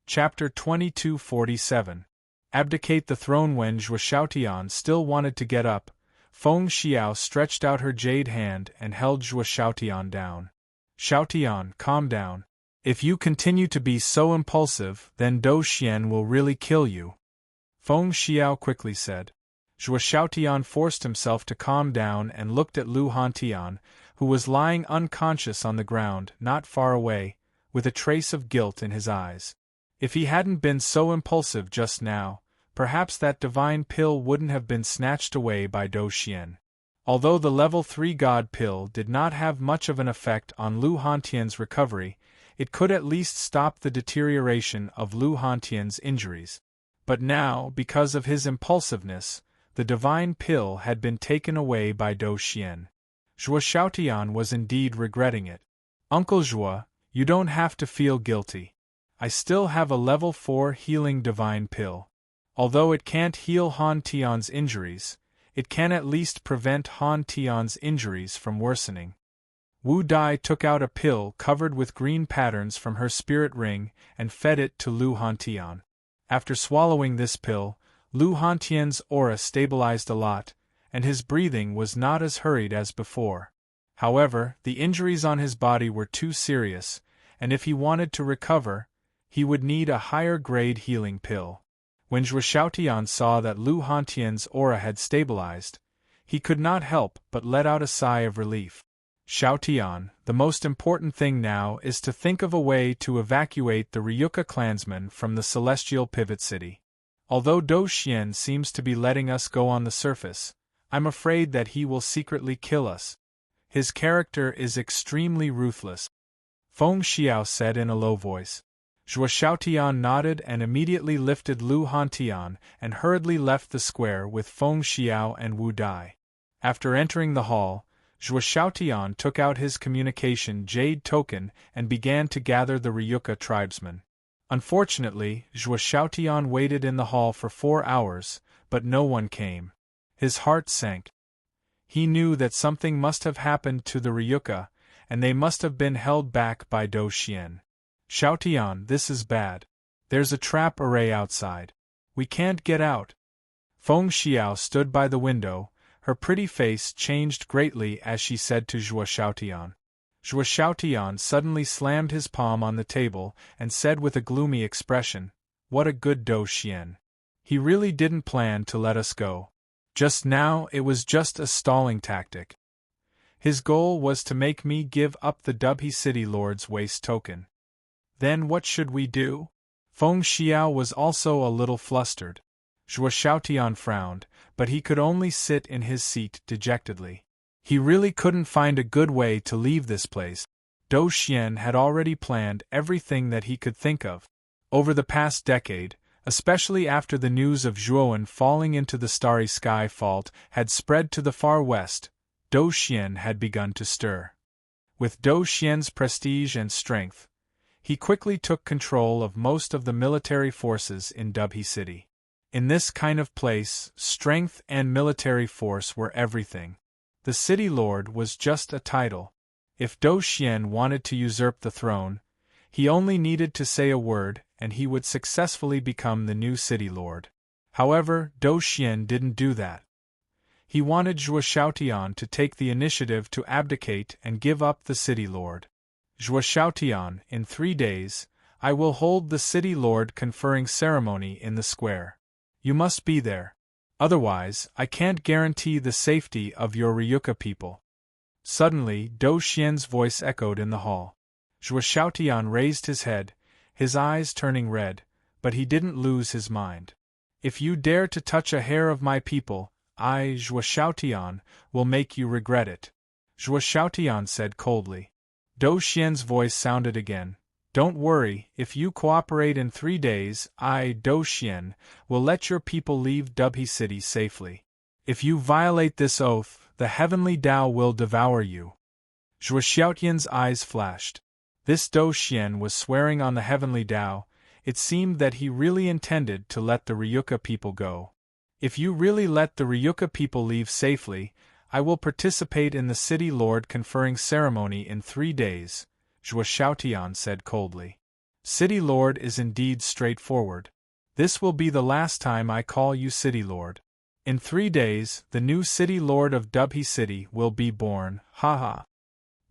Chapter 2247. Abdicate the throne. When Zhuo Xiaotian still wanted to get up, Feng Xiao stretched out her jade hand and held Zhuo Xiaotian down. Xiaotian, calm down. If you continue to be so impulsive, then Dou Xian will really kill you. Feng Xiao quickly said. Zhuo Xiaotian forced himself to calm down and looked at Lu Hantian, who was lying unconscious on the ground not far away, with a trace of guilt in his eyes. If he hadn't been so impulsive just now, perhaps that divine pill wouldn't have been snatched away by Dou Xian. Although the level 3 god pill did not have much of an effect on Lu Hantian's recovery, it could at least stop the deterioration of Lu Hantian's injuries. But now, because of his impulsiveness, the divine pill had been taken away by Dou Xian. Zhuo Xiaotian was indeed regretting it. Uncle Zhuo, you don't have to feel guilty. I still have a level 4 healing divine pill. Although it can't heal Han Tian's injuries, it can at least prevent Han Tian's injuries from worsening. Wu Dai took out a pill covered with green patterns from her spirit ring and fed it to Lu Hantian. After swallowing this pill, Lu Hantian's aura stabilized a lot, and his breathing was not as hurried as before. However, the injuries on his body were too serious, and if he wanted to recover, he would need a higher-grade healing pill. When Zhuo Xiaotian saw that Lu Hantian's aura had stabilized, he could not help but let out a sigh of relief. Xiaotian, the most important thing now is to think of a way to evacuate the Ryuka clansmen from the celestial pivot city. Although Dou Xian seems to be letting us go on the surface, I'm afraid that he will secretly kill us. His character is extremely ruthless. Feng Xiao said in a low voice. Zhuo Xiaotian nodded and immediately lifted Lu Hantian and hurriedly left the square with Feng Xiao and Wu Dai. After entering the hall, Zhuo Xiaotian took out his communication jade token and began to gather the Ryuka tribesmen. Unfortunately, Zhuo Xiaotian waited in the hall for 4 hours, but no one came. His heart sank. He knew that something must have happened to the Ryuka, and they must have been held back by Dou Xian. Xiaotian, this is bad. There's a trap array outside. We can't get out. Feng Xiao stood by the window, her pretty face changed greatly as she said to Zhuo Xiaotian. Zhuo Xiaotian suddenly slammed his palm on the table and said with a gloomy expression, "What a good Dou Xian. He really didn't plan to let us go. Just now it was just a stalling tactic. His goal was to make me give up the Dubhe City Lord's waste token. Then what should we do?" Feng Xiao was also a little flustered. Zhuo Xiaotian frowned, but he could only sit in his seat dejectedly. He really couldn't find a good way to leave this place. Dou Xian had already planned everything that he could think of. Over the past decade, especially after the news of Zhuowen falling into the Starry Sky Fault had spread to the far west, Dou Xian had begun to stir. With Dou Xian's prestige and strength, he quickly took control of most of the military forces in Dubhe City. In this kind of place, strength and military force were everything. The city lord was just a title. If Dou Xian wanted to usurp the throne, he only needed to say a word and he would successfully become the new city lord. However, Dou Xian didn't do that. He wanted Zhuo Xiaotian to take the initiative to abdicate and give up the city lord. Zhuo Xiaotian, in 3 days, I will hold the city lord conferring ceremony in the square. You must be there. Otherwise, I can't guarantee the safety of your Ryuka people. Suddenly, Dou Xian's voice echoed in the hall. Zhuo Xiaotian raised his head, his eyes turning red, but he didn't lose his mind. If you dare to touch a hair of my people, I, Zhuo Xiaotian, will make you regret it. Zhuo Xiaotian said coldly. Dou Xian's voice sounded again. Don't worry, if you cooperate in 3 days, I, Dou Xian, will let your people leave Dubhe City safely. If you violate this oath, the heavenly Tao will devour you. Zhuo Xiaotian's eyes flashed. This Dou Xian was swearing on the heavenly Tao. It seemed that he really intended to let the Ryuka people go. If you really let the Ryuka people leave safely, I will participate in the city lord conferring ceremony in 3 days, Zhuo Xiaotian said coldly. City Lord is indeed straightforward. This will be the last time I call you City Lord. In 3 days, the new City Lord of Dubhe City will be born, haha.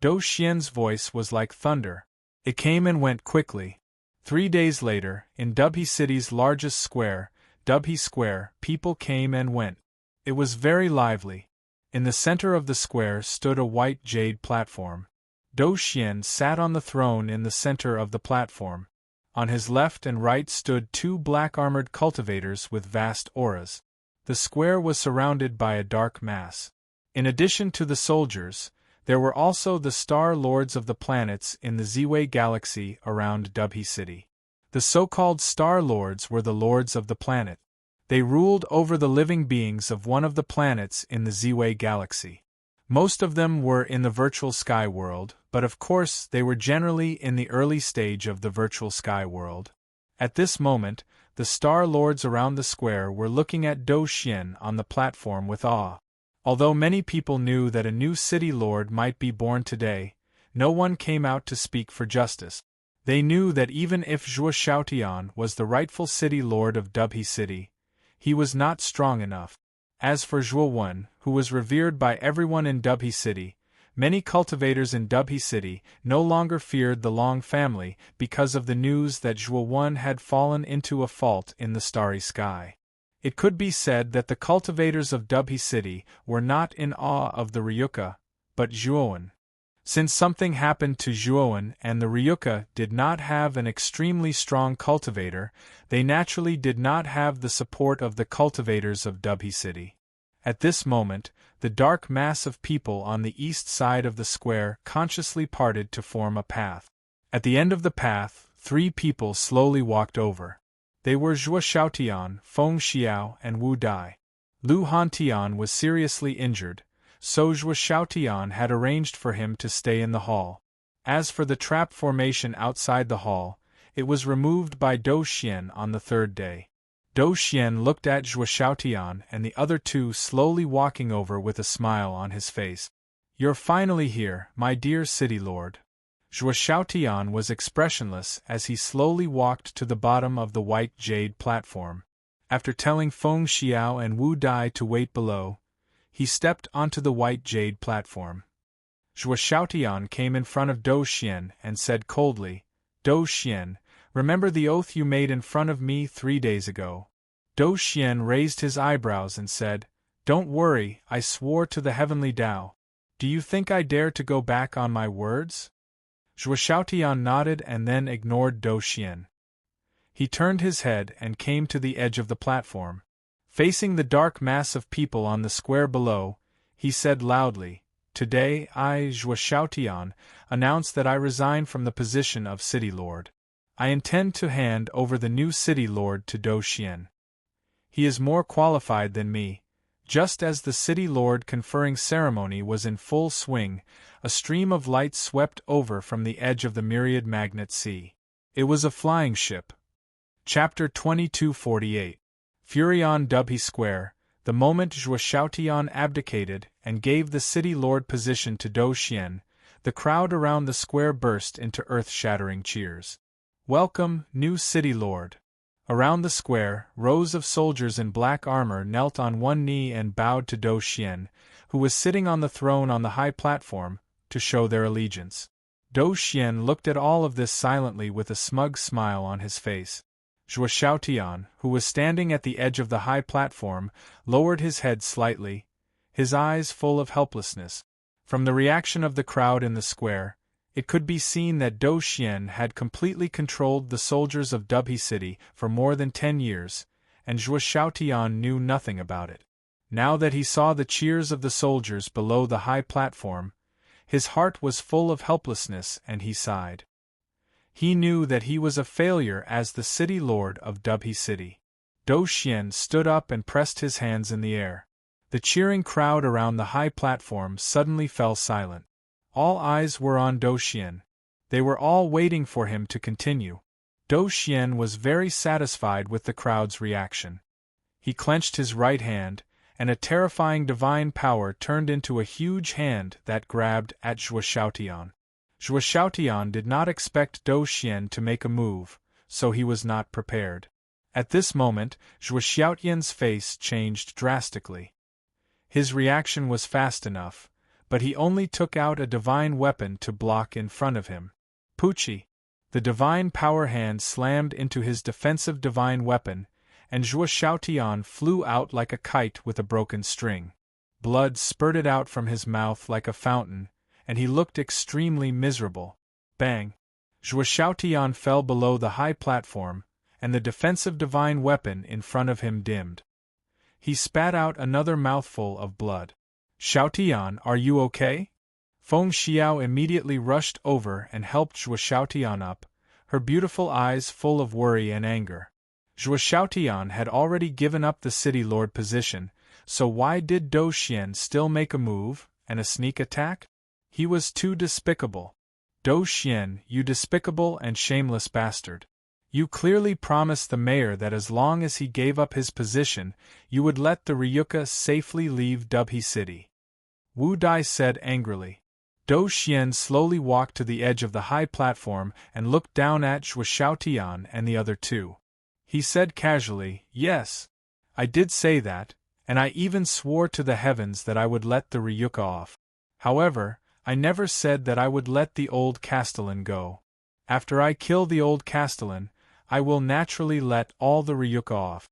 Dou Xian's voice was like thunder. It came and went quickly. 3 days later, in Dubhe City's largest square, Dubhe Square, people came and went. It was very lively. In the center of the square stood a white jade platform. Dou Xian sat on the throne in the center of the platform. On his left and right stood 2 black-armored cultivators with vast auras. The square was surrounded by a dark mass. In addition to the soldiers, there were also the Star Lords of the planets in the Ziwei Galaxy around Dubhe City. The so-called Star Lords were the lords of the planet. They ruled over the living beings of one of the planets in the Ziwei Galaxy. Most of them were in the virtual sky world, but of course they were generally in the early stage of the virtual sky world. At this moment, the Star Lords around the square were looking at Dou Xian on the platform with awe. Although many people knew that a new City Lord might be born today, no one came out to speak for justice. They knew that even if Zhuo Xiaotian was the rightful City Lord of Dubhe City, he was not strong enough. As for Zhuo Wen, who was revered by everyone in Dubhe City, many cultivators in Dubhe City no longer feared the Long family because of the news that Zhuo Wen had fallen into a fault in the starry sky. It could be said that the cultivators of Dubhe City were not in awe of the Ryuka, but Zhuowen. Since something happened to Zhuowen and the Ryuka did not have an extremely strong cultivator, they naturally did not have the support of the cultivators of Dubhe City. At this moment, the dark mass of people on the east side of the square consciously parted to form a path. At the end of the path, 3 people slowly walked over. They were Zhuo Xiaotian, Feng Xiao, and Wu Dai. Lu Hantian was seriously injured, so Zhuo Xiaotian had arranged for him to stay in the hall. As for the trap formation outside the hall, it was removed by Dou Xian on the 3rd day. Dou Xian looked at Zhuo Xiaotian and the other 2 slowly walking over with a smile on his face. "You're finally here, my dear City Lord." Zhuo Xiaotian was expressionless as he slowly walked to the bottom of the white jade platform. After telling Feng Xiao and Wu Dai to wait below, he stepped onto the white jade platform. Zhuo Xiaotian came in front of Dou Xian and said coldly, "Dou Xian, remember the oath you made in front of me 3 days ago?" Dou Xian raised his eyebrows and said, "Don't worry, I swore to the heavenly Tao. Do you think I dare to go back on my words?" Zhuo Xiaotian nodded and then ignored Dou Xian. He turned his head and came to the edge of the platform. Facing the dark mass of people on the square below, he said loudly, "Today I, Zhuo Xiaotian, announce that I resign from the position of City Lord. I intend to hand over the new City Lord to Dou Xian. He is more qualified than me." Just as the City Lord conferring ceremony was in full swing, a stream of light swept over from the edge of the myriad magnet sea. It was a flying ship. Chapter 2248. Fury on Dubhe Square. The moment Zhuo Xiaotian abdicated and gave the City Lord position to Dou Xian, the crowd around the square burst into earth-shattering cheers. "Welcome, new City Lord." Around the square, rows of soldiers in black armor knelt on one knee and bowed to Dou Xian, who was sitting on the throne on the high platform, to show their allegiance. Dou Xian looked at all of this silently with a smug smile on his face. Zhuo Xiaotian, who was standing at the edge of the high platform, lowered his head slightly, his eyes full of helplessness. From the reaction of the crowd in the square, it could be seen that Dou Xian had completely controlled the soldiers of Dubhe City for more than 10 years, and Zhuo Xiaotian knew nothing about it. Now that he saw the cheers of the soldiers below the high platform, his heart was full of helplessness and he sighed. He knew that he was a failure as the City Lord of Dubhe City. Dou Xian stood up and pressed his hands in the air. The cheering crowd around the high platform suddenly fell silent. All eyes were on Dou Xian. They were all waiting for him to continue. Dou Xian was very satisfied with the crowd's reaction. He clenched his right hand, and a terrifying divine power turned into a huge hand that grabbed at Zhuo Xiaotian. Zhuo Xiaotian did not expect Dou Xian to make a move, so he was not prepared. At this moment, Zhuo Xiaotian's face changed drastically. His reaction was fast enough, but he only took out a divine weapon to block in front of him. Pucci! The divine power hand slammed into his defensive divine weapon, and Zhuo Xiaotian flew out like a kite with a broken string. Blood spurted out from his mouth like a fountain, and he looked extremely miserable. Bang! Zhuo Xiaotian fell below the high platform, and the defensive divine weapon in front of him dimmed. He spat out another mouthful of blood. Xiaotian, are you okay? Feng Xiao immediately rushed over and helped Zhuo Xiaotian up, her beautiful eyes full of worry and anger. Zhuo Xiaotian had already given up the city lord position, so why did Dou Xian still make a move, and a sneak attack? He was too despicable. Dou Xian, you despicable and shameless bastard. You clearly promised the mayor that as long as he gave up his position, you would let the Ryuka safely leave Dubhe City. Wu Dai said angrily. Dou Xian slowly walked to the edge of the high platform and looked down at Zhuo Xiaotian and the other two. He said casually, yes, I did say that, and I even swore to the heavens that I would let the Ryuka off. However, I never said that I would let the old Castellan go. After I kill the old Castellan, I will naturally let all the Ryuka off.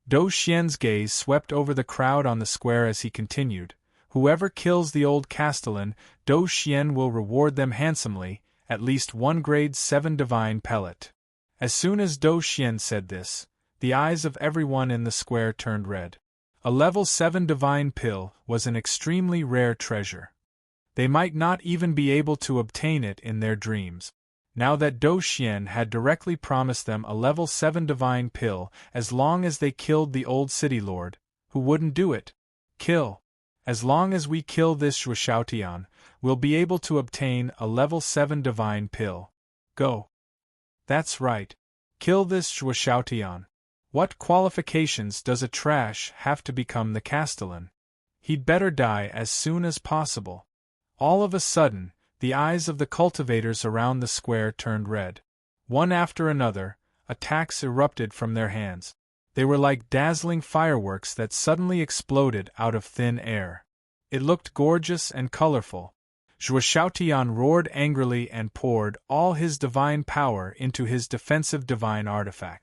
Dou Xian's gaze swept over the crowd on the square as he continued, whoever kills the old Castellan, Dou Xian will reward them handsomely, at least one grade 7 divine pellet. As soon as Dou Xian said this, the eyes of everyone in the square turned red. A level 7 divine pill was an extremely rare treasure. They might not even be able to obtain it in their dreams. Now that Dou Xian had directly promised them a level 7 divine pill as long as they killed the old city lord, who wouldn't do it? Kill. As long as we kill this Zhuo Xiaotian, we'll be able to obtain a level 7 divine pill. Go. That's right. Kill this Zhuo Xiaotian. What qualifications does a trash have to become the Castellan? He'd better die as soon as possible. All of a sudden, the eyes of the cultivators around the square turned red. One after another, attacks erupted from their hands. They were like dazzling fireworks that suddenly exploded out of thin air. It looked gorgeous and colorful. Zhuo Xiaotian roared angrily and poured all his divine power into his defensive divine artifact.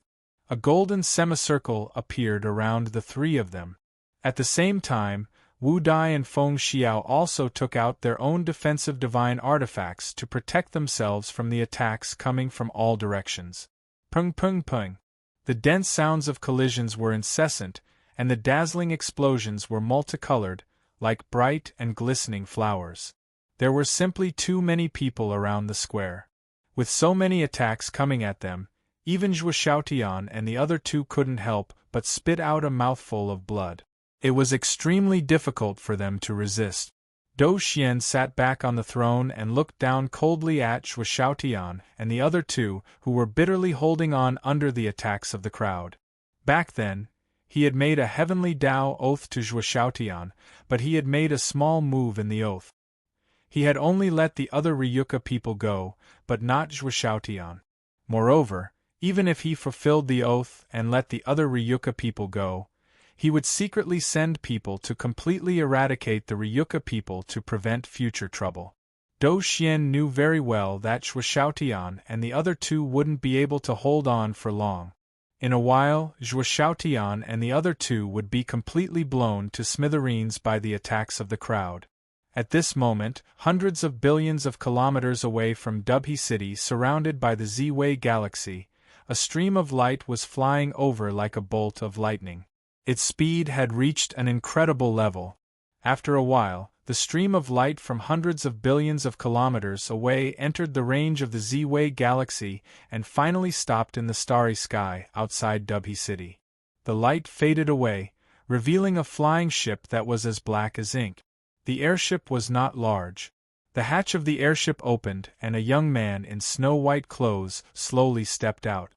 A golden semicircle appeared around the three of them. At the same time, Wu Dai and Feng Xiao also took out their own defensive divine artifacts to protect themselves from the attacks coming from all directions. Pung pung pung. The dense sounds of collisions were incessant, and the dazzling explosions were multicolored, like bright and glistening flowers. There were simply too many people around the square. With so many attacks coming at them, even Zhuo Xiaotian and the other two couldn't help but spit out a mouthful of blood. It was extremely difficult for them to resist. Dou Xian sat back on the throne and looked down coldly at Zhuo Xiaotian and the other two, who were bitterly holding on under the attacks of the crowd. Back then, he had made a heavenly Tao oath to Zhuo Xiaotian, but he had made a small move in the oath. He had only let the other Ryuka people go, but not Zhuo Xiaotian. Moreover, even if he fulfilled the oath and let the other Ryuka people go, he would secretly send people to completely eradicate the Ryuka people to prevent future trouble. Dou Xian knew very well that Zhuo Xiaotian and the other two wouldn't be able to hold on for long. In a while, Zhuo Xiaotian and the other two would be completely blown to smithereens by the attacks of the crowd. At this moment, hundreds of billions of kilometers away from Dubhe City, surrounded by the Z-Way galaxy, a stream of light was flying over like a bolt of lightning. Its speed had reached an incredible level. After a while, the stream of light from hundreds of billions of kilometers away entered the range of the Z-Way galaxy and finally stopped in the starry sky outside Dubhe City. The light faded away, revealing a flying ship that was as black as ink. The airship was not large. The hatch of the airship opened and a young man in snow-white clothes slowly stepped out.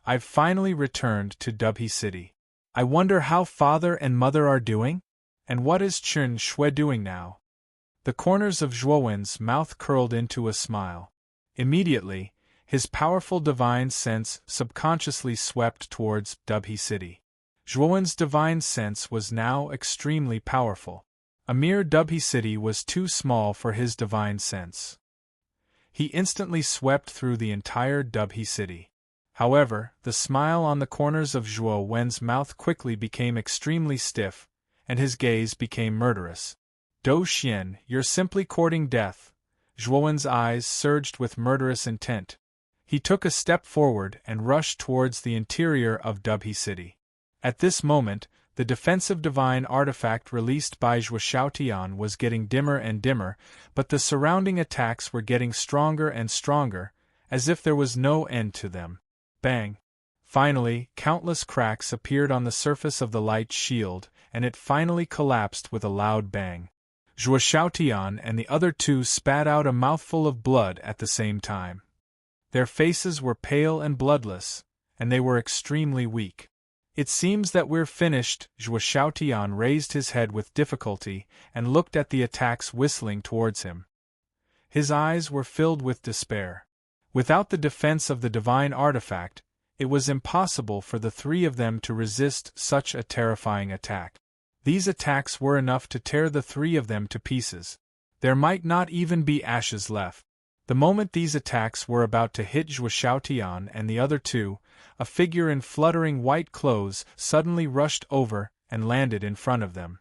I've finally returned to Dubhe City. I wonder how father and mother are doing? And what is Chen Shui doing now? The corners of Zhuowen's mouth curled into a smile. Immediately, his powerful divine sense subconsciously swept towards Dubhe City. Zhuowen's divine sense was now extremely powerful. A mere Dubhe City was too small for his divine sense. He instantly swept through the entire Dubhe City. However, the smile on the corners of Zhuo Wen's mouth quickly became extremely stiff, and his gaze became murderous. Dou Xian, you're simply courting death. Zhuo Wen's eyes surged with murderous intent. He took a step forward and rushed towards the interior of Dubhe City. At this moment, the defensive divine artifact released by Zhuo Xiaotian was getting dimmer and dimmer, but the surrounding attacks were getting stronger and stronger, as if there was no end to them. Bang! Finally, countless cracks appeared on the surface of the light shield, and it finally collapsed with a loud bang. Zhuo Xiaotian and the other two spat out a mouthful of blood at the same time. Their faces were pale and bloodless, and they were extremely weak. It seems that we're finished. Zhuo Xiaotian raised his head with difficulty and looked at the attacks whistling towards him. His eyes were filled with despair. Without the defense of the divine artifact, it was impossible for the three of them to resist such a terrifying attack. These attacks were enough to tear the three of them to pieces. There might not even be ashes left. The moment these attacks were about to hit Zhuo Xiaotian and the other two, a figure in fluttering white clothes suddenly rushed over and landed in front of them.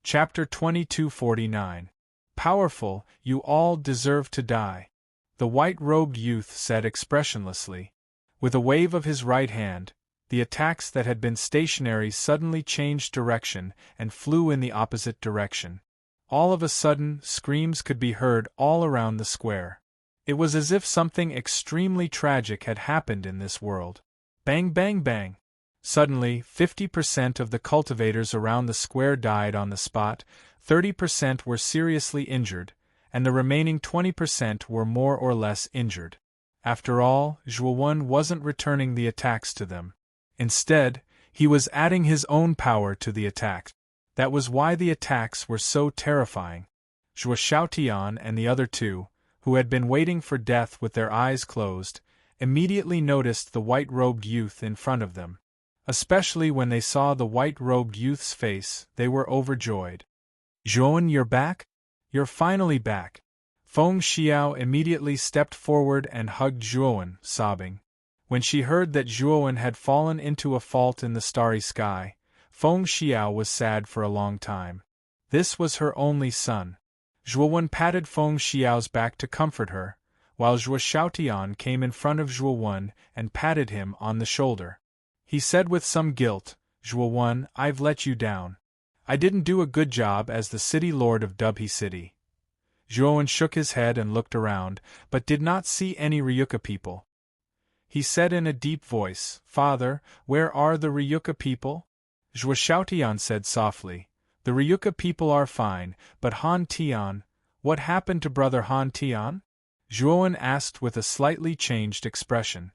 Chapter 2249. Powerful, you all deserve to die. The white-robed youth said expressionlessly. With a wave of his right hand, the attacks that had been stationary suddenly changed direction and flew in the opposite direction. All of a sudden, screams could be heard all around the square. It was as if something extremely tragic had happened in this world. Bang, bang, bang. Suddenly, 50% of the cultivators around the square died on the spot, 30% were seriously injured, and the remaining 20% were more or less injured. After all, Zhuo Wen wasn't returning the attacks to them. Instead, he was adding his own power to the attack. That was why the attacks were so terrifying. Zhuo Xiaotian and the other two, who had been waiting for death with their eyes closed, immediately noticed the white-robed youth in front of them. Especially when they saw the white-robed youth's face, they were overjoyed. Zhuowen, you're back? You're finally back. Feng Xiao immediately stepped forward and hugged Zhuowen, sobbing. When she heard that Zhuowen had fallen into a fault in the starry sky, Feng Xiao was sad for a long time. This was her only son. Zhuowen patted Feng Xiao's back to comfort her, while Zhuo Xiaotian came in front of Zhuowen and patted him on the shoulder. He said with some guilt, Zhuowen, I've let you down. I didn't do a good job as the city lord of Dubhe City. Zhuowen shook his head and looked around, but did not see any Ryuka people. He said in a deep voice, Father, where are the Ryuka people? Zhuo Xiaotian said softly, the Ryuka people are fine, but Han Tian, what happened to brother Han Tian? Zhuowen asked with a slightly changed expression.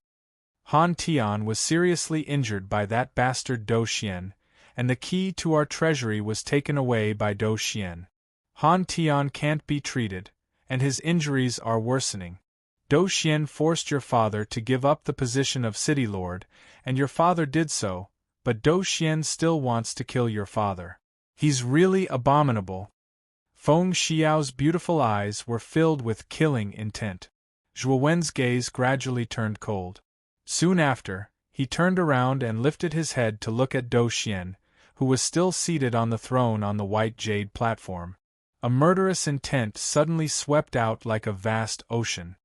Han Tian was seriously injured by that bastard Dou Xian, and the key to our treasury was taken away by Dou Xian. Han Tian can't be treated, and his injuries are worsening. Dou Xian forced your father to give up the position of city lord, and your father did so, but Dou Xian still wants to kill your father. He's really abominable. Feng Xiao's beautiful eyes were filled with killing intent. Zhuo Wen's gaze gradually turned cold. Soon after, he turned around and lifted his head to look at Dou Xian, who was still seated on the throne on the white jade platform. A murderous intent suddenly swept out like a vast ocean.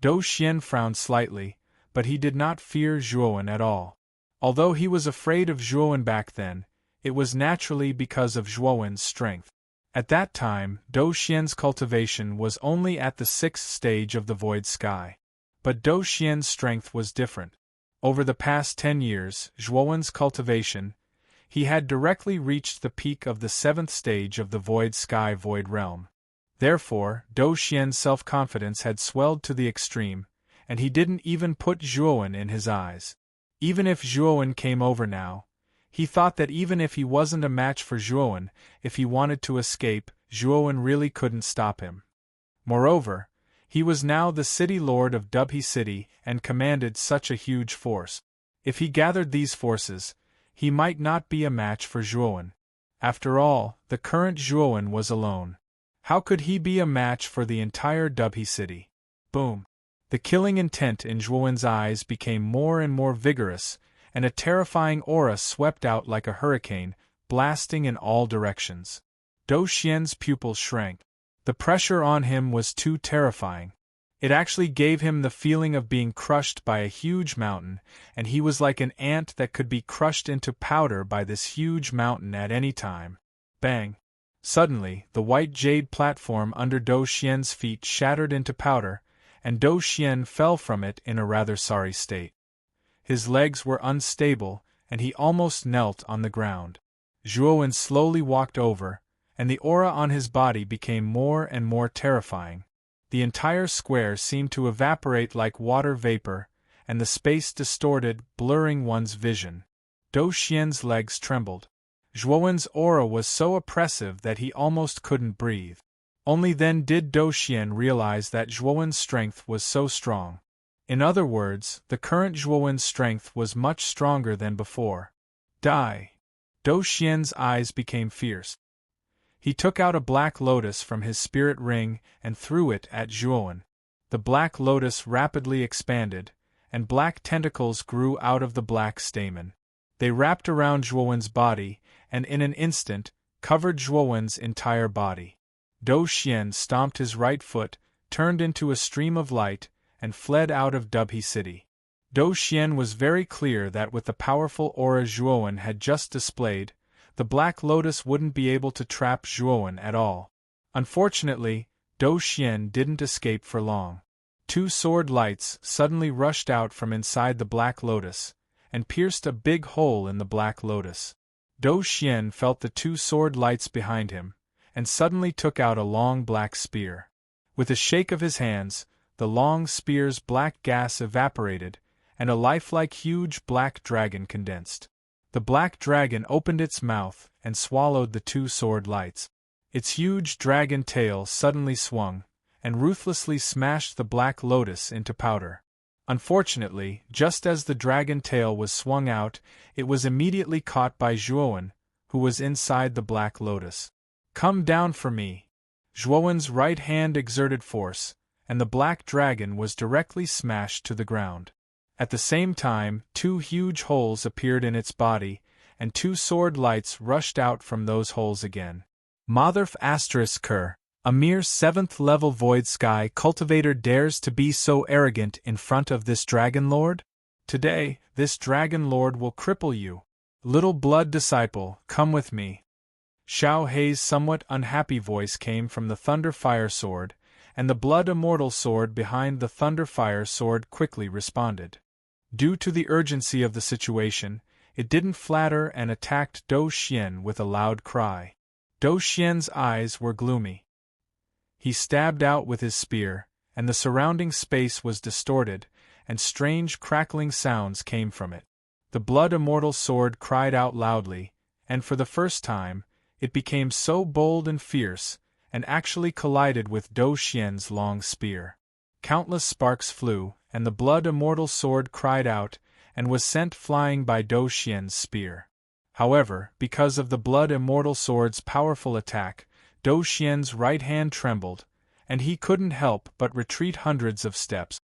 Dou Xian frowned slightly, but he did not fear Zhuowen at all. Although he was afraid of Zhuowen back then, it was naturally because of Zhuowen's strength. At that time, Dou Xian's cultivation was only at the 6th stage of the void sky. But Dou Xian's strength was different. Over the past 10 years, Zhuowen's cultivation, he had directly reached the peak of the 7th stage of the void sky void realm. Therefore, Dou Xian's self-confidence had swelled to the extreme, and he didn't even put Zhuowen in his eyes. Even if Zhuowen came over now, he thought that even if he wasn't a match for Zhuowen, if he wanted to escape, Zhuowen really couldn't stop him. Moreover, he was now the city lord of Dubhe City and commanded such a huge force. If he gathered these forces, he might not be a match for Zhuowen. After all, the current Zhuowen was alone. How could he be a match for the entire Dubhe City? Boom! The killing intent in Zhuowen's eyes became more and more vigorous, and a terrifying aura swept out like a hurricane, blasting in all directions. Dou Xian's pupils shrank. The pressure on him was too terrifying. It actually gave him the feeling of being crushed by a huge mountain, and he was like an ant that could be crushed into powder by this huge mountain at any time. Bang! Suddenly, the white jade platform under Dou Xian's feet shattered into powder, and Dou Xian fell from it in a rather sorry state. His legs were unstable, and he almost knelt on the ground. Zhuowen slowly walked over, and the aura on his body became more and more terrifying. The entire square seemed to evaporate like water vapor, and the space distorted, blurring one's vision. Dou Xian's legs trembled. Zhuowen's aura was so oppressive that he almost couldn't breathe. Only then did Dou Xian realize that Zhuowen's strength was so strong. In other words, the current Zhuowen's strength was much stronger than before. Die! Dou Xian's eyes became fierce. He took out a black lotus from his spirit ring and threw it at Zhuowen. The black lotus rapidly expanded, and black tentacles grew out of the black stamen. They wrapped around Zhuowen's body, and in an instant, covered Zhuowen's entire body. Dou Xian stomped his right foot, turned into a stream of light, and fled out of Dubhe City. Dou Xian was very clear that with the powerful aura Zhuowen had just displayed, the Black Lotus wouldn't be able to trap Zhuowen at all. Unfortunately, Dou Xian didn't escape for long. Two sword lights suddenly rushed out from inside the Black Lotus, and pierced a big hole in the Black Lotus. Dou Xian felt the two sword lights behind him, and suddenly took out a long black spear. With a shake of his hands, the long spear's black gas evaporated, and a lifelike huge black dragon condensed. The black dragon opened its mouth and swallowed the two sword lights. Its huge dragon tail suddenly swung, and ruthlessly smashed the Black Lotus into powder. Unfortunately, just as the dragon tail was swung out, it was immediately caught by Zhuowen, who was inside the Black Lotus. "Come down for me!" Zhuowen's right hand exerted force, and the black dragon was directly smashed to the ground. At the same time, two huge holes appeared in its body, and two sword lights rushed out from those holes again. Motherf *Ker, a mere 7th level Void Sky cultivator dares to be so arrogant in front of this Dragon Lord? Today, this Dragon Lord will cripple you. Little blood disciple, come with me. Xiao Hei's somewhat unhappy voice came from the Thunder Fire Sword, and the Blood Immortal Sword behind the Thunder Fire Sword quickly responded. Due to the urgency of the situation, it didn't flatter and attacked Dou Xian with a loud cry. Dou Xian's eyes were gloomy. He stabbed out with his spear, and the surrounding space was distorted, and strange crackling sounds came from it. The Blood Immortal Sword cried out loudly, and for the first time, it became so bold and fierce, and actually collided with Dou Xian's long spear. Countless sparks flew, and the Blood Immortal Sword cried out, and was sent flying by Dou Xian's spear. However, because of the Blood Immortal Sword's powerful attack, Dou Xian's right hand trembled, and he couldn't help but retreat hundreds of steps.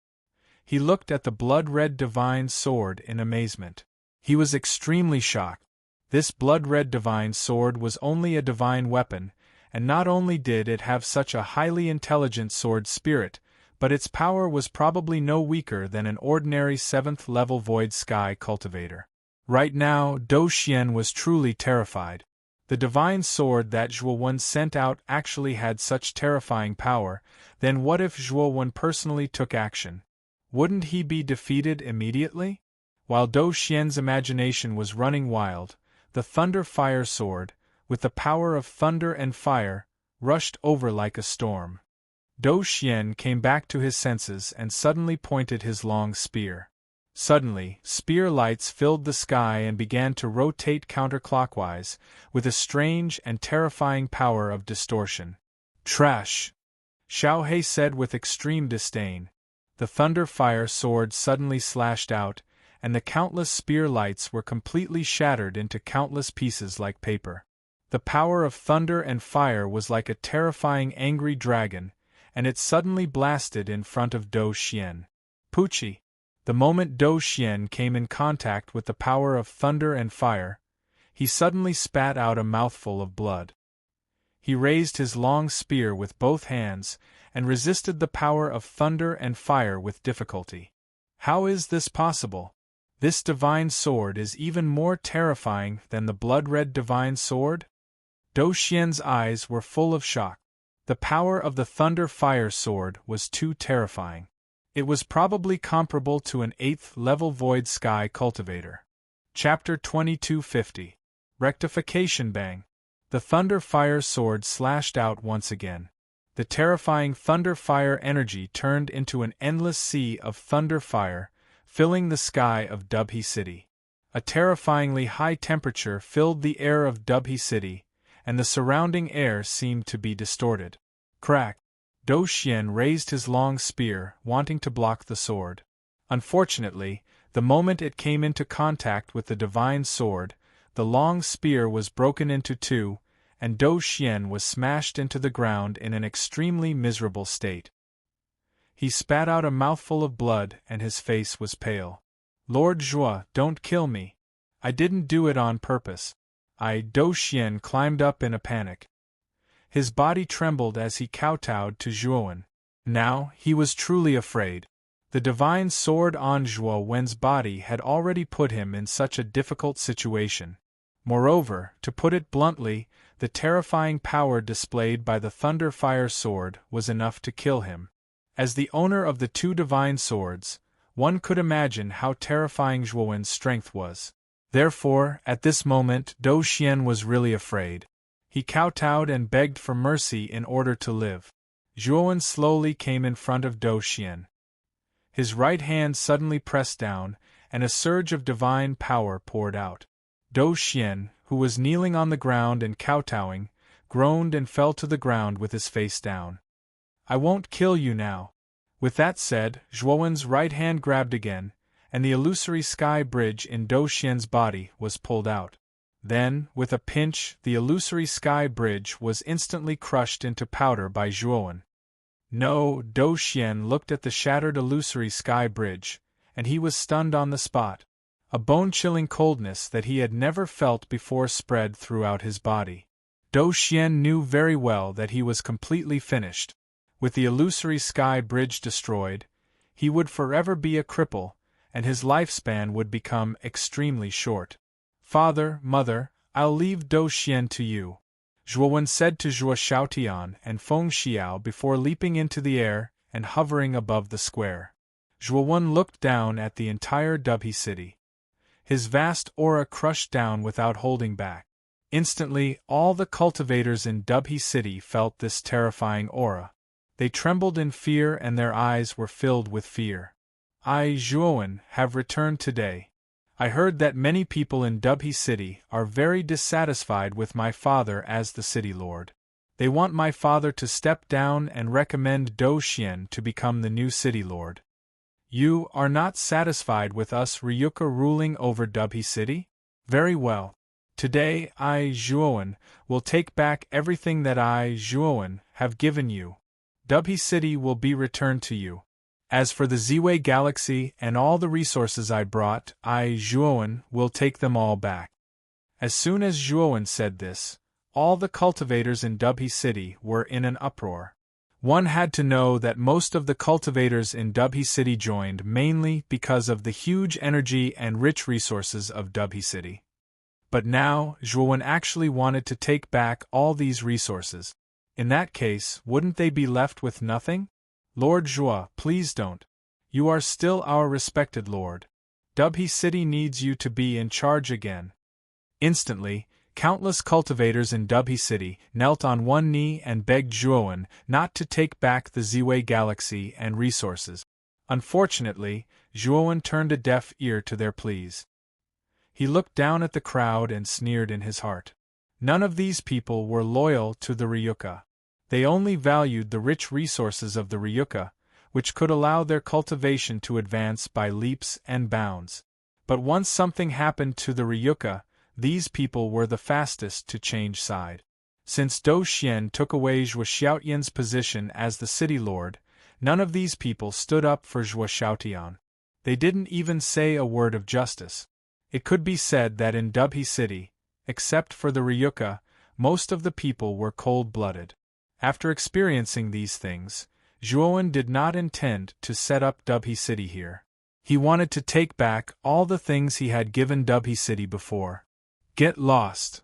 He looked at the blood-red Divine Sword in amazement. He was extremely shocked. This blood-red Divine Sword was only a divine weapon, and not only did it have such a highly intelligent sword spirit, but its power was probably no weaker than an ordinary 7th level Void Sky cultivator. Right now, Dou Xian was truly terrified. The divine sword that Zhuowen sent out actually had such terrifying power, then what if Zhuowen personally took action? Wouldn't he be defeated immediately? While Dou Xian's imagination was running wild, the Thunder Fire Sword, with the power of thunder and fire, rushed over like a storm. Dou Xian came back to his senses and suddenly pointed his long spear. Suddenly, spear lights filled the sky and began to rotate counterclockwise, with a strange and terrifying power of distortion. Trash! Xiao He said with extreme disdain. The thunder fire sword suddenly slashed out, and the countless spear lights were completely shattered into countless pieces like paper. The power of thunder and fire was like a terrifying angry dragon, and it suddenly blasted in front of Dou Xian. Pucci! The moment Dou Xian came in contact with the power of thunder and fire, he suddenly spat out a mouthful of blood. He raised his long spear with both hands, and resisted the power of thunder and fire with difficulty. How is this possible? This divine sword is even more terrifying than the blood-red divine sword? Dou Xian's eyes were full of shock. The power of the thunder-fire sword was too terrifying. It was probably comparable to an 8th-level Void Sky cultivator. Chapter 2250. Rectification Bang. The thunder-fire sword slashed out once again. The terrifying thunder-fire energy turned into an endless sea of thunder-fire, filling the sky of Dubhe City. A terrifyingly high temperature filled the air of Dubhe City, and the surrounding air seemed to be distorted. Crack! Dou Xian raised his long spear, wanting to block the sword. Unfortunately, the moment it came into contact with the divine sword, the long spear was broken into two, and Dou Xian was smashed into the ground in an extremely miserable state. He spat out a mouthful of blood and his face was pale. Lord Zhuo, don't kill me. I didn't do it on purpose. Dou Xian climbed up in a panic. His body trembled as he kowtowed to Zhuowen. Now, he was truly afraid. The divine sword on Zhuo Wen's body had already put him in such a difficult situation. Moreover, to put it bluntly, the terrifying power displayed by the thunder-fire sword was enough to kill him. As the owner of the two divine swords, one could imagine how terrifying Zhuowen's strength was. Therefore, at this moment, Dou Xian was really afraid. He kowtowed and begged for mercy in order to live. Zhuowen slowly came in front of Dou Xian. His right hand suddenly pressed down, and a surge of divine power poured out. Dou Xian, who was kneeling on the ground and kowtowing, groaned and fell to the ground with his face down. I won't kill you now. With that said, Zhuowen's right hand grabbed again, and the illusory sky bridge in Dou Xian's body was pulled out. Then, with a pinch, the illusory sky bridge was instantly crushed into powder by Zhuowen. No, Dou Xian looked at the shattered illusory sky bridge, and he was stunned on the spot. A bone-chilling coldness that he had never felt before spread throughout his body. Dou Xian knew very well that he was completely finished. With the illusory sky bridge destroyed, he would forever be a cripple, and his lifespan would become extremely short. Father, Mother, I'll leave Dou Xian to you, Zhuowen said to Zhuo Xiaotian and Feng Xiao before leaping into the air and hovering above the square. Zhuowen looked down at the entire Dubhe City. His vast aura crushed down without holding back. Instantly, all the cultivators in Dubhe City felt this terrifying aura. They trembled in fear and their eyes were filled with fear. I, Zhuowen, have returned today. I heard that many people in Dubhe City are very dissatisfied with my father as the city lord. They want my father to step down and recommend Dou Xian to become the new city lord. You are not satisfied with us Ryuka ruling over Dubhe City? Very well. Today I, Zhuowen, will take back everything that I, Zhuowen, have given you. Dubhe City will be returned to you. As for the Ziwei Galaxy and all the resources I brought, I, Zhuowen, will take them all back. As soon as Zhuowen said this, all the cultivators in Dubhe City were in an uproar. One had to know that most of the cultivators in Dubhe City joined mainly because of the huge energy and rich resources of Dubhe City. But now, Zhuowen actually wanted to take back all these resources. In that case, wouldn't they be left with nothing? Lord Zhuo, please don't. You are still our respected lord. Dubhe City needs you to be in charge again. Instantly, countless cultivators in Dubhe City knelt on one knee and begged Zhuowen not to take back the Ziwei Galaxy and resources. Unfortunately, Zhuowen turned a deaf ear to their pleas. He looked down at the crowd and sneered in his heart. None of these people were loyal to the Ryuka. They only valued the rich resources of the Ryuka, which could allow their cultivation to advance by leaps and bounds. But once something happened to the Ryuka, these people were the fastest to change side. Since Dou Xian took away Zhuo Xiaotian's position as the city lord, none of these people stood up for Zhuo Xiaotian. They didn't even say a word of justice. It could be said that in Dubhe City, except for the Ryuka, most of the people were cold-blooded. After experiencing these things, Zhuowen did not intend to set up Dubhe City here. He wanted to take back all the things he had given Dubhe City before. Get lost.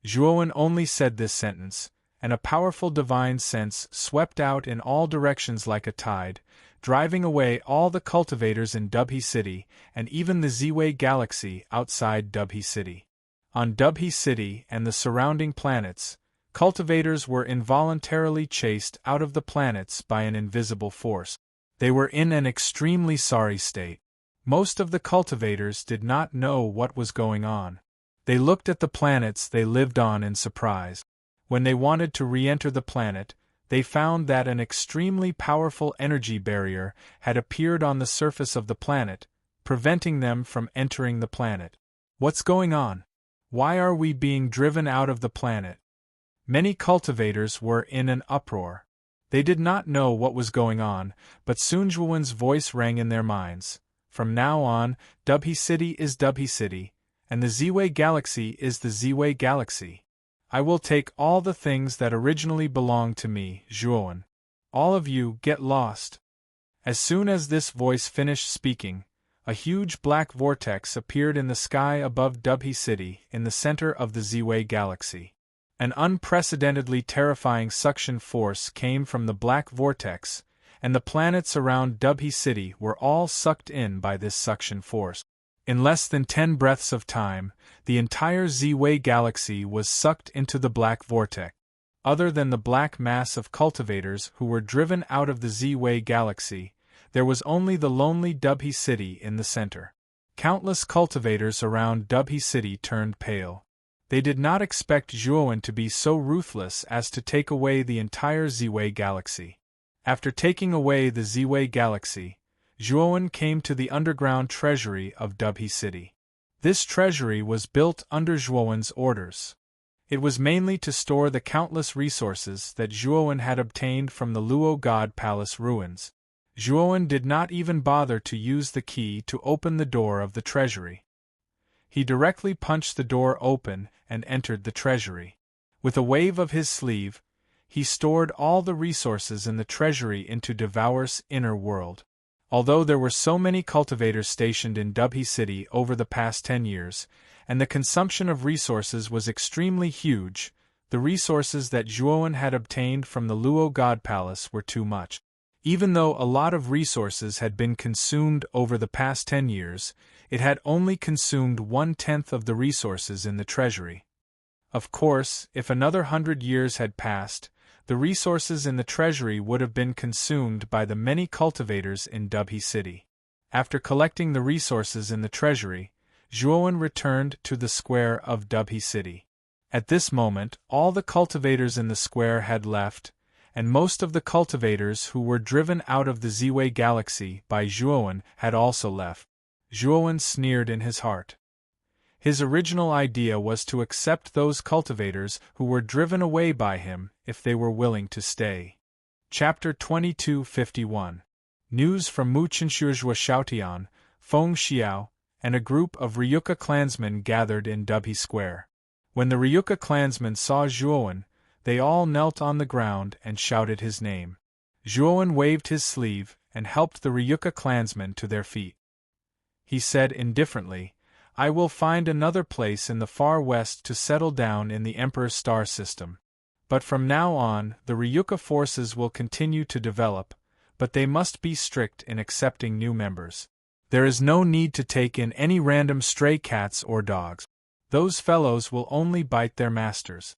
Zhuowen only said this sentence, and a powerful divine sense swept out in all directions like a tide, driving away all the cultivators in Dubhe City and even the Ziwei Galaxy outside Dubhe City. On Dubhe City and the surrounding planets, cultivators were involuntarily chased out of the planets by an invisible force. They were in an extremely sorry state. Most of the cultivators did not know what was going on. They looked at the planets they lived on in surprise. When they wanted to re-enter the planet, they found that an extremely powerful energy barrier had appeared on the surface of the planet, preventing them from entering the planet. What's going on? Why are we being driven out of the planet? Many cultivators were in an uproar. They did not know what was going on, but soon Zhuowen's voice rang in their minds. From now on, Dubhe City is Dubhe City, and the Ziwei Galaxy is the Ziwei Galaxy. I will take all the things that originally belonged to me, Zhuowen. All of you get lost. As soon as this voice finished speaking, a huge black vortex appeared in the sky above Dubhe City in the center of the Ziwei Galaxy. An unprecedentedly terrifying suction force came from the black vortex, and the planets around Dubhe City were all sucked in by this suction force. In less than 10 breaths of time, the entire Ziwei Galaxy was sucked into the black vortex. Other than the black mass of cultivators who were driven out of the Ziwei Galaxy, there was only the lonely Dubhe City in the center. Countless cultivators around Dubhe City turned pale. They did not expect Zhuowen to be so ruthless as to take away the entire Ziwei Galaxy. After taking away the Ziwei Galaxy, Zhuowen came to the underground treasury of Dubhe City. This treasury was built under Zhuowen's orders. It was mainly to store the countless resources that Zhuowen had obtained from the Luo God Palace ruins. Zhuowen did not even bother to use the key to open the door of the treasury. He directly punched the door open and entered the treasury. With a wave of his sleeve, he stored all the resources in the treasury into Devour's inner world. Although there were so many cultivators stationed in Dubhe City over the past 10 years, and the consumption of resources was extremely huge, the resources that Zhuowen had obtained from the Luo God Palace were too much. Even though a lot of resources had been consumed over the past 10 years, it had only consumed 1/10 of the resources in the treasury. Of course, if another 100 years had passed, the resources in the treasury would have been consumed by the many cultivators in Dubhe City. After collecting the resources in the treasury, Zhuowen returned to the square of Dubhe City. At this moment, all the cultivators in the square had left, and most of the cultivators who were driven out of the Ziwei Galaxy by Zhuowen had also left. Zhuowen sneered in his heart. His original idea was to accept those cultivators who were driven away by him if they were willing to stay. Chapter 2251. News from Mu Qinshu Zhuo Xiaotian, Feng Xiao, and a group of Ryuka clansmen gathered in Dubhe Square. When the Ryuka clansmen saw Zhuowen, they all knelt on the ground and shouted his name. Zhuowen waved his sleeve and helped the Ryuka clansmen to their feet. He said indifferently, "I will find another place in the far west to settle down in the Emperor's star system. But from now on, the Ryuka forces will continue to develop, but they must be strict in accepting new members. There is no need to take in any random stray cats or dogs. Those fellows will only bite their masters."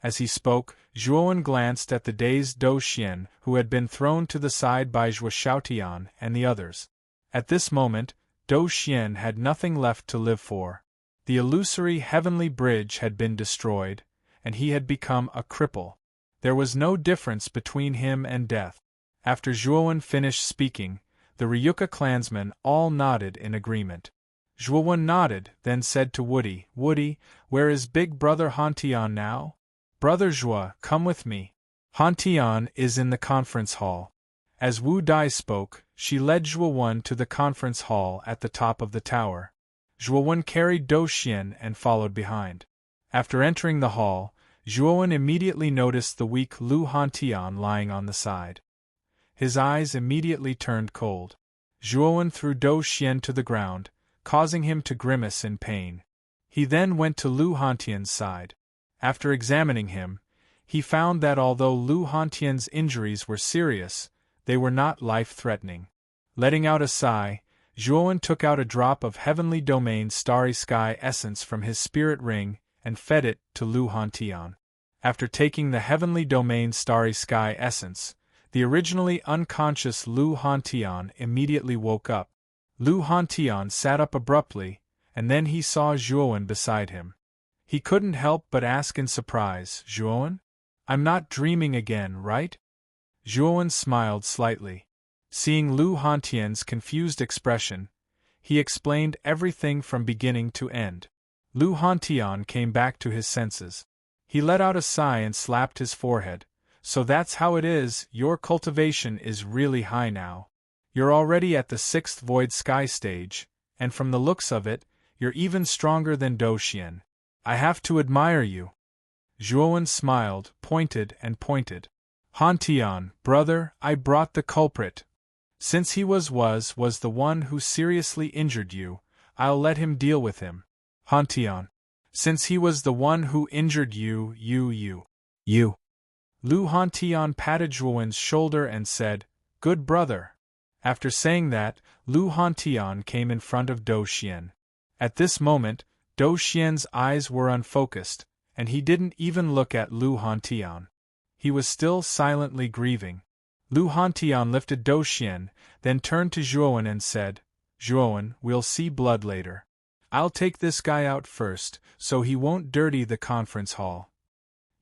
As he spoke, Zhuowen glanced at the dazed Dou Xian, who had been thrown to the side by Zhuo Xiaotian and the others. At this moment, Dou Xian had nothing left to live for. The illusory heavenly bridge had been destroyed, and he had become a cripple. There was no difference between him and death. After Zhuowen finished speaking, the Ryuka clansmen all nodded in agreement. Zhuowen nodded, then said to Woody, "Woody, where is big brother Hantian now? Brother Zhuo, come with me." Hantian is in the conference hall. As Wu Dai spoke, she led Zhuowen to the conference hall at the top of the tower. Zhuowen carried Dou Xian and followed behind. After entering the hall, Zhuowen immediately noticed the weak Lu Hantian lying on the side. His eyes immediately turned cold. Zhuowen threw Dou Xian to the ground, causing him to grimace in pain. He then went to Lu Hantian's side. After examining him, he found that although Lu Hantian's injuries were serious, they were not life-threatening. Letting out a sigh, Zhuowen took out a drop of Heavenly Domain Starry Sky essence from his spirit ring and fed it to Lu Hantian. After taking the Heavenly Domain Starry Sky essence, the originally unconscious Lu Hantian immediately woke up. Lu Hantian sat up abruptly, and then he saw Zhuowen beside him. He couldn't help but ask in surprise, "Zhuowen? I'm not dreaming again, right?" Zhuowen smiled slightly. Seeing Lu Hantian's confused expression, he explained everything from beginning to end. Lu Hantian came back to his senses. He let out a sigh and slapped his forehead. "So that's how it is, your cultivation is really high now. You're already at the 6th Void Sky stage, and from the looks of it, you're even stronger than Dou Xian. I have to admire you." Zhuowen smiled, pointed and pointed. "Hantian, brother, I brought the culprit. Since he was the one who seriously injured you, I'll let him deal with him." "Hantian. Since he was the one who injured you. Lu Hantian patted Zhuowen's shoulder and said, "Good brother." After saying that, Lu Hantian came in front of Dou Xian. At this moment, Dou Xian's eyes were unfocused, and he didn't even look at Lu Hantian. He was still silently grieving. Lu Hantian lifted Dou Xian, then turned to Zhuowen and said, "Zhuowen, we'll see blood later. I'll take this guy out first, so he won't dirty the conference hall."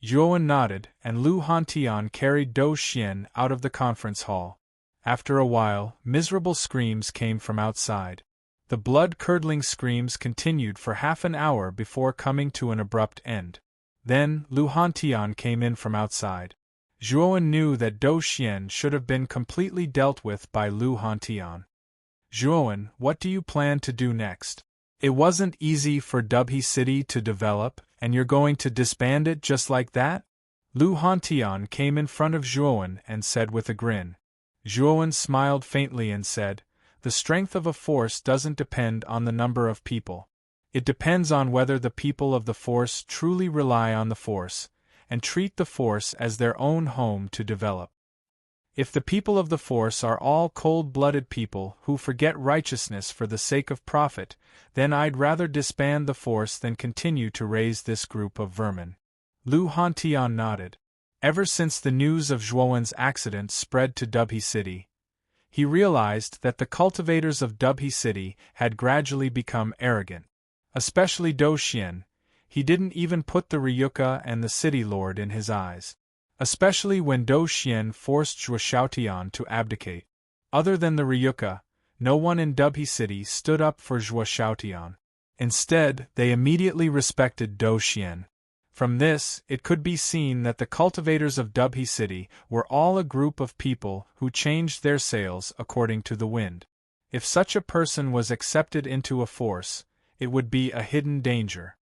Zhuowen nodded, and Lu Hantian carried Dou Xian out of the conference hall. After a while, miserable screams came from outside. The blood-curdling screams continued for half an hour before coming to an abrupt end. Then, Lu Hantian came in from outside. Zhuowen knew that Dou Xian should have been completely dealt with by Lu Hantian. "Zhuowen, what do you plan to do next? It wasn't easy for Dubhe City to develop, and you're going to disband it just like that?" Lu Hantian came in front of Zhuowen and said with a grin. Zhuowen smiled faintly and said, "The strength of a force doesn't depend on the number of people. It depends on whether the people of the force truly rely on the force, and treat the force as their own home to develop. If the people of the force are all cold-blooded people who forget righteousness for the sake of profit, then I'd rather disband the force than continue to raise this group of vermin." Lu Hantian nodded. Ever since the news of Zhuowen's accident spread to Dubhe City, he realized that the cultivators of Dubhe City had gradually become arrogant. Especially Dou Xian. He didn't even put the Ryuka and the city lord in his eyes. Especially when Dou Xian forced Zhuo Xiaotian to abdicate. Other than the Ryuka, no one in Dubhe City stood up for Zhuo Xiaotian. Instead, they immediately respected Dou Xian. From this, it could be seen that the cultivators of Dubhe City were all a group of people who changed their sails according to the wind. If such a person was accepted into a force, it would be a hidden danger.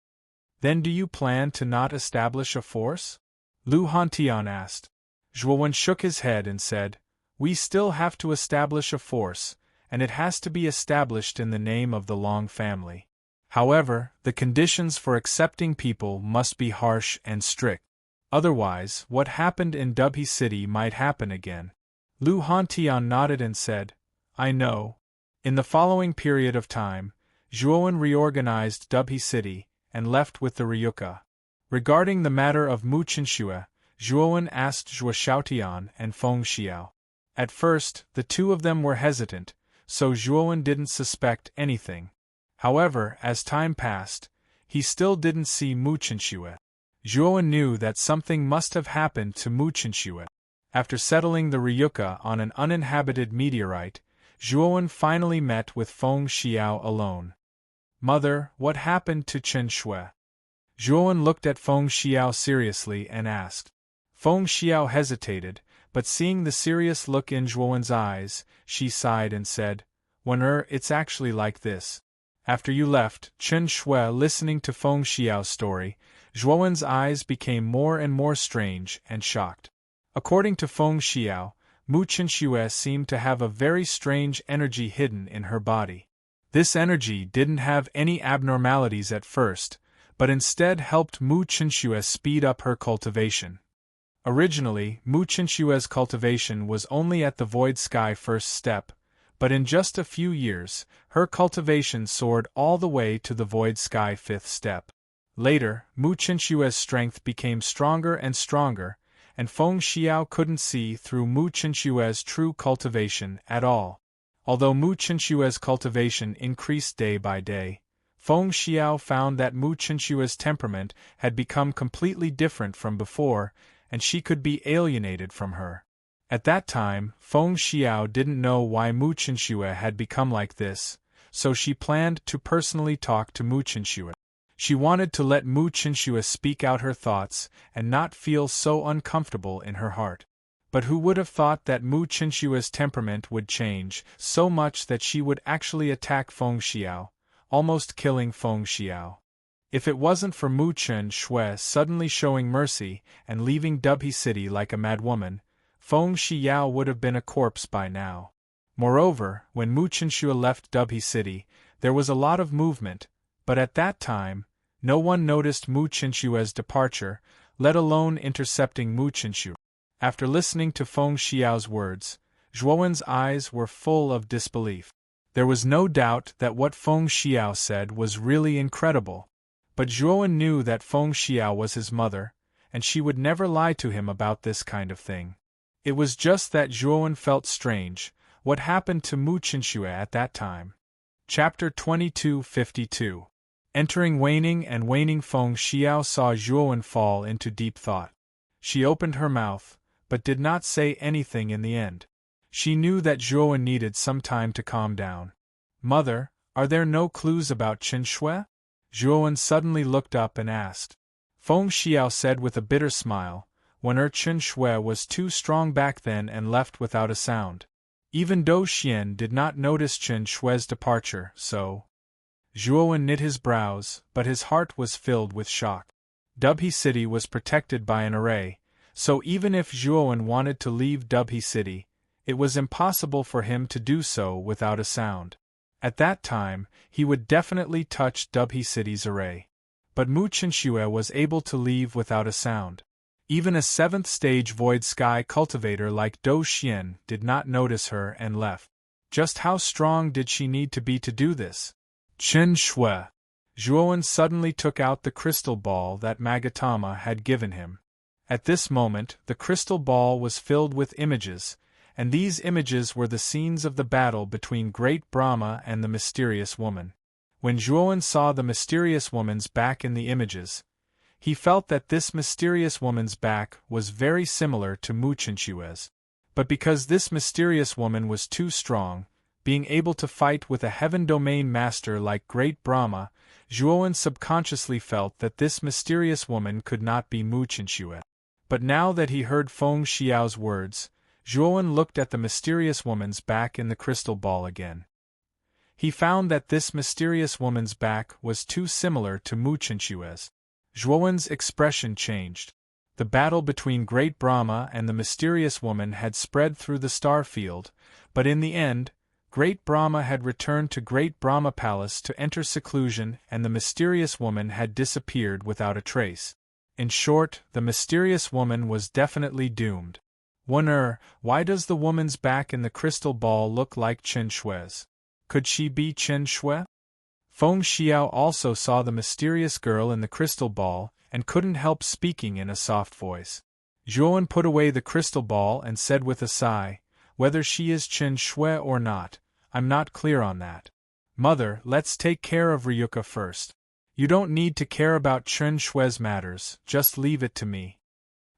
"Then do you plan to not establish a force?" Lu Hantian asked. Zhuowen shook his head and said, "We still have to establish a force, and it has to be established in the name of the Long family. However, the conditions for accepting people must be harsh and strict. Otherwise, what happened in Dubhe City might happen again." Lu Hantian nodded and said, "I know." In the following period of time, Zhuowen reorganized Dubhe City and left with the Ryuka. Regarding the matter of Mu Chenxue, Zhuowen asked Zhuo Xiaotian and Feng Xiao. At first, the two of them were hesitant, so Zhuowen didn't suspect anything. However, as time passed, he still didn't see Mu Chenxue. Zhuowen knew that something must have happened to Mu Chenxue. After settling the Ryuka on an uninhabited meteorite, Zhuowen finally met with Feng Xiao alone. "Mother, what happened to Chenxue?" Zhuowen looked at Feng Xiao seriously and asked. Feng Xiao hesitated, but seeing the serious look in Zhuowen's eyes, she sighed and said, It's actually like this. After you left, Chenxue, listening to Feng Xiao's story, Zhuowen's eyes became more and more strange and shocked. According to Feng Xiao, Mu Chenxue seemed to have a very strange energy hidden in her body. This energy didn't have any abnormalities at first, but instead helped Mu Chenxue speed up her cultivation. Originally, Mu Chenxue's cultivation was only at the Void Sky first step, but in just a few years, her cultivation soared all the way to the Void Sky fifth step. Later, Mu Chenxue's strength became stronger and stronger, and Feng Xiao couldn't see through Mu Chenxue's true cultivation at all. Although Mu Chenxue's cultivation increased day by day, Feng Xiao found that Mu Chenxue's temperament had become completely different from before, and she could be alienated from her. At that time, Feng Xiao didn't know why Mu Chenxue had become like this, so she planned to personally talk to Mu Chenxue. She wanted to let Mu Chenxue speak out her thoughts and not feel so uncomfortable in her heart. But who would have thought that Mu Chenxue's temperament would change so much that she would actually attack Feng Xiao, almost killing Feng Xiao? If it wasn't for Mu Chenxue suddenly showing mercy and leaving Dubhe City like a madwoman, Feng Xiao would have been a corpse by now. Moreover, when Mu Chenxue left Dubhe City, there was a lot of movement, but at that time, no one noticed Mu Chenxue's departure, let alone intercepting Mu Chenxue. After listening to Feng Xiao's words, Zhuowen's eyes were full of disbelief. There was no doubt that what Feng Xiao said was really incredible. But Zhuowen knew that Feng Xiao was his mother, and she would never lie to him about this kind of thing. It was just that Zhuowen felt strange. What happened to Mu Chenxue at that time? Chapter 2252. Entering waning and waning, Feng Xiao saw Zhuowen fall into deep thought. She opened her mouth, but did not say anything in the end. She knew that Zhuowen needed some time to calm down. "Mother, are there no clues about Chenxue?" Zhuowen suddenly looked up and asked. Feng Xiao said with a bitter smile, Chenxue was too strong back then and left without a sound. Even Dou Xian did not notice Chenxue's departure, so... Zhuowen knit his brows, but his heart was filled with shock. Dubhe City was protected by an array, so even if Zhuowen wanted to leave Dubhe City, it was impossible for him to do so without a sound. At that time, he would definitely touch Dubhe City's array. But Mu Chenxue was able to leave without a sound. Even a 7th stage Void Sky cultivator like Dou Xian did not notice her and left. Just how strong did she need to be to do this? Chenxue. Zhuowen suddenly took out the crystal ball that Magatama had given him. At this moment, the crystal ball was filled with images, and these images were the scenes of the battle between Great Brahma and the mysterious woman. When Zhuowen saw the mysterious woman's back in the images, he felt that this mysterious woman's back was very similar to Mu Chenxue's. But because this mysterious woman was too strong, being able to fight with a heaven domain master like Great Brahma, Zhuowen subconsciously felt that this mysterious woman could not be Mu Chenxue. But now that he heard Feng Xiao's words, Zhuowen looked at the mysterious woman's back in the crystal ball again. He found that this mysterious woman's back was too similar to Mu Chenxue's. Zhuowen's expression changed. The battle between Great Brahma and the mysterious woman had spread through the star field, but in the end, Great Brahma had returned to Great Brahma Palace to enter seclusion, and the mysterious woman had disappeared without a trace. In short, the mysterious woman was definitely doomed. Why does the woman's back in the crystal ball look like Chenxue's? Could she be Chenxue? Feng Xiao also saw the mysterious girl in the crystal ball, and couldn't help speaking in a soft voice. Zhuowen put away the crystal ball and said with a sigh, "Whether she is Chen Shui or not, I'm not clear on that. Mother, let's take care of Ryuka first. You don't need to care about Chen Shui's matters, just leave it to me."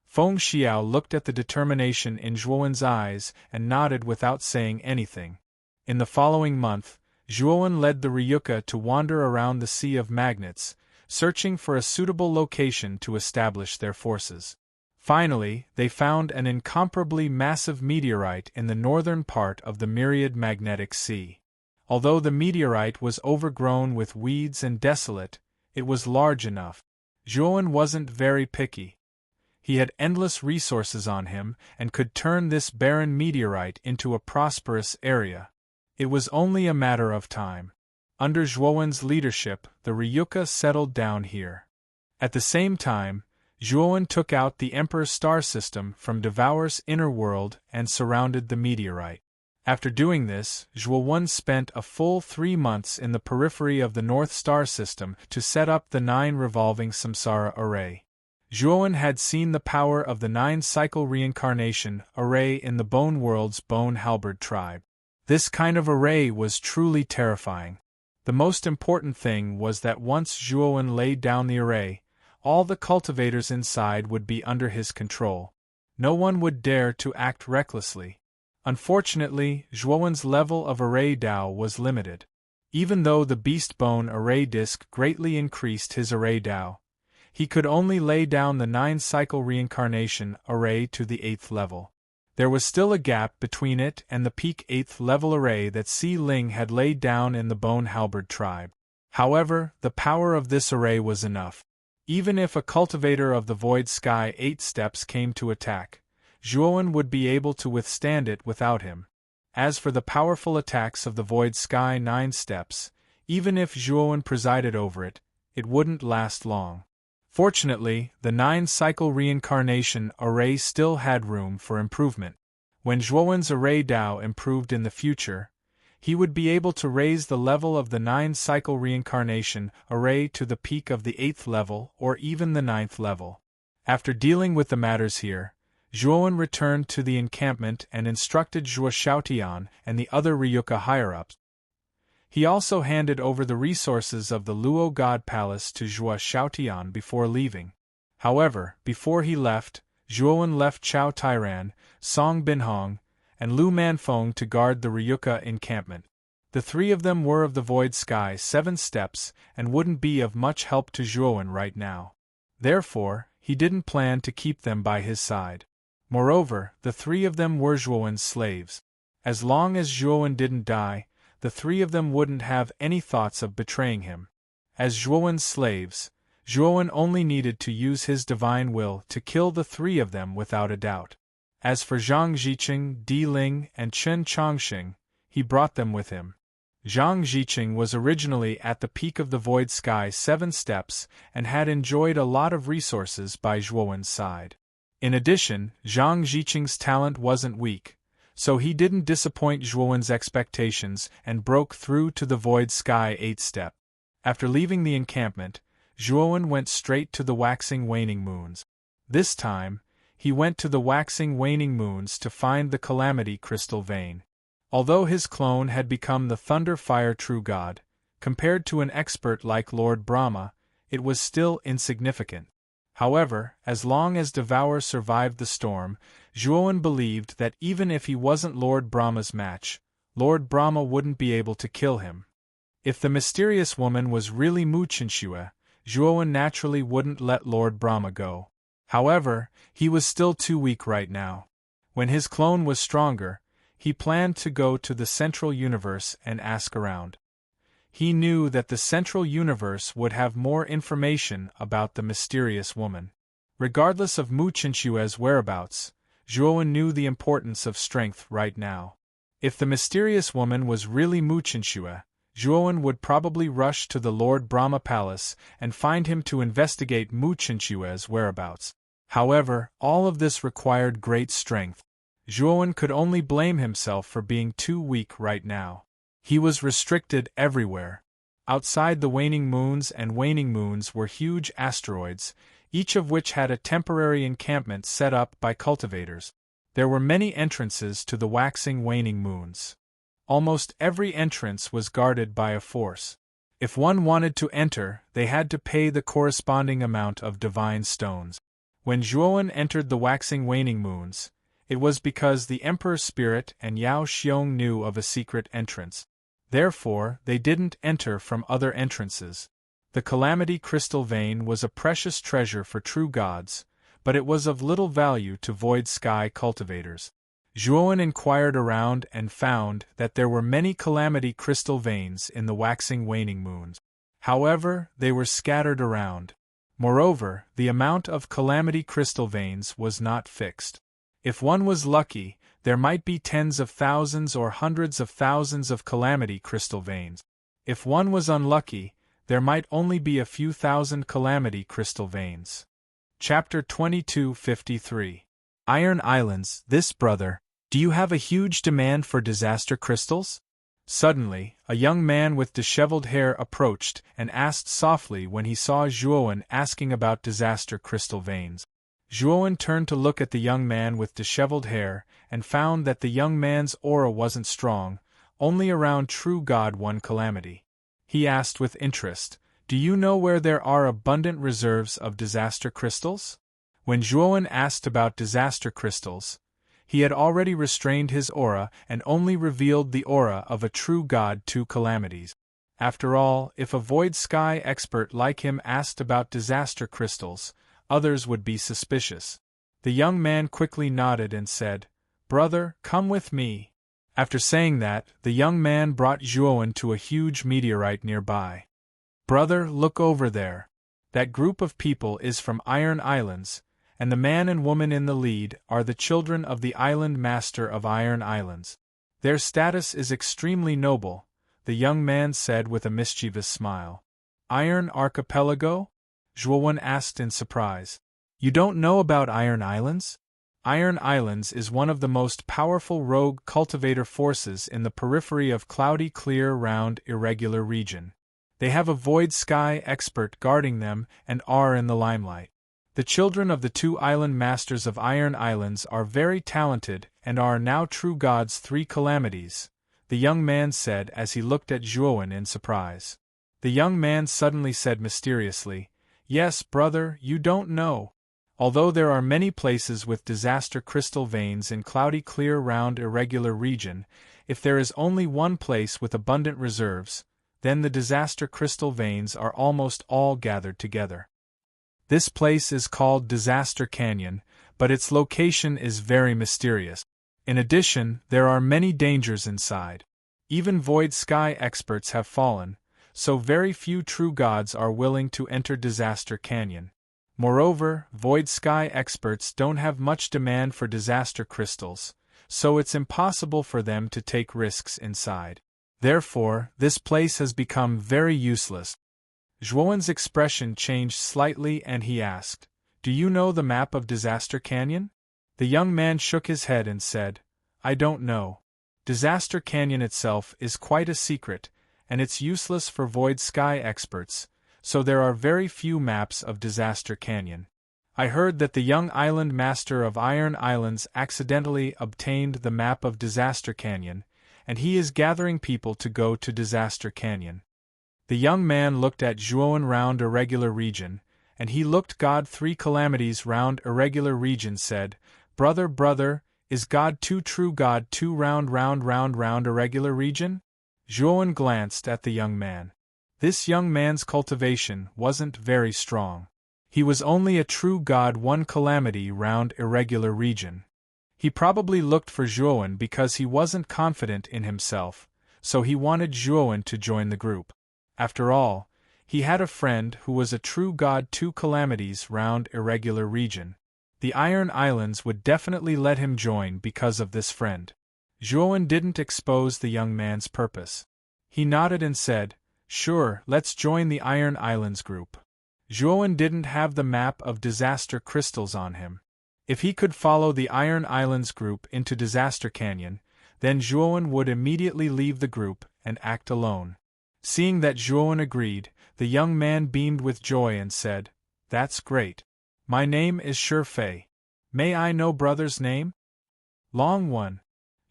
Feng Xiao looked at the determination in Zhuowen's eyes and nodded without saying anything. In the following month, Zhuowen led the Ryuka to wander around the Sea of Magnets, searching for a suitable location to establish their forces. Finally, they found an incomparably massive meteorite in the northern part of the myriad magnetic sea. Although the meteorite was overgrown with weeds and desolate, it was large enough. Zhuowen wasn't very picky. He had endless resources on him and could turn this barren meteorite into a prosperous area. It was only a matter of time. Under Zhuowen's leadership, the Ryuka settled down here. At the same time, Zhuowen took out the Emperor's star system from Devour's inner world and surrounded the meteorite. After doing this, Zhuowen spent a full 3 months in the periphery of the North Star System to set up the 9 revolving Samsara array. Zhuowen had seen the power of the 9-cycle reincarnation array in the Bone World's Bone Halberd tribe. This kind of array was truly terrifying. The most important thing was that once Zhuowen laid down the array, all the cultivators inside would be under his control. No one would dare to act recklessly. Unfortunately, Zhuowen's level of array Dao was limited. Even though the Beast Bone array disk greatly increased his array Dao, he could only lay down the 9-cycle reincarnation array to the 8th level. There was still a gap between it and the peak 8th level array that Si Ling had laid down in the Bone Halberd tribe. However, the power of this array was enough. Even if a cultivator of the Void Sky 8 steps came to attack, Zhuowen would be able to withstand it without him. As for the powerful attacks of the Void Sky 9 steps, even if Zhuowen presided over it, it wouldn't last long. Fortunately, the 9-cycle reincarnation array still had room for improvement. When Zhuowen's array Dao improved in the future, he would be able to raise the level of the 9-cycle reincarnation array to the peak of the 8th level or even the 9th level. After dealing with the matters here, Zhuowen returned to the encampment and instructed Zhuo Xiaotian and the other Ryuka higher-ups. He also handed over the resources of the Luo God Palace to Zhuo Xiaotian before leaving. However, before he left, Zhuowen left Chao Tairan, Song Binhong, and Lu Manfeng to guard the Ryuka encampment. The 3 of them were of the Void Sky 7 steps and wouldn't be of much help to Zhuowen right now. Therefore, he didn't plan to keep them by his side. Moreover, the 3 of them were Zhuowen's slaves. As long as Zhuowen didn't die, the 3 of them wouldn't have any thoughts of betraying him. As Zhuowen's slaves, Zhuowen only needed to use his divine will to kill the 3 of them without a doubt. As for Zhang Ziqing, Di Ling, and Chen Chongxing, he brought them with him. Zhang Ziqing was originally at the peak of the Void Sky 7 steps and had enjoyed a lot of resources by Zhuowen's side. In addition, Zhang Ziqing's talent wasn't weak, so he didn't disappoint Zhuowen's expectations and broke through to the Void Sky 8 step. After leaving the encampment, Zhuowen went straight to the waxing waning moons. This time, he went to the waxing waning moons to find the Calamity Crystal Vein. Although his clone had become the Thunder Fire True God, compared to an expert like Lord Brahma, it was still insignificant. However, as long as Devour survived the storm, Zhuowen believed that even if he wasn't Lord Brahma's match, Lord Brahma wouldn't be able to kill him. If the mysterious woman was really Mu Chinxue, Zhuowen naturally wouldn't let Lord Brahma go. However, he was still too weak right now. When his clone was stronger, he planned to go to the Central Universe and ask around. He knew that the Central Universe would have more information about the mysterious woman. Regardless of Mu Chinxue's whereabouts, Zhuowen knew the importance of strength right now. If the mysterious woman was really Mu Chinxue, Zhuowen would probably rush to the Lord Brahma Palace and find him to investigate Mu Chinxue's whereabouts. However, all of this required great strength. Zhuowen could only blame himself for being too weak right now. He was restricted everywhere. Outside the waning moons and waning moons were huge asteroids, each of which had a temporary encampment set up by cultivators. There were many entrances to the waxing waning moons. Almost every entrance was guarded by a force. If one wanted to enter, they had to pay the corresponding amount of divine stones. When Zhuowen entered the waxing waning moons, it was because the Emperor's spirit and Yao Xiong knew of a secret entrance. Therefore, they didn't enter from other entrances. The Calamity Crystal Vein was a precious treasure for true gods, but it was of little value to Void Sky cultivators. Zhuowen inquired around and found that there were many Calamity Crystal Veins in the waxing waning moons. However, they were scattered around. Moreover, the amount of Calamity Crystal Veins was not fixed. If one was lucky, there might be tens of thousands or hundreds of thousands of Calamity Crystal Veins. If one was unlucky, there might only be a few thousand Calamity Crystal Veins. Chapter 2253. Iron Islands. This brother, do you have a huge demand for disaster crystals? Suddenly, a young man with disheveled hair approached and asked softly when he saw Zhuowen asking about disaster crystal veins. Zhuowen turned to look at the young man with disheveled hair and found that the young man's aura wasn't strong, only around true God one calamity. He asked with interest, "Do you know where there are abundant reserves of disaster crystals?" When Zhuowen asked about disaster crystals, he had already restrained his aura and only revealed the aura of a true god two calamities. After all, if a Void Sky expert like him asked about disaster crystals, others would be suspicious. The young man quickly nodded and said, "Brother, come with me." After saying that, the young man brought Zhuowen to a huge meteorite nearby. "Brother, look over there. That group of people is from Iron Islands, and the man and woman in the lead are the children of the island master of Iron Islands. Their status is extremely noble," the young man said with a mischievous smile. "Iron Archipelago?" Zhuowen asked in surprise. "You don't know about Iron Islands?" Iron Islands is one of the most powerful rogue cultivator forces in the periphery of cloudy clear round irregular region. They have a Void Sky expert guarding them and are in the limelight. The children of the two island masters of Iron Islands are very talented and are now true gods three calamities, the young man said as he looked at Zhuowen in surprise. The young man suddenly said mysteriously, "Yes, brother, you don't know. Although there are many places with disaster crystal veins in cloudy clear round irregular region, if there is only one place with abundant reserves, then the disaster crystal veins are almost all gathered together. This place is called Disaster Canyon, but its location is very mysterious. In addition, there are many dangers inside. Even Void Sky experts have fallen, so very few true gods are willing to enter Disaster Canyon. Moreover, Void Sky experts don't have much demand for disaster crystals, so it's impossible for them to take risks inside. Therefore, this place has become very useless." Zhuowen's expression changed slightly and he asked, "Do you know the map of Disaster Canyon?" The young man shook his head and said, "I don't know. Disaster Canyon itself is quite a secret, and it's useless for Void Sky experts, so there are very few maps of Disaster Canyon. I heard that the young island master of Iron Islands accidentally obtained the map of Disaster Canyon, and he is gathering people to go to Disaster Canyon." The young man looked at Zhuowen round irregular region, and he looked God three calamities round irregular region said, Brother, is God two true God two round irregular region?" Zhuowen glanced at the young man. This young man's cultivation wasn't very strong. He was only a true God one calamity round irregular region. He probably looked for Zhuowen because he wasn't confident in himself, so he wanted Zhuowen to join the group. After all, he had a friend who was a true god two calamities round irregular region. The Iron Islands would definitely let him join because of this friend. Zhuowen didn't expose the young man's purpose. He nodded and said, "Sure, let's join the Iron Islands group." Zhuowen didn't have the map of disaster crystals on him. If he could follow the Iron Islands group into Disaster Canyon, then Zhuowen would immediately leave the group and act alone. Seeing that Zhuowen agreed, the young man beamed with joy and said, "That's great. My name is Fei. May I know brother's name?" "Long One,"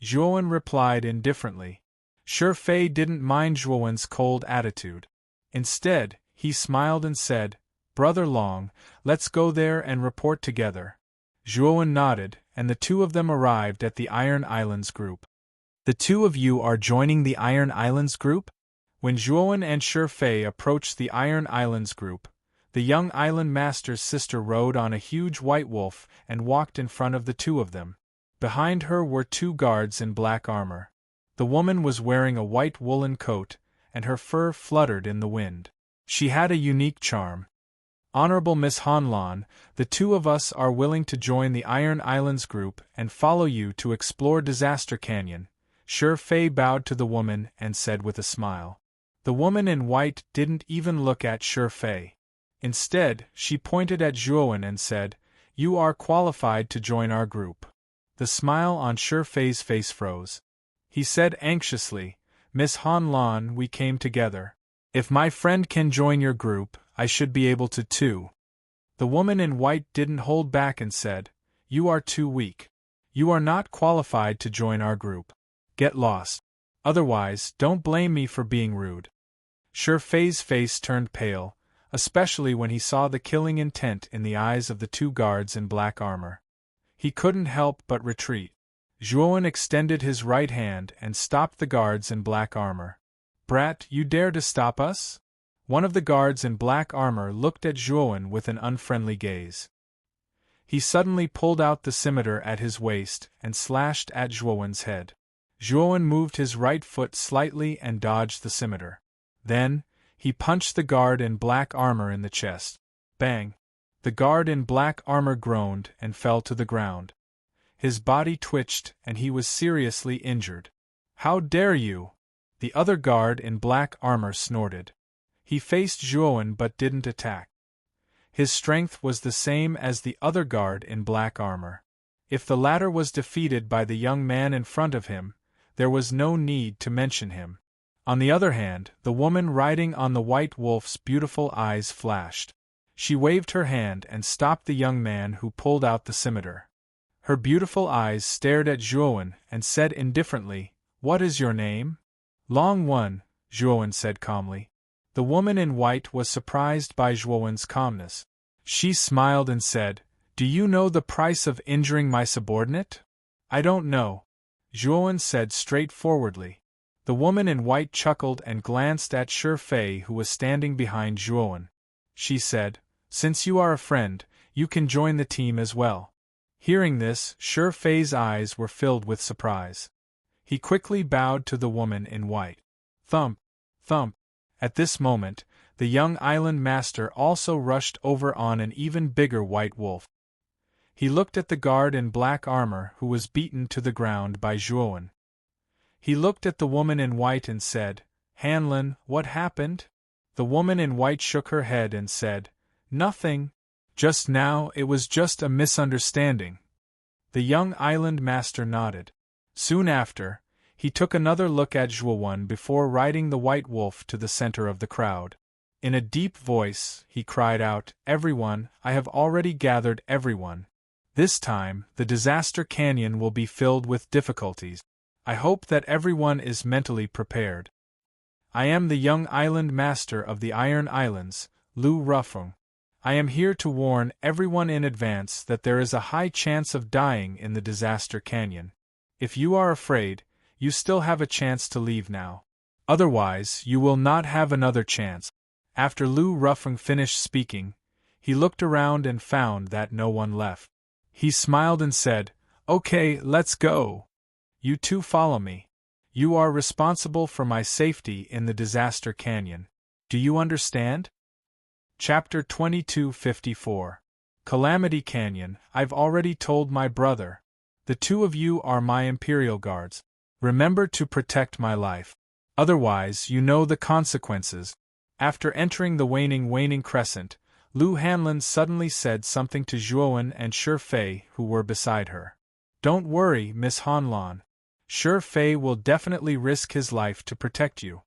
Zhuowen replied indifferently. Fei didn't mind Zhuowen's cold attitude. Instead, he smiled and said, "Brother Long, let's go there and report together." Zhuowen nodded, and the two of them arrived at the Iron Islands group. "The two of you are joining the Iron Islands group?" When Zhuowen and Fei approached the Iron Islands group, the young island master's sister rode on a huge white wolf and walked in front of the two of them. Behind her were two guards in black armor. The woman was wearing a white woolen coat, and her fur fluttered in the wind. She had a unique charm. "Honorable Miss Hanlan, the two of us are willing to join the Iron Islands group and follow you to explore Disaster Canyon," Fei bowed to the woman and said with a smile. The woman in white didn't even look at Fei. Instead, she pointed at Zhuowen and said, "You are qualified to join our group." The smile on Fei's face froze. He said anxiously, "Miss Hanlan, we came together. If my friend can join your group, I should be able to too." The woman in white didn't hold back and said, "You are too weak. You are not qualified to join our group. Get lost. Otherwise, don't blame me for being rude." Fei's face turned pale, especially when he saw the killing intent in the eyes of the two guards in black armor. He couldn't help but retreat. Zhuowen extended his right hand and stopped the guards in black armor. "Brat, you dare to stop us?" One of the guards in black armor looked at Zhuowen with an unfriendly gaze. He suddenly pulled out the scimitar at his waist and slashed at Zhuowen's head. Zhuowen moved his right foot slightly and dodged the scimitar. Then, he punched the guard in black armor in the chest. Bang! The guard in black armor groaned and fell to the ground. His body twitched and he was seriously injured. "How dare you!" The other guard in black armor snorted. He faced Zhuowen but didn't attack. His strength was the same as the other guard in black armor. If the latter was defeated by the young man in front of him, there was no need to mention him. On the other hand, the woman riding on the white wolf's beautiful eyes flashed. She waved her hand and stopped the young man who pulled out the scimitar. Her beautiful eyes stared at Zhuowen and said indifferently, "What is your name?" "Long One," Zhuowen said calmly. The woman in white was surprised by Zhuowen's calmness. She smiled and said, "Do you know the price of injuring my subordinate?" "I don't know," Zhuowen said straightforwardly. The woman in white chuckled and glanced at Fei, who was standing behind Zhuowen. She said, "Since you are a friend, you can join the team as well." Hearing this, Fei's eyes were filled with surprise. He quickly bowed to the woman in white. Thump! Thump! At this moment, the young island master also rushed over on an even bigger white wolf. He looked at the guard in black armor who was beaten to the ground by Zhuowen. He looked at the woman in white and said, "Hanlan, what happened?" The woman in white shook her head and said, "Nothing. Just now it was just a misunderstanding." The young island master nodded. Soon after, he took another look at Zhuowen before riding the white wolf to the center of the crowd. In a deep voice, he cried out, "Everyone, I have already gathered everyone. This time, the Disaster Canyon will be filled with difficulties. I hope that everyone is mentally prepared. I am the young island master of the Iron Islands, Lu Rufeng. I am here to warn everyone in advance that there is a high chance of dying in the Disaster Canyon. If you are afraid, you still have a chance to leave now. Otherwise, you will not have another chance." After Lu Rufeng finished speaking, he looked around and found that no one left. He smiled and said, "Okay, let's go. You two follow me. You are responsible for my safety in the Disaster Canyon. Do you understand?" Chapter 2254. Calamity Canyon. I've already told my brother. The two of you are my Imperial Guards. Remember to protect my life. Otherwise, you know the consequences. After entering the waning crescent, Lu Hanlan suddenly said something to Zhuowen and Fei, who were beside her. "Don't worry, Miss Hanlan. Fei will definitely risk his life to protect you."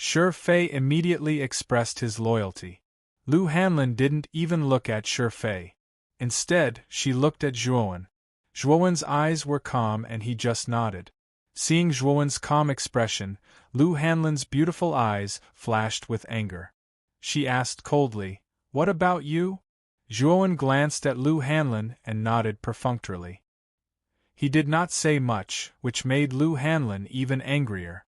Sure Fei immediately expressed his loyalty. Lu Hanlin didn't even look at Sure Fei. Instead, she looked at Zhuowen. Zhuowen's eyes were calm and he just nodded. Seeing Zhuowen's calm expression, Lu Hanlin's beautiful eyes flashed with anger. She asked coldly, "What about you?" Zhuowen glanced at Lu Hanlin and nodded perfunctorily. He did not say much, which made Lu Hanlin even angrier.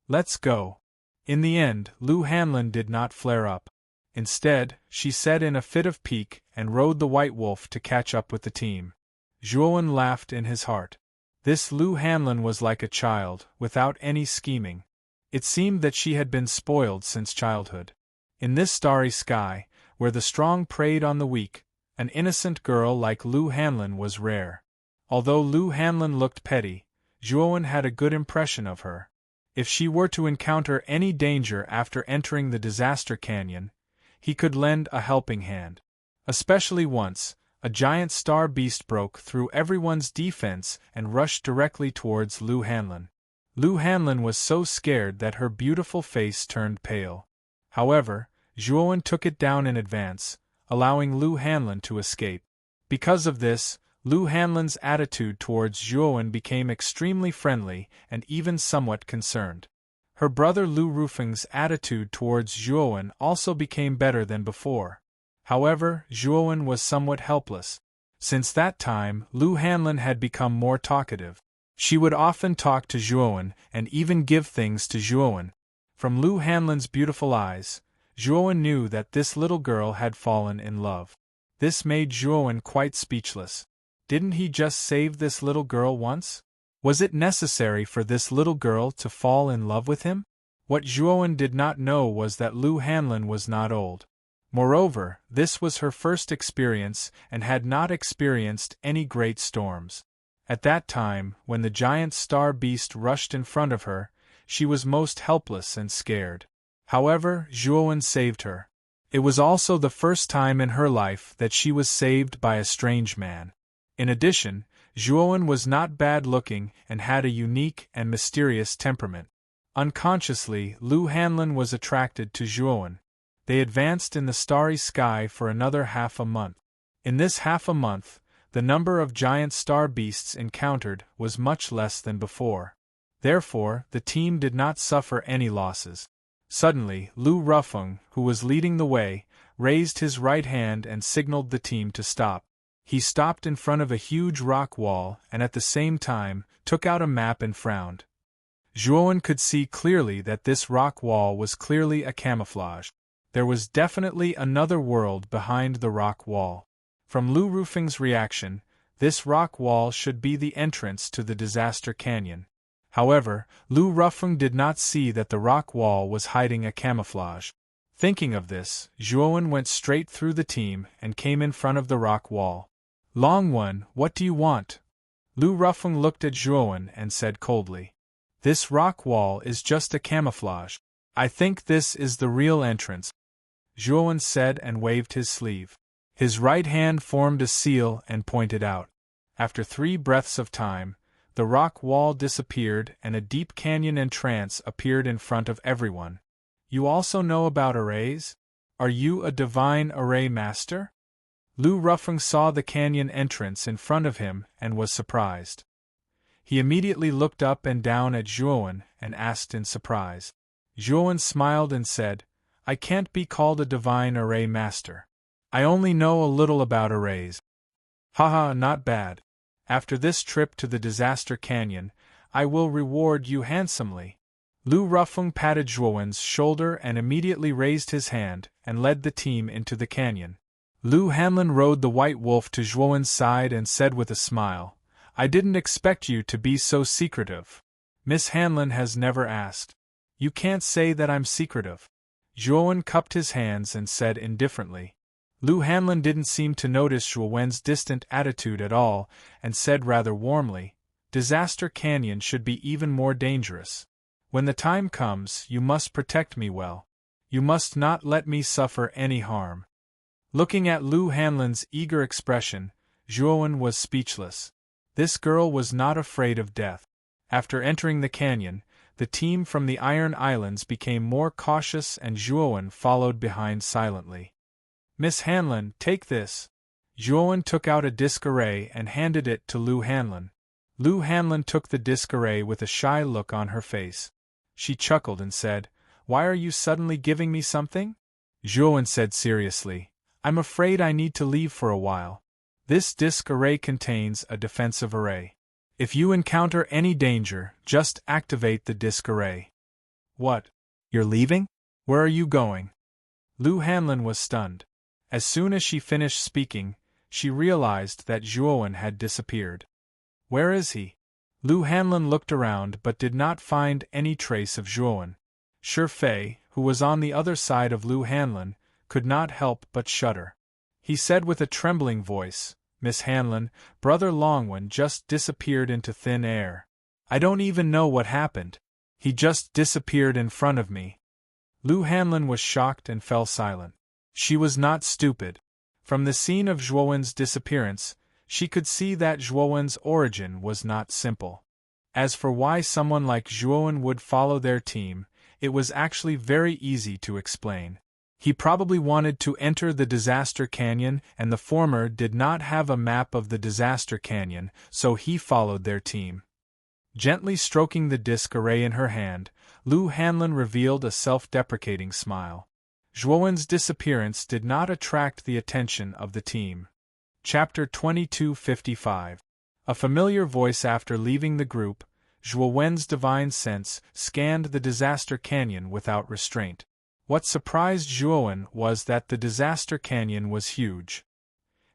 "Let's go." In the end, Lu Hanlin did not flare up. Instead, she said in a fit of pique and rode the white wolf to catch up with the team. Zhuowen laughed in his heart. This Lu Hanlin was like a child, without any scheming. It seemed that she had been spoiled since childhood. In this starry sky, where the strong preyed on the weak, an innocent girl like Lu Hanlin was rare. Although Lu Hanlin looked petty, Zhuowen had a good impression of her. If she were to encounter any danger after entering the disaster canyon, he could lend a helping hand. Especially once, a giant star beast broke through everyone's defense and rushed directly towards Lu Hanlin. Lu Hanlin was so scared that her beautiful face turned pale. However, Zhuowen took it down in advance, allowing Lu Hanlin to escape. Because of this, Lu Hanlin's attitude towards Zhuowen became extremely friendly and even somewhat concerned. Her brother Lu Rufeng's attitude towards Zhuowen also became better than before. However, Zhuowen was somewhat helpless. Since that time, Lu Hanlin had become more talkative. She would often talk to Zhuowen and even give things to Zhuowen. From Lu Hanlin's beautiful eyes, Zhuowen knew that this little girl had fallen in love. This made Zhuowen quite speechless. Didn't he just save this little girl once? Was it necessary for this little girl to fall in love with him? What Zhuowen did not know was that Lu Hanlin was not old. Moreover, this was her first experience and had not experienced any great storms. At that time, when the giant star beast rushed in front of her, she was most helpless and scared. However, Zhuowen saved her. It was also the first time in her life that she was saved by a strange man. In addition, Zhuowen was not bad-looking and had a unique and mysterious temperament. Unconsciously, Lu Hanlin was attracted to Zhuowen. They advanced in the starry sky for another half a month. In this half a month, the number of giant star beasts encountered was much less than before. Therefore, the team did not suffer any losses. Suddenly, Lu Rufeng, who was leading the way, raised his right hand and signaled the team to stop. He stopped in front of a huge rock wall and at the same time took out a map and frowned. Zhuowen could see clearly that this rock wall was clearly a camouflage. There was definitely another world behind the rock wall. From Lu Rufeng's reaction, this rock wall should be the entrance to the disaster canyon. However, Lu Rufeng did not see that the rock wall was hiding a camouflage. Thinking of this, Zhuowen went straight through the team and came in front of the rock wall. "Long One, what do you want?" Lu Rufeng looked at Zhuowen and said coldly. "This rock wall is just a camouflage. I think this is the real entrance," Zhuowen said and waved his sleeve. His right hand formed a seal and pointed out. After 3 breaths of time, the rock wall disappeared and a deep canyon entrance appeared in front of everyone. "You also know about arrays? Are you a divine array master?" Lu Rufeng saw the canyon entrance in front of him and was surprised. He immediately looked up and down at Zhuowen and asked in surprise. Zhuowen smiled and said, "I can't be called a divine array master. I only know a little about arrays." "Haha, not bad. After this trip to the disaster canyon, I will reward you handsomely." Lu Rufeng patted Zhuowen's shoulder and immediately raised his hand and led the team into the canyon. Lu Hanlin rode the white wolf to Zhuowen's side and said with a smile, "I didn't expect you to be so secretive. Miss Hanlin has never asked." "You can't say that I'm secretive." Zhuowen cupped his hands and said indifferently. Lu Hanlin didn't seem to notice Zhuowen's distant attitude at all and said rather warmly, "Disaster Canyon should be even more dangerous. When the time comes, you must protect me well. You must not let me suffer any harm." Looking at Lu Hanlin's eager expression, Zhuowen was speechless. This girl was not afraid of death. After entering the canyon, the team from the Iron Islands became more cautious and Zhuowen followed behind silently. "Miss Hanlon, take this." Zhuowen took out a disc array and handed it to Lu Hanlon. Lu Hanlon took the disc array with a shy look on her face. She chuckled and said, "Why are you suddenly giving me something?" Zhuowen said seriously, "I'm afraid I need to leave for a while. This disc array contains a defensive array. If you encounter any danger, just activate the disc array." "What? You're leaving? Where are you going?" Lu Hanlon was stunned. As soon as she finished speaking, she realized that Zhuowen had disappeared. "Where is he?" Lu Hanlon looked around but did not find any trace of Zhuowen. Shi Fei, who was on the other side of Lu Hanlon, could not help but shudder. He said with a trembling voice, "Miss Hanlon, Brother Longwen just disappeared into thin air. I don't even know what happened. He just disappeared in front of me." Lu Hanlon was shocked and fell silent. She was not stupid. From the scene of Zhuowen's disappearance, she could see that Zhuowen's origin was not simple. As for why someone like Zhuowen would follow their team, it was actually very easy to explain. He probably wanted to enter the Disaster Canyon, and the former did not have a map of the Disaster Canyon, so he followed their team. Gently stroking the disc array in her hand, Lu Hanlon revealed a self-deprecating smile. Zhuowen's disappearance did not attract the attention of the team. Chapter 2255. A familiar voice. After leaving the group, Zhuowen's divine sense scanned the Disaster Canyon without restraint. What surprised Zhuowen was that the Disaster Canyon was huge.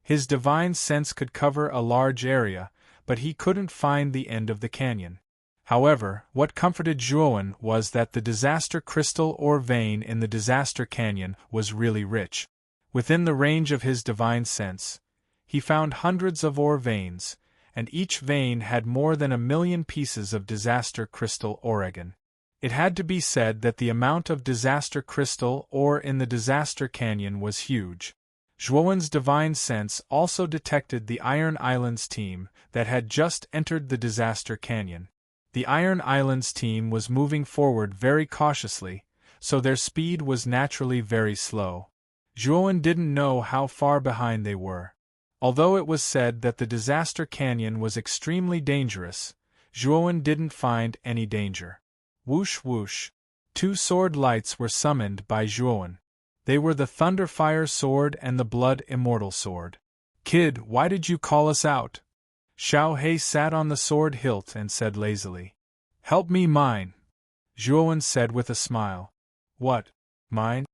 His divine sense could cover a large area, but he couldn't find the end of the canyon. However, what comforted Zhuowen was that the disaster crystal or vein in the Disaster Canyon was really rich. Within the range of his divine sense, he found hundreds of ore veins, and each vein had more than 1,000,000 pieces of disaster crystal orogen. It had to be said that the amount of disaster crystal ore in the Disaster Canyon was huge. Zhuowen's divine sense also detected the Iron Islands team that had just entered the Disaster Canyon. The Iron Islands team was moving forward very cautiously, so their speed was naturally very slow. Zhuowen didn't know how far behind they were. Although it was said that the Disaster Canyon was extremely dangerous, Zhuowen didn't find any danger. Whoosh whoosh. 2 sword lights were summoned by Zhuowen. They were the Thunderfire Sword and the Blood Immortal Sword. "Kid, why did you call us out?" Xiao Hei sat on the sword hilt and said lazily. "Help me mine," Zhuowen said with a smile. "What? Mine?"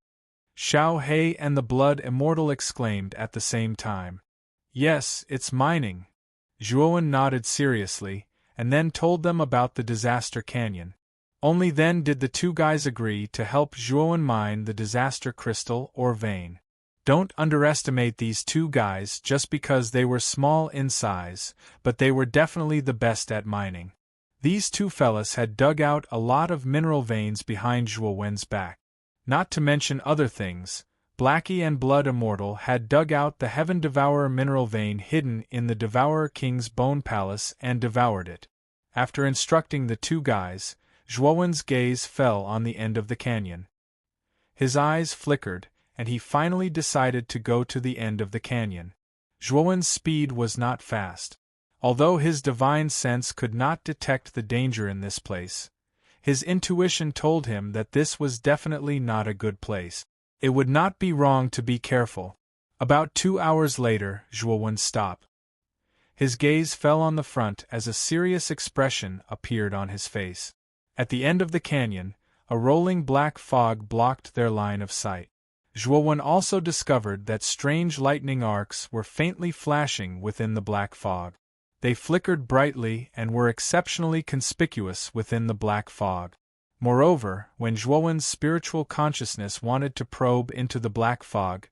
Xiao Hei and the Blood Immortal exclaimed at the same time. "Yes, it's mining." Zhuowen nodded seriously, and then told them about the Disaster Canyon. Only then did the 2 guys agree to help Zhuowen mine the disaster crystal or vein. Don't underestimate these 2 guys just because they were small in size, but they were definitely the best at mining. These 2 fellas had dug out a lot of mineral veins behind Zhuowen's back. Not to mention other things, Blackie and Blood Immortal had dug out the Heaven Devourer mineral vein hidden in the Devourer King's Bone Palace and devoured it. After instructing the 2 guys, Zhuowen's gaze fell on the end of the canyon. His eyes flickered, and he finally decided to go to the end of the canyon. Zhuowen's speed was not fast. Although his divine sense could not detect the danger in this place, his intuition told him that this was definitely not a good place. It would not be wrong to be careful. About 2 hours later, Zhuowen stopped. His gaze fell on the front as a serious expression appeared on his face. At the end of the canyon, a rolling black fog blocked their line of sight. Zhuowen also discovered that strange lightning arcs were faintly flashing within the black fog. They flickered brightly and were exceptionally conspicuous within the black fog. Moreover, when Zhuowen's spiritual consciousness wanted to probe into the black fog,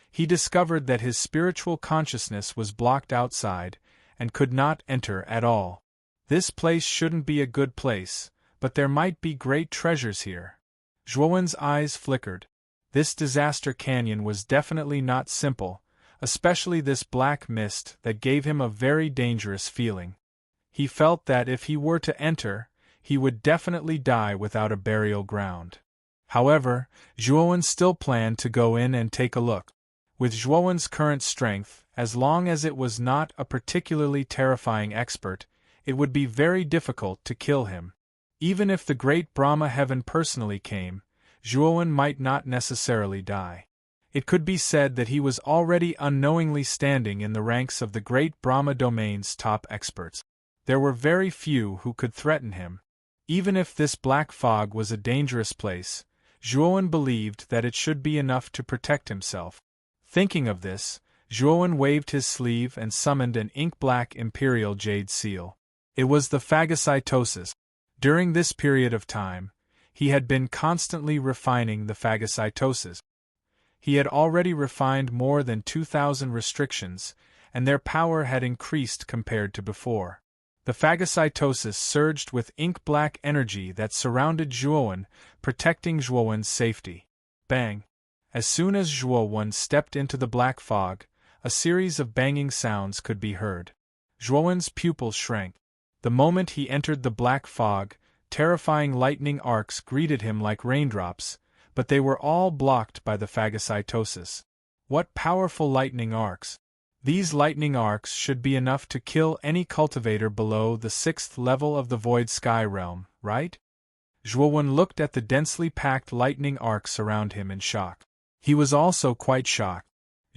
he discovered that his spiritual consciousness was blocked outside and could not enter at all. This place shouldn't be a good place, but there might be great treasures here. Zhuowen's eyes flickered. This Disaster Canyon was definitely not simple, especially this black mist that gave him a very dangerous feeling. He felt that if he were to enter, he would definitely die without a burial ground. However, Zhuowen still planned to go in and take a look. With Zhuowen's current strength, as long as it was not a particularly terrifying expert, it would be very difficult to kill him. Even if the great Brahma Heaven personally came, Zhuowen might not necessarily die. It could be said that he was already unknowingly standing in the ranks of the great Brahma domain's top experts. There were very few who could threaten him. Even if this black fog was a dangerous place, Zhuowen believed that it should be enough to protect himself. Thinking of this, Zhuowen waved his sleeve and summoned an ink-black imperial jade seal. It was the phagocytosis. During this period of time, he had been constantly refining the phagocytosis. He had already refined more than 2,000 restrictions, and their power had increased compared to before. The phagocytosis surged with ink-black energy that surrounded Zhuowen, protecting Zhuowen's safety. Bang! As soon as Zhuowen stepped into the black fog, a series of banging sounds could be heard. Zhuowen's pupils shrank. The moment he entered the black fog, terrifying lightning arcs greeted him like raindrops, but they were all blocked by the phagocytosis. What powerful lightning arcs! These lightning arcs should be enough to kill any cultivator below the 6th level of the Void Sky Realm, right? Zhuowen looked at the densely packed lightning arcs around him in shock. He was also quite shocked.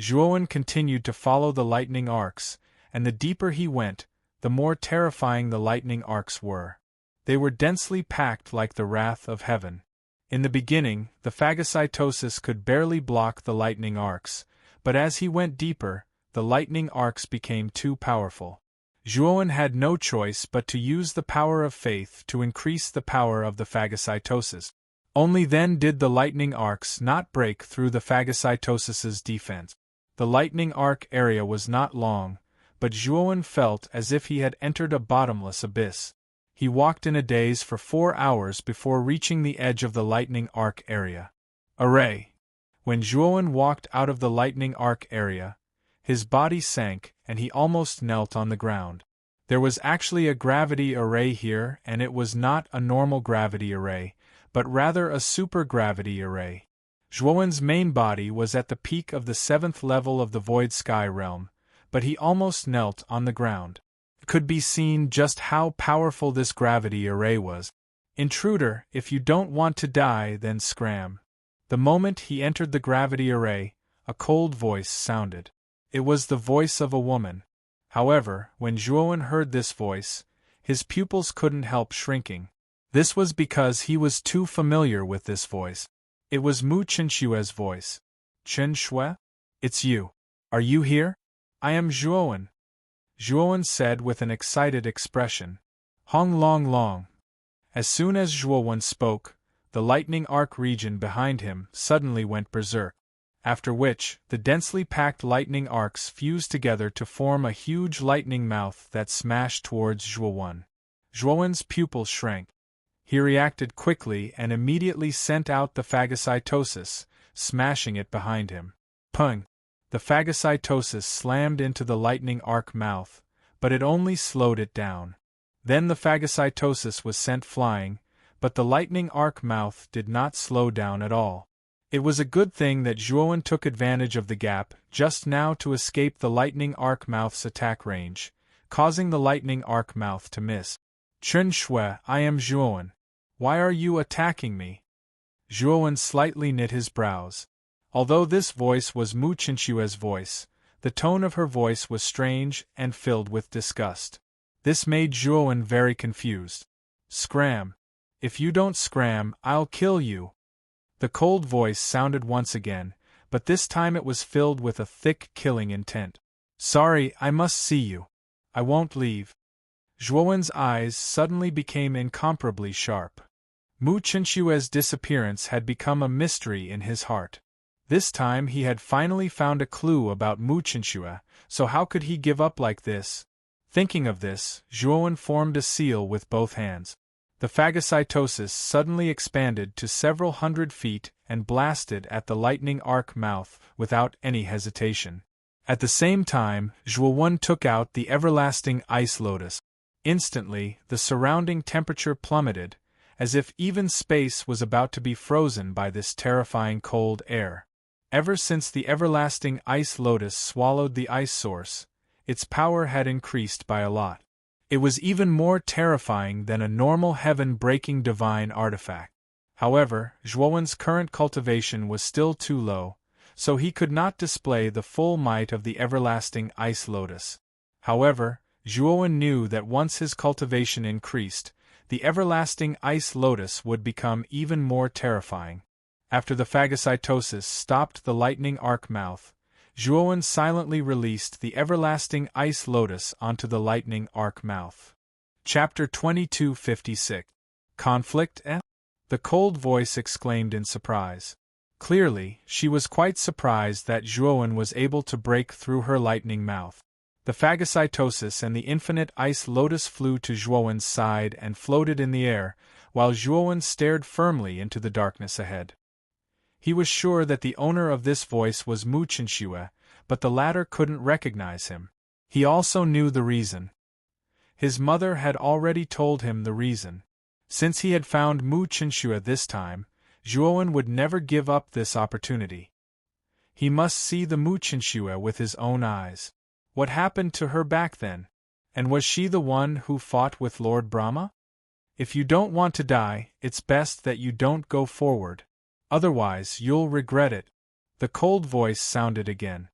Zhuowen continued to follow the lightning arcs, and the deeper he went, the more terrifying the lightning arcs were. They were densely packed like the wrath of heaven. In the beginning, the phagocytosis could barely block the lightning arcs, but as he went deeper, the lightning arcs became too powerful. Zhuowen had no choice but to use the power of faith to increase the power of the phagocytosis. Only then did the lightning arcs not break through the phagocytosis's defense. The lightning arc area was not long, but Zhuowen felt as if he had entered a bottomless abyss. He walked in a daze for 4 hours before reaching the edge of the lightning arc area. Array! When Zhuowen walked out of the lightning arc area, his body sank and he almost knelt on the ground. There was actually a gravity array here, and it was not a normal gravity array, but rather a supergravity array. Zhuowen's main body was at the peak of the 7th level of the Void Sky Realm, but he almost knelt on the ground. It could be seen just how powerful this gravity array was. Intruder, if you don't want to die, then scram. The moment he entered the gravity array, a cold voice sounded. It was the voice of a woman. However, when Zhuowen heard this voice, his pupils couldn't help shrinking. This was because he was too familiar with this voice. It was Mu Qinshue's voice. Qinshui? It's you. Are you here? I am Zhuowen. Zhuowen said with an excited expression. Hong Long Long. As soon as Zhuowen spoke, the lightning arc region behind him suddenly went berserk. After which, the densely packed lightning arcs fused together to form a huge lightning mouth that smashed towards Zhuowen. Zhuowen's pupils shrank. He reacted quickly and immediately sent out the phagocytosis, smashing it behind him. Pung! The phagocytosis slammed into the lightning arc mouth, but it only slowed it down. Then the phagocytosis was sent flying, but the lightning arc mouth did not slow down at all. It was a good thing that Zhuowen took advantage of the gap just now to escape the lightning arc mouth's attack range, causing the lightning arc mouth to miss. Qinshui, I am Zhuowen. Why are you attacking me? Zhuowen slightly knit his brows. Although this voice was Mu Qinshue's voice, the tone of her voice was strange and filled with disgust. This made Zhuowen very confused. Scram! If you don't scram, I'll kill you! The cold voice sounded once again, but this time it was filled with a thick killing intent. Sorry, I must see you. I won't leave. Zhuowen's eyes suddenly became incomparably sharp. Mu Qinshue's disappearance had become a mystery in his heart. This time he had finally found a clue about Mu Qinshui, so how could he give up like this? Thinking of this, Zhuowen formed a seal with both hands. The phagocytosis suddenly expanded to several hundred feet and blasted at the lightning arc mouth without any hesitation. At the same time, Zhuowen took out the everlasting ice lotus. Instantly, the surrounding temperature plummeted, as if even space was about to be frozen by this terrifying cold air. Ever since the everlasting ice lotus swallowed the ice source, its power had increased by a lot. It was even more terrifying than a normal heaven-breaking divine artifact. However, Zhuowen's current cultivation was still too low, so he could not display the full might of the everlasting ice lotus. However, Zhuowen knew that once his cultivation increased, the everlasting ice lotus would become even more terrifying. After the phagocytosis stopped the lightning arc mouth, Zhuowen silently released the everlasting ice lotus onto the lightning arc mouth. Chapter 2256. Conflict? The cold voice exclaimed in surprise. Clearly, she was quite surprised that Zhuowen was able to break through her lightning mouth. The phagocytosis and the infinite ice lotus flew to Zhuowen's side and floated in the air, while Zhuowen stared firmly into the darkness ahead. He was sure that the owner of this voice was Mu Chenxue, but the latter couldn't recognize him. He also knew the reason. His mother had already told him the reason. Since he had found Mu Chenxue this time, Zhuowen would never give up this opportunity. He must see the Mu Chenxue with his own eyes. What happened to her back then? And was she the one who fought with Lord Brahma? If you don't want to die, it's best that you don't go forward. Otherwise, you'll regret it. The cold voice sounded again.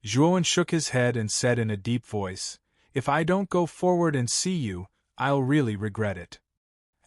Zhuowen shook his head and said in a deep voice, "If I don't go forward and see you, I'll really regret it."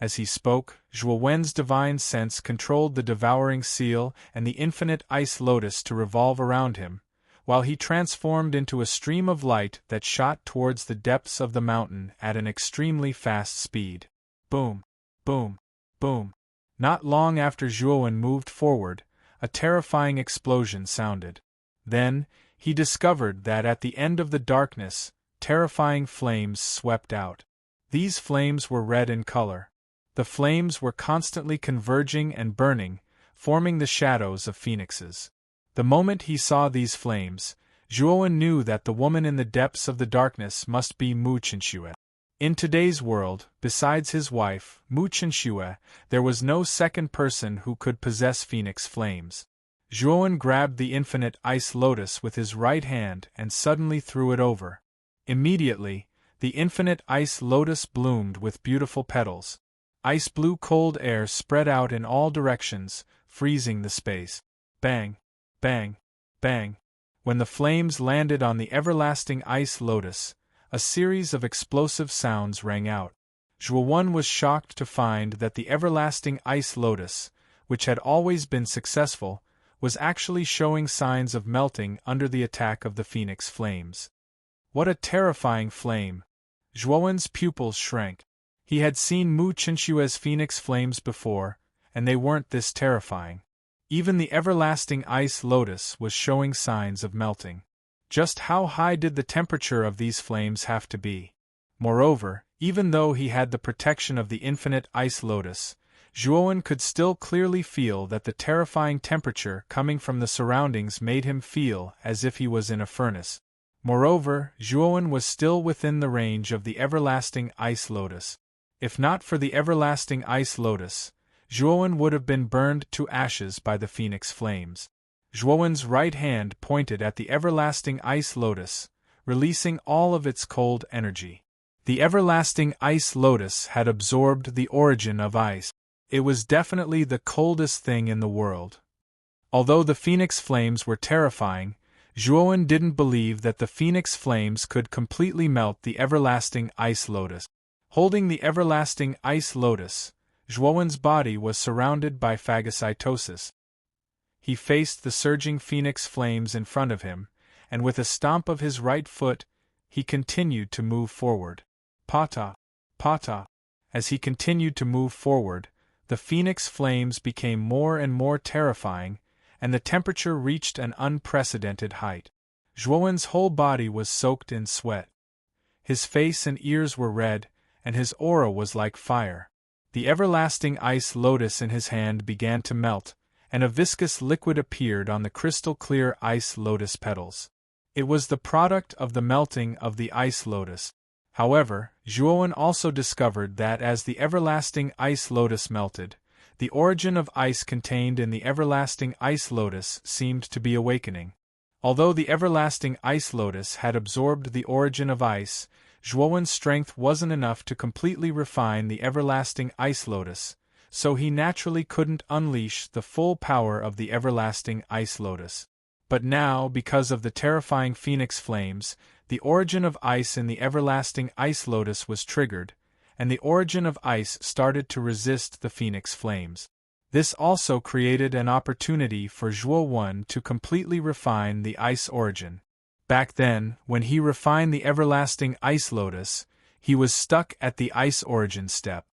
As he spoke, Zhuowen's divine sense controlled the devouring seal and the infinite ice lotus to revolve around him, while he transformed into a stream of light that shot towards the depths of the mountain at an extremely fast speed. Boom! Boom! Boom! Not long after Zhuowen moved forward, a terrifying explosion sounded. Then, he discovered that at the end of the darkness, terrifying flames swept out. These flames were red in color. The flames were constantly converging and burning, forming the shadows of phoenixes. The moment he saw these flames, Zhuowen knew that the woman in the depths of the darkness must be Mu Chenxue. In today's world, besides his wife, Mu Chenxue, there was no second person who could possess phoenix flames. Zhuowen grabbed the infinite ice lotus with his right hand and suddenly threw it over. Immediately, the infinite ice lotus bloomed with beautiful petals. Ice blue cold air spread out in all directions, freezing the space. Bang! Bang! Bang! When the flames landed on the everlasting ice lotus, a series of explosive sounds rang out. Zhuowen was shocked to find that the everlasting ice lotus, which had always been successful, was actually showing signs of melting under the attack of the phoenix flames. What a terrifying flame! Zhuowen's pupils shrank. He had seen Mu Chenxue's phoenix flames before, and they weren't this terrifying. Even the everlasting ice lotus was showing signs of melting. Just how high did the temperature of these flames have to be? Moreover, even though he had the protection of the infinite ice lotus, Zhuowen could still clearly feel that the terrifying temperature coming from the surroundings made him feel as if he was in a furnace. Moreover, Zhuowen was still within the range of the everlasting ice lotus. If not for the everlasting ice lotus, Zhuowen would have been burned to ashes by the phoenix flames. Zhuowen's right hand pointed at the everlasting ice lotus, releasing all of its cold energy. The everlasting ice lotus had absorbed the origin of ice. It was definitely the coldest thing in the world. Although the phoenix flames were terrifying, Zhuowen didn't believe that the phoenix flames could completely melt the everlasting ice lotus. Holding the everlasting ice lotus, Zhuowen's body was surrounded by phagocytosis. He faced the surging phoenix flames in front of him, and with a stomp of his right foot, he continued to move forward. Pata! Pata! As he continued to move forward, the phoenix flames became more and more terrifying, and the temperature reached an unprecedented height. Zhuowen's whole body was soaked in sweat. His face and ears were red, and his aura was like fire. The everlasting ice lotus in his hand began to melt, and a viscous liquid appeared on the crystal-clear ice lotus petals. It was the product of the melting of the ice lotus. However, Zhuowen also discovered that as the everlasting ice lotus melted, the origin of ice contained in the everlasting ice lotus seemed to be awakening. Although the everlasting ice lotus had absorbed the origin of ice, Zhuowen's strength wasn't enough to completely refine the everlasting ice lotus, so he naturally couldn't unleash the full power of the everlasting ice lotus. But now, because of the terrifying phoenix flames, the origin of ice in the everlasting ice lotus was triggered, and the origin of ice started to resist the phoenix flames. This also created an opportunity for Zhuowen to completely refine the ice origin. Back then, when he refined the everlasting ice lotus, he was stuck at the ice origin step.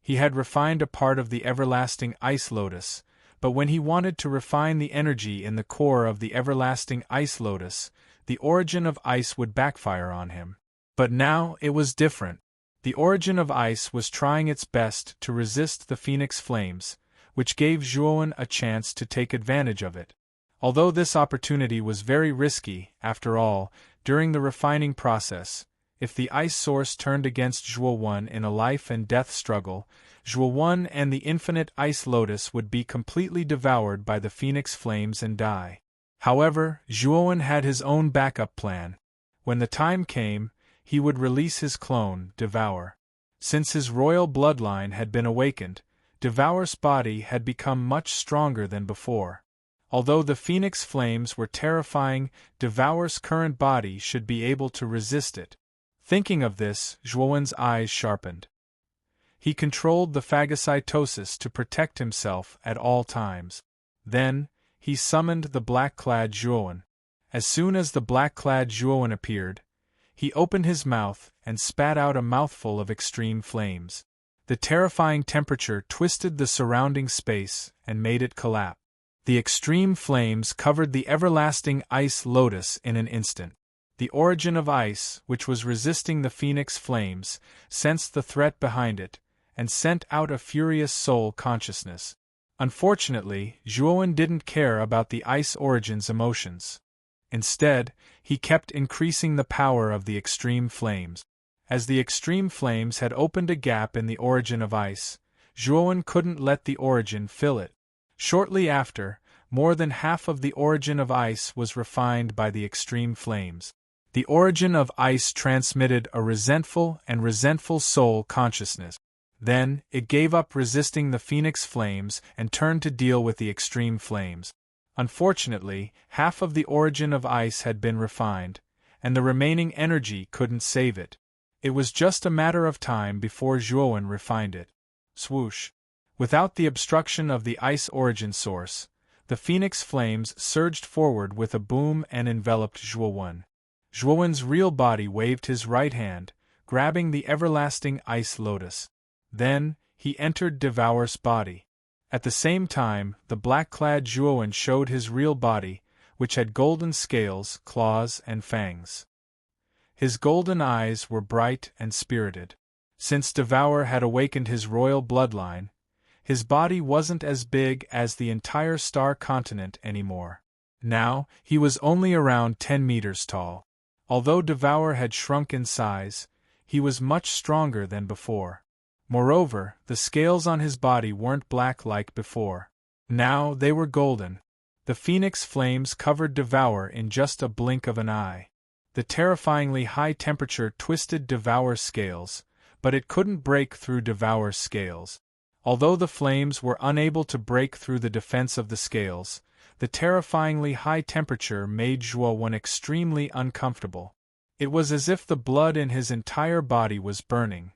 He had refined a part of the everlasting ice lotus, but when he wanted to refine the energy in the core of the everlasting ice lotus, the origin of ice would backfire on him. But now it was different. The origin of ice was trying its best to resist the phoenix flames, which gave Zhuowen a chance to take advantage of it. Although this opportunity was very risky, after all, during the refining process, if the ice source turned against Zhuowen in a life-and-death struggle, Zhuowen and the infinite ice lotus would be completely devoured by the phoenix flames and die. However, Zhuowen had his own backup plan. When the time came, he would release his clone, Devour. Since his royal bloodline had been awakened, Devour's body had become much stronger than before. Although the phoenix flames were terrifying, Devour's current body should be able to resist it. Thinking of this, Zhuowen's eyes sharpened. He controlled the phagocytosis to protect himself at all times. Then, he summoned the black-clad Zhuowen. As soon as the black-clad Zhuowen appeared, he opened his mouth and spat out a mouthful of extreme flames. The terrifying temperature twisted the surrounding space and made it collapse. The extreme flames covered the everlasting ice lotus in an instant. The origin of ice, which was resisting the phoenix flames, sensed the threat behind it, and sent out a furious soul consciousness. Unfortunately, Zhuowen didn't care about the ice origin's emotions. Instead, he kept increasing the power of the extreme flames. As the extreme flames had opened a gap in the origin of ice, Zhuowen couldn't let the origin fill it. Shortly after, more than half of the origin of ice was refined by the extreme flames. The origin of ice transmitted a resentful soul consciousness. Then, it gave up resisting the phoenix flames and turned to deal with the extreme flames. Unfortunately, half of the origin of ice had been refined, and the remaining energy couldn't save it. It was just a matter of time before Zhuowen refined it. Swoosh! Without the obstruction of the ice origin source, the phoenix flames surged forward with a boom and enveloped Zhuowen. Zhuowen's real body waved his right hand, grabbing the everlasting ice lotus. Then, he entered Devour's body. At the same time, the black-clad Zhuowen showed his real body, which had golden scales, claws, and fangs. His golden eyes were bright and spirited. Since Devour had awakened his royal bloodline, his body wasn't as big as the entire star continent anymore. Now, he was only around 10 meters tall. Although Devour had shrunk in size, he was much stronger than before. Moreover, the scales on his body weren't black like before. Now they were golden. The phoenix flames covered Devour in just a blink of an eye. The terrifyingly high temperature twisted Devour's scales, but it couldn't break through Devour's scales. Although the flames were unable to break through the defense of the scales, the terrifyingly high temperature made Zhuowen extremely uncomfortable. It was as if the blood in his entire body was burning.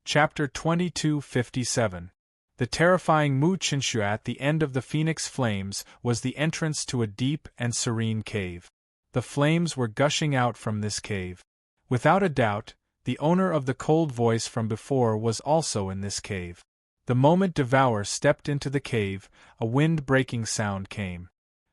Chapter 2257. The terrifying Mu Qinshu at the end of the phoenix flames was the entrance to a deep and serene cave. The flames were gushing out from this cave. Without a doubt, the owner of the cold voice from before was also in this cave. The moment Devour stepped into the cave, a wind-breaking sound came.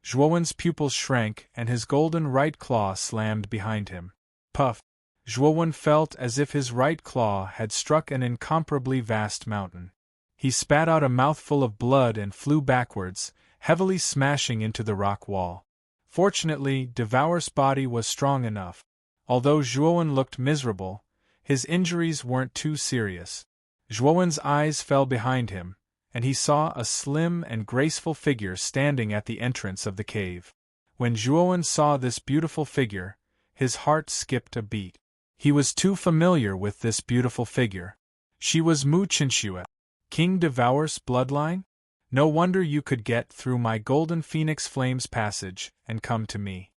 Zhuowen's pupils shrank and his golden right claw slammed behind him. Puff! Zhuowen felt as if his right claw had struck an incomparably vast mountain. He spat out a mouthful of blood and flew backwards, heavily smashing into the rock wall. Fortunately, Devour's body was strong enough. Although Zhuowen looked miserable, His injuries weren't too serious. Zhuowen's eyes fell behind him, and he saw a slim and graceful figure standing at the entrance of the cave. When Zhuowen saw this beautiful figure, his heart skipped a beat. He was too familiar with this beautiful figure. She was Mu Qinxue, King Devour's bloodline? No wonder you could get through my Golden Phoenix Flames passage and come to me.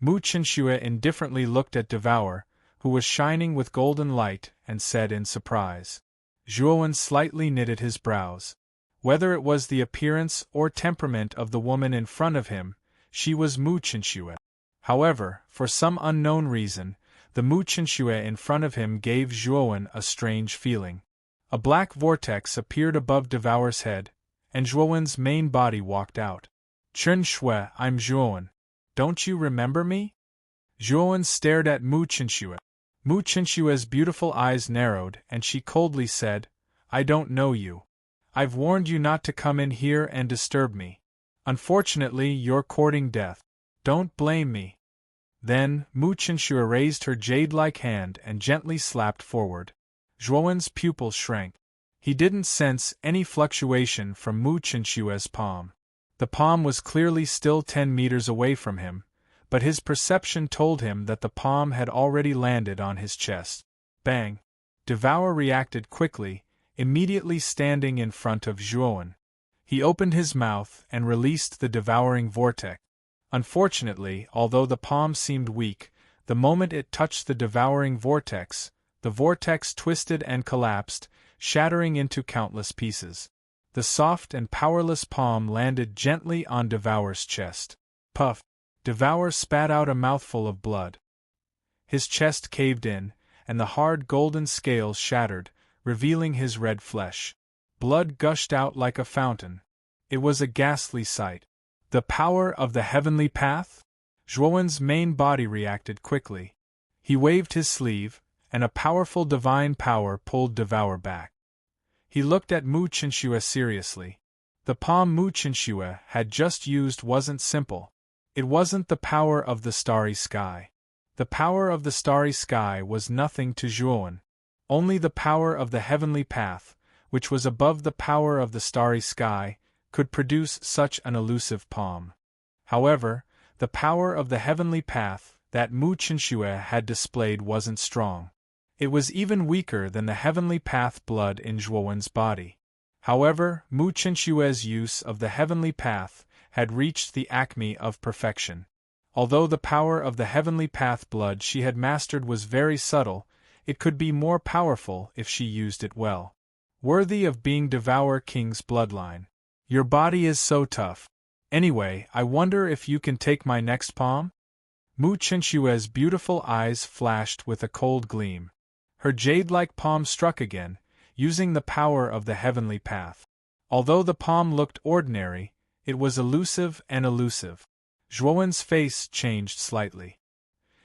Mu Qinxue indifferently looked at Devour, who was shining with golden light, and said in surprise. Zhuowen slightly knitted his brows. Whether it was the appearance or temperament of the woman in front of him, she was Mu Qinxue. However, for some unknown reason, the Mu Qinxue in front of him gave Zhuowen a strange feeling. A black vortex appeared above Devour's head, and Zhuowen's main body walked out. Chen Shui, I'm Zhuowen. Don't you remember me? Zhuowen stared at Mu Qinxue. Mu Qinshue's beautiful eyes narrowed, and she coldly said, I don't know you. I've warned you not to come in here and disturb me. Unfortunately, you're courting death. Don't blame me. Then, Mu Qinxue raised her jade-like hand and gently slapped forward. Zhuowen's pupils shrank. He didn't sense any fluctuation from Mu Qinshue's palm. The palm was clearly still 10 meters away from him, but his perception told him that the palm had already landed on his chest. Bang! Devour reacted quickly, immediately standing in front of Zhuowen. He opened his mouth and released the devouring vortex. Unfortunately, although the palm seemed weak, the moment it touched the devouring vortex, the vortex twisted and collapsed, shattering into countless pieces. The soft and powerless palm landed gently on Devour's chest. Puff! Devour spat out a mouthful of blood. His chest caved in, and the hard golden scales shattered, revealing his red flesh. Blood gushed out like a fountain. It was a ghastly sight. The power of the heavenly path? Zhuowen's main body reacted quickly. He waved his sleeve, and a powerful divine power pulled Devour back. He looked at Mu Qinxue seriously. The palm Mu Qinxue had just used wasn't simple. It wasn't the power of the starry sky. The power of the starry sky was nothing to Zhuowen. Only the power of the heavenly path, which was above the power of the starry sky, could produce such an elusive palm. However, the power of the heavenly path that Mu Qinxue had displayed wasn't strong. It was even weaker than the heavenly path blood in Zhuowen's body. However, Mu Qinshue's use of the heavenly path had reached the acme of perfection. Although the power of the heavenly path blood she had mastered was very subtle, it could be more powerful if she used it well. Worthy of being Devour King's bloodline. Your body is so tough. Anyway, I wonder if you can take my next palm? Mu Qinshue's beautiful eyes flashed with a cold gleam. Her jade-like palm struck again, using the power of the heavenly path. Although the palm looked ordinary, it was elusive and elusive. Zhuowen's face changed slightly.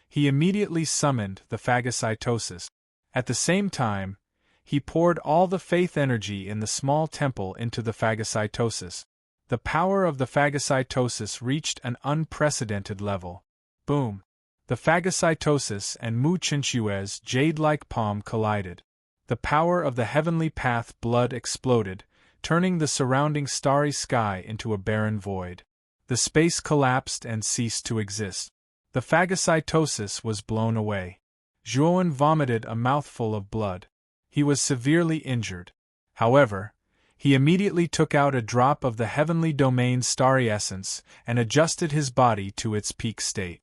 He immediately summoned the phagocytosis. At the same time, he poured all the faith energy in the small temple into the phagocytosis. The power of the phagocytosis reached an unprecedented level. Boom! The phagocytosis and Mu Qinshue's jade-like palm collided. The power of the heavenly path blood exploded, turning the surrounding starry sky into a barren void. The space collapsed and ceased to exist. The phagocytosis was blown away. Zhuowen vomited a mouthful of blood. He was severely injured. However, he immediately took out a drop of the heavenly domain's starry essence and adjusted his body to its peak state.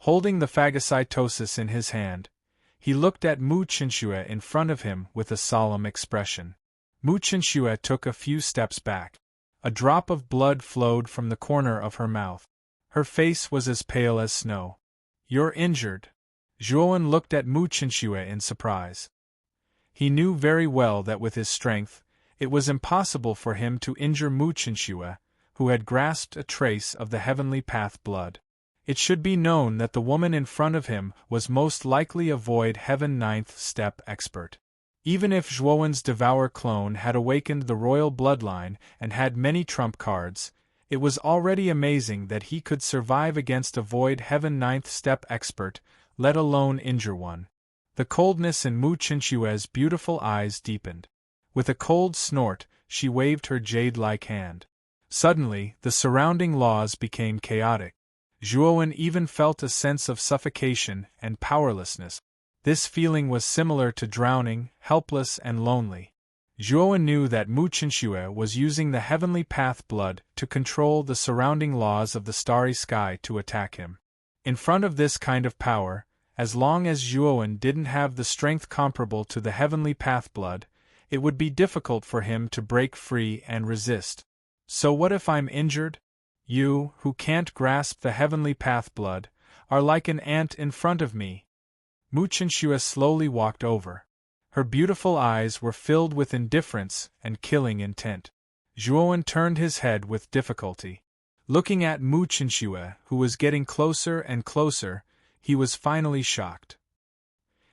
Holding the phagocytosis in his hand, he looked at Mu Qinshuo in front of him with a solemn expression. Mu Qinshuo took a few steps back. A drop of blood flowed from the corner of her mouth. Her face was as pale as snow. You're injured. Zhuowen looked at Mu Qinshuo in surprise. He knew very well that with his strength, it was impossible for him to injure Mu Qinshuo, who had grasped a trace of the heavenly path blood. It should be known that the woman in front of him was most likely a Void Heaven Ninth Step expert. Even if Zhuowen's Devour clone had awakened the royal bloodline and had many trump cards, it was already amazing that he could survive against a Void Heaven Ninth Step expert, let alone injure one. The coldness in Mu Qinshue's beautiful eyes deepened. With a cold snort, she waved her jade-like hand. Suddenly, the surrounding laws became chaotic. Zhuowen even felt a sense of suffocation and powerlessness. This feeling was similar to drowning, helpless and lonely. Zhuowen knew that Mu Qinshui was using the heavenly path blood to control the surrounding laws of the starry sky to attack him. In front of this kind of power, as long as Zhuowen didn't have the strength comparable to the heavenly path blood, it would be difficult for him to break free and resist. So what if I'm injured? You, who can't grasp the heavenly path blood, are like an ant in front of me. Mu Qinshui slowly walked over. Her beautiful eyes were filled with indifference and killing intent. Zhuowen turned his head with difficulty. Looking at Mu Qinshui, who was getting closer and closer, he was finally shocked.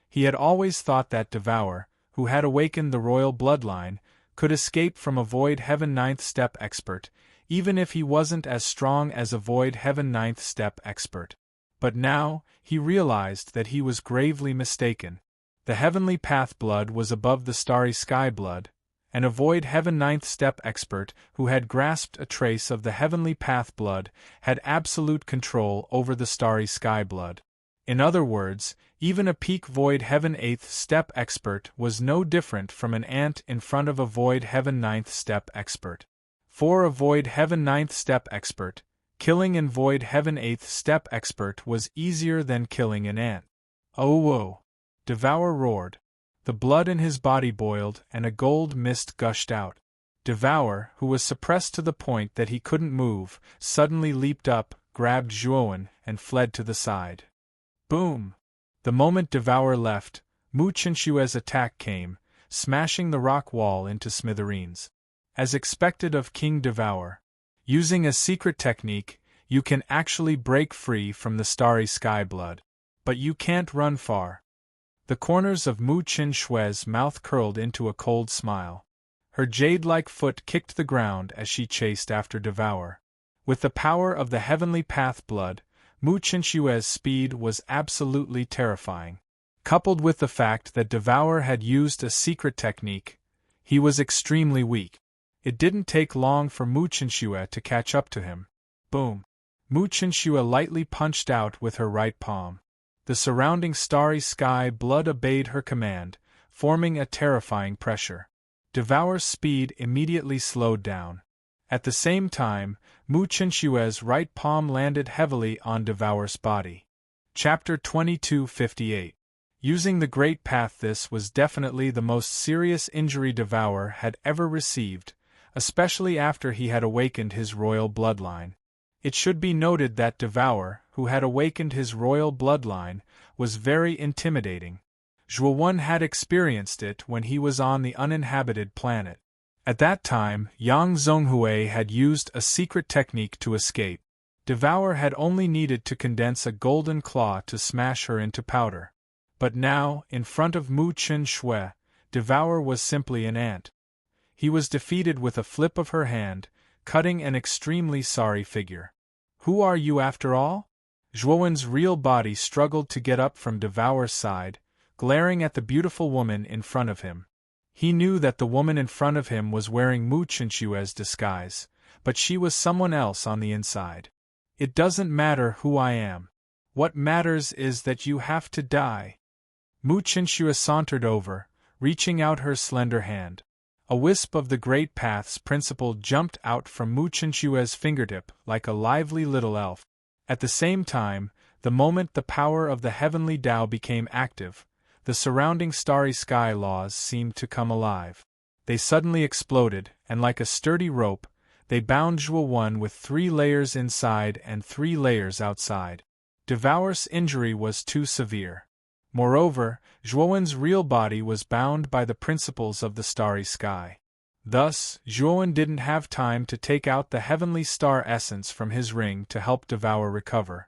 He had always thought that Devour, who had awakened the royal bloodline, could escape from a Void Heaven Ninth Step expert, even if he wasn't as strong as a Void Heaven Ninth Step expert. But now, he realized that he was gravely mistaken. The Heavenly Path blood was above the Starry Sky blood, and a Void Heaven Ninth Step expert who had grasped a trace of the Heavenly Path blood had absolute control over the Starry Sky blood. In other words, even a peak Void Heaven 8th Step expert was no different from an ant in front of a Void Heaven 9th Step expert. For a Void Heaven 9th Step expert, killing an Void Heaven 8th Step expert was easier than killing an ant. Oh whoa! Devour roared. The blood in his body boiled and a gold mist gushed out. Devour, who was suppressed to the point that he couldn't move, suddenly leaped up, grabbed Zhuowen, and fled to the side. Boom! The moment Devour left, Mu Qinshue's attack came, smashing the rock wall into smithereens. As expected of King Devour, using a secret technique, you can actually break free from the Starry Sky blood. But you can't run far. The corners of Mu Qinshue's mouth curled into a cold smile. Her jade-like foot kicked the ground as she chased after Devour. With the power of the Heavenly Path blood, Mu Qinshue's speed was absolutely terrifying. Coupled with the fact that Devour had used a secret technique, he was extremely weak. It didn't take long for Mu Qinshui to catch up to him. Boom! Mu Qinshui lightly punched out with her right palm. The surrounding starry sky blood obeyed her command, forming a terrifying pressure. Devour's speed immediately slowed down. At the same time, Mu Qinshue's right palm landed heavily on Devour's body. Chapter 2258. Using the Great Path. This was definitely the most serious injury Devour had ever received, especially after he had awakened his royal bloodline. It should be noted that Devour, who had awakened his royal bloodline, was very intimidating. Zhuowen had experienced it when he was on the uninhabited planet. At that time, Yang Zhonghui had used a secret technique to escape. Devour had only needed to condense a golden claw to smash her into powder. But now, in front of Mu Qinshui, Devour was simply an ant. He was defeated with a flip of her hand, cutting an extremely sorry figure. Who are you after all? Zhuowen's real body struggled to get up from Devour's side, glaring at the beautiful woman in front of him. He knew that the woman in front of him was wearing Mu Qinshue's disguise, but she was someone else on the inside. It doesn't matter who I am. What matters is that you have to die. Mu Qinshui sauntered over, reaching out her slender hand. A wisp of the Great Path's principle jumped out from Mu Qinshue's fingertip like a lively little elf. At the same time, the moment the power of the heavenly Tao became active, the surrounding starry sky laws seemed to come alive. They suddenly exploded, and like a sturdy rope, they bound Zhuowen with 3 layers inside and 3 layers outside. Devour's injury was too severe. Moreover, Zhuowen's real body was bound by the principles of the starry sky. Thus, Zhuowen didn't have time to take out the heavenly star essence from his ring to help Devour recover.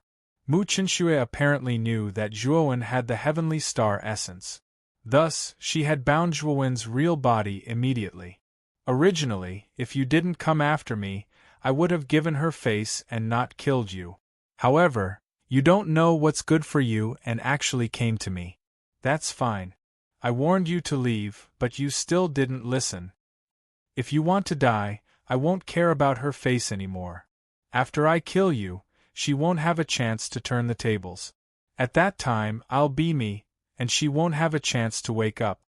Mu Qinshui apparently knew that Zhuowen had the heavenly star essence. Thus, she had bound Zhuowen's real body immediately. Originally, if you didn't come after me, I would have given her face and not killed you. However, you don't know what's good for you and actually came to me. That's fine. I warned you to leave, but you still didn't listen. If you want to die, I won't care about her face anymore. After I kill you, she won't have a chance to turn the tables. At that time, I'll be me, and she won't have a chance to wake up.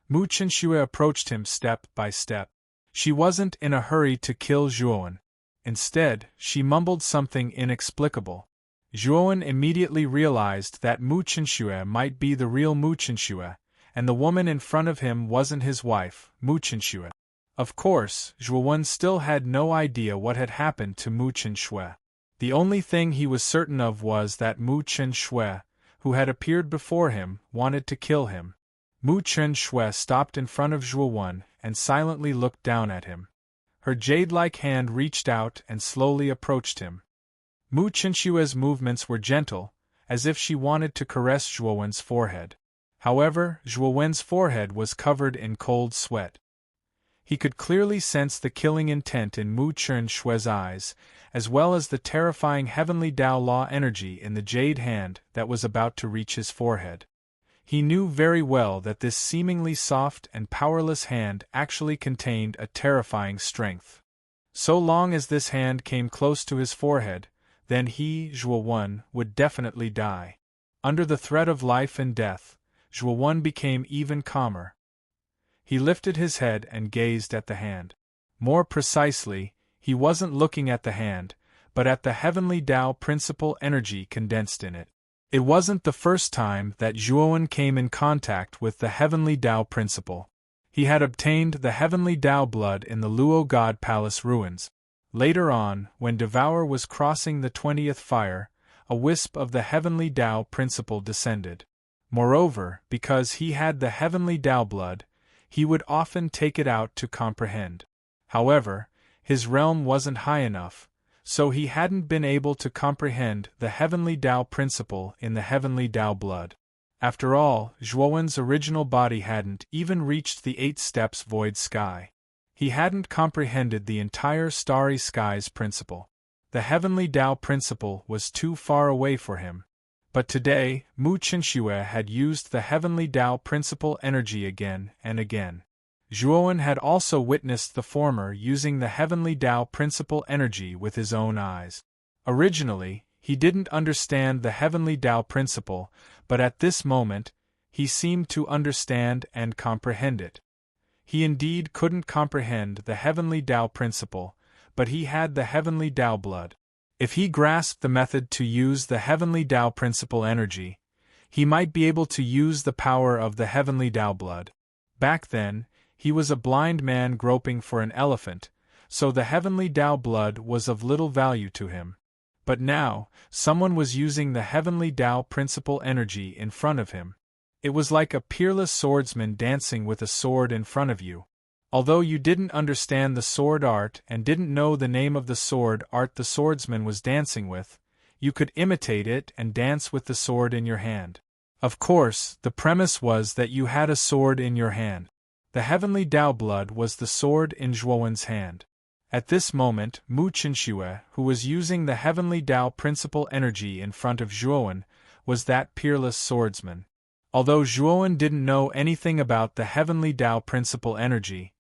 Mu Chenxue approached him step by step. She wasn't in a hurry to kill Zhuowen. Instead, she mumbled something inexplicable. Zhuowen immediately realized that Mu Chenxue might be the real Mu Chenxue, and the woman in front of him wasn't his wife, Mu Chenxue. Of course, Zhuowen still had no idea what had happened to Mu Chenxue. The only thing he was certain of was that Mu Chenxue, who had appeared before him, wanted to kill him. Mu Chenxue stopped in front of Zhuowen and silently looked down at him. Her jade-like hand reached out and slowly approached him. Mu Chenxue's movements were gentle, as if she wanted to caress Zhuowen's forehead. However, Zhuowen's forehead was covered in cold sweat. He could clearly sense the killing intent in Mu Chenxue's eyes, as well as the terrifying heavenly Tao Law energy in the jade hand that was about to reach his forehead. He knew very well that this seemingly soft and powerless hand actually contained a terrifying strength. So long as this hand came close to his forehead, then he, Zhuowen, would definitely die. Under the threat of life and death, Zhuowen became even calmer. He lifted his head and gazed at the hand. More precisely, he wasn't looking at the hand, but at the heavenly Tao principle energy condensed in it. It wasn't the first time that Zhuowen came in contact with the heavenly Tao principle. He had obtained the heavenly Tao blood in the Luo God Palace ruins. Later on, when Devour was crossing the 20th fire, a wisp of the heavenly Tao principle descended. Moreover, because he had the heavenly Tao blood, he would often take it out to comprehend. However, his realm wasn't high enough, so he hadn't been able to comprehend the heavenly Tao principle in the heavenly Tao blood. After all, Zhuowen's original body hadn't even reached the 8 steps void sky. He hadn't comprehended the entire starry skies principle. The heavenly Tao principle was too far away for him. But today, Mu Chenxue had used the heavenly Tao principle energy again and again. Zhuowen had also witnessed the former using the heavenly Tao principle energy with his own eyes. Originally, he didn't understand the heavenly Tao principle, but at this moment, he seemed to understand and comprehend it. He indeed couldn't comprehend the heavenly Tao principle, but he had the heavenly Tao blood. If he grasped the method to use the heavenly Tao principle energy, he might be able to use the power of the heavenly Tao blood. Back then, he was a blind man groping for an elephant, so the heavenly Tao blood was of little value to him. But now, someone was using the heavenly Tao principle energy in front of him. It was like a peerless swordsman dancing with a sword in front of you. Although you didn't understand the sword art and didn't know the name of the sword art the swordsman was dancing with, you could imitate it and dance with the sword in your hand. Of course, the premise was that you had a sword in your hand. The heavenly Tao blood was the sword in Zhuowen's hand. At this moment, Mu Chenxue, who was using the heavenly Tao principle energy in front of Zhuowen, was that peerless swordsman. Although Zhuowen didn't know anything about the heavenly Tao principle energy,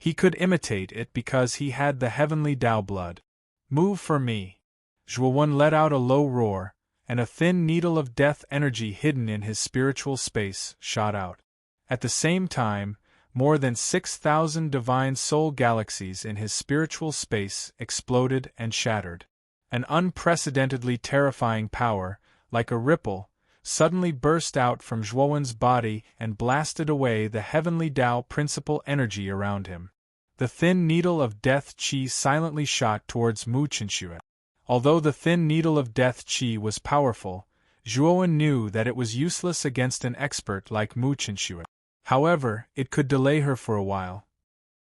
he could imitate it because he had the heavenly Tao blood. Move for me. Zhuowen let out a low roar, and a thin needle of death energy hidden in his spiritual space shot out. At the same time, more than 6,000 divine soul galaxies in his spiritual space exploded and shattered. An unprecedentedly terrifying power, like a ripple, suddenly burst out from Zhuowen's body and blasted away the heavenly Tao principle energy around him. The thin needle of death qi silently shot towards Mu Chenxue. Although the thin needle of death qi was powerful, Zhuowen knew that it was useless against an expert like Mu Chenxue. However, it could delay her for a while.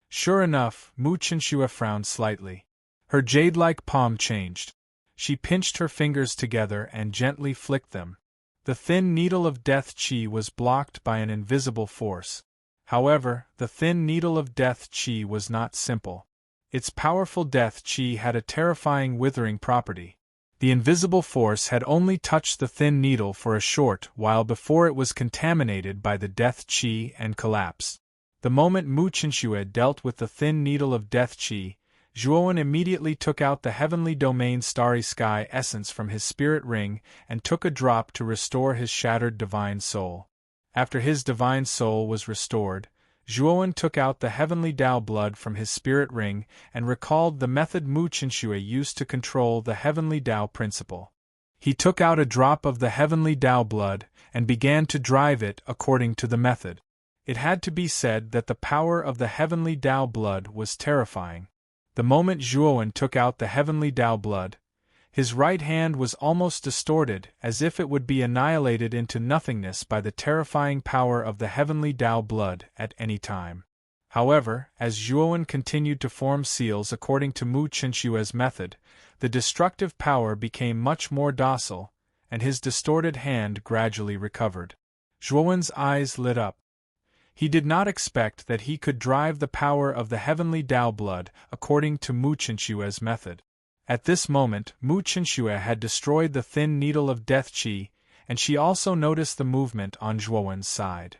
Sure enough, Mu Chenxue frowned slightly. Her jade-like palm changed. She pinched her fingers together and gently flicked them. The thin needle of death qi was blocked by an invisible force. However, the thin needle of death qi was not simple. Its powerful death qi had a terrifying withering property. The invisible force had only touched the thin needle for a short while before it was contaminated by the death chi and collapsed. The moment Mu Chinxue dealt with the thin needle of death chi, Zhuowen immediately took out the heavenly domain starry sky essence from his spirit ring and took a drop to restore his shattered divine soul. After his divine soul was restored, Zhuowen took out the heavenly Tao blood from his spirit ring and recalled the method Mu Chinxue used to control the heavenly Tao principle. He took out a drop of the heavenly Tao blood and began to drive it according to the method. It had to be said that the power of the heavenly Tao blood was terrifying. The moment Zhuowen took out the heavenly Tao blood, his right hand was almost distorted as if it would be annihilated into nothingness by the terrifying power of the heavenly Tao blood at any time. However, as Zhuowen continued to form seals according to Mu Chinxue's method, the destructive power became much more docile, and his distorted hand gradually recovered. Zhuowen's eyes lit up. He did not expect that he could drive the power of the heavenly Tao blood according to Mu Chinxue's method. At this moment, Mu Chinxue had destroyed the thin needle of death chi, and she also noticed the movement on Zhuowen's side.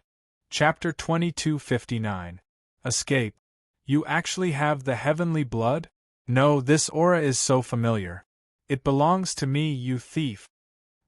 Chapter 2259. Escape. You actually have the heavenly blood? No, this aura is so familiar. It belongs to me, you thief.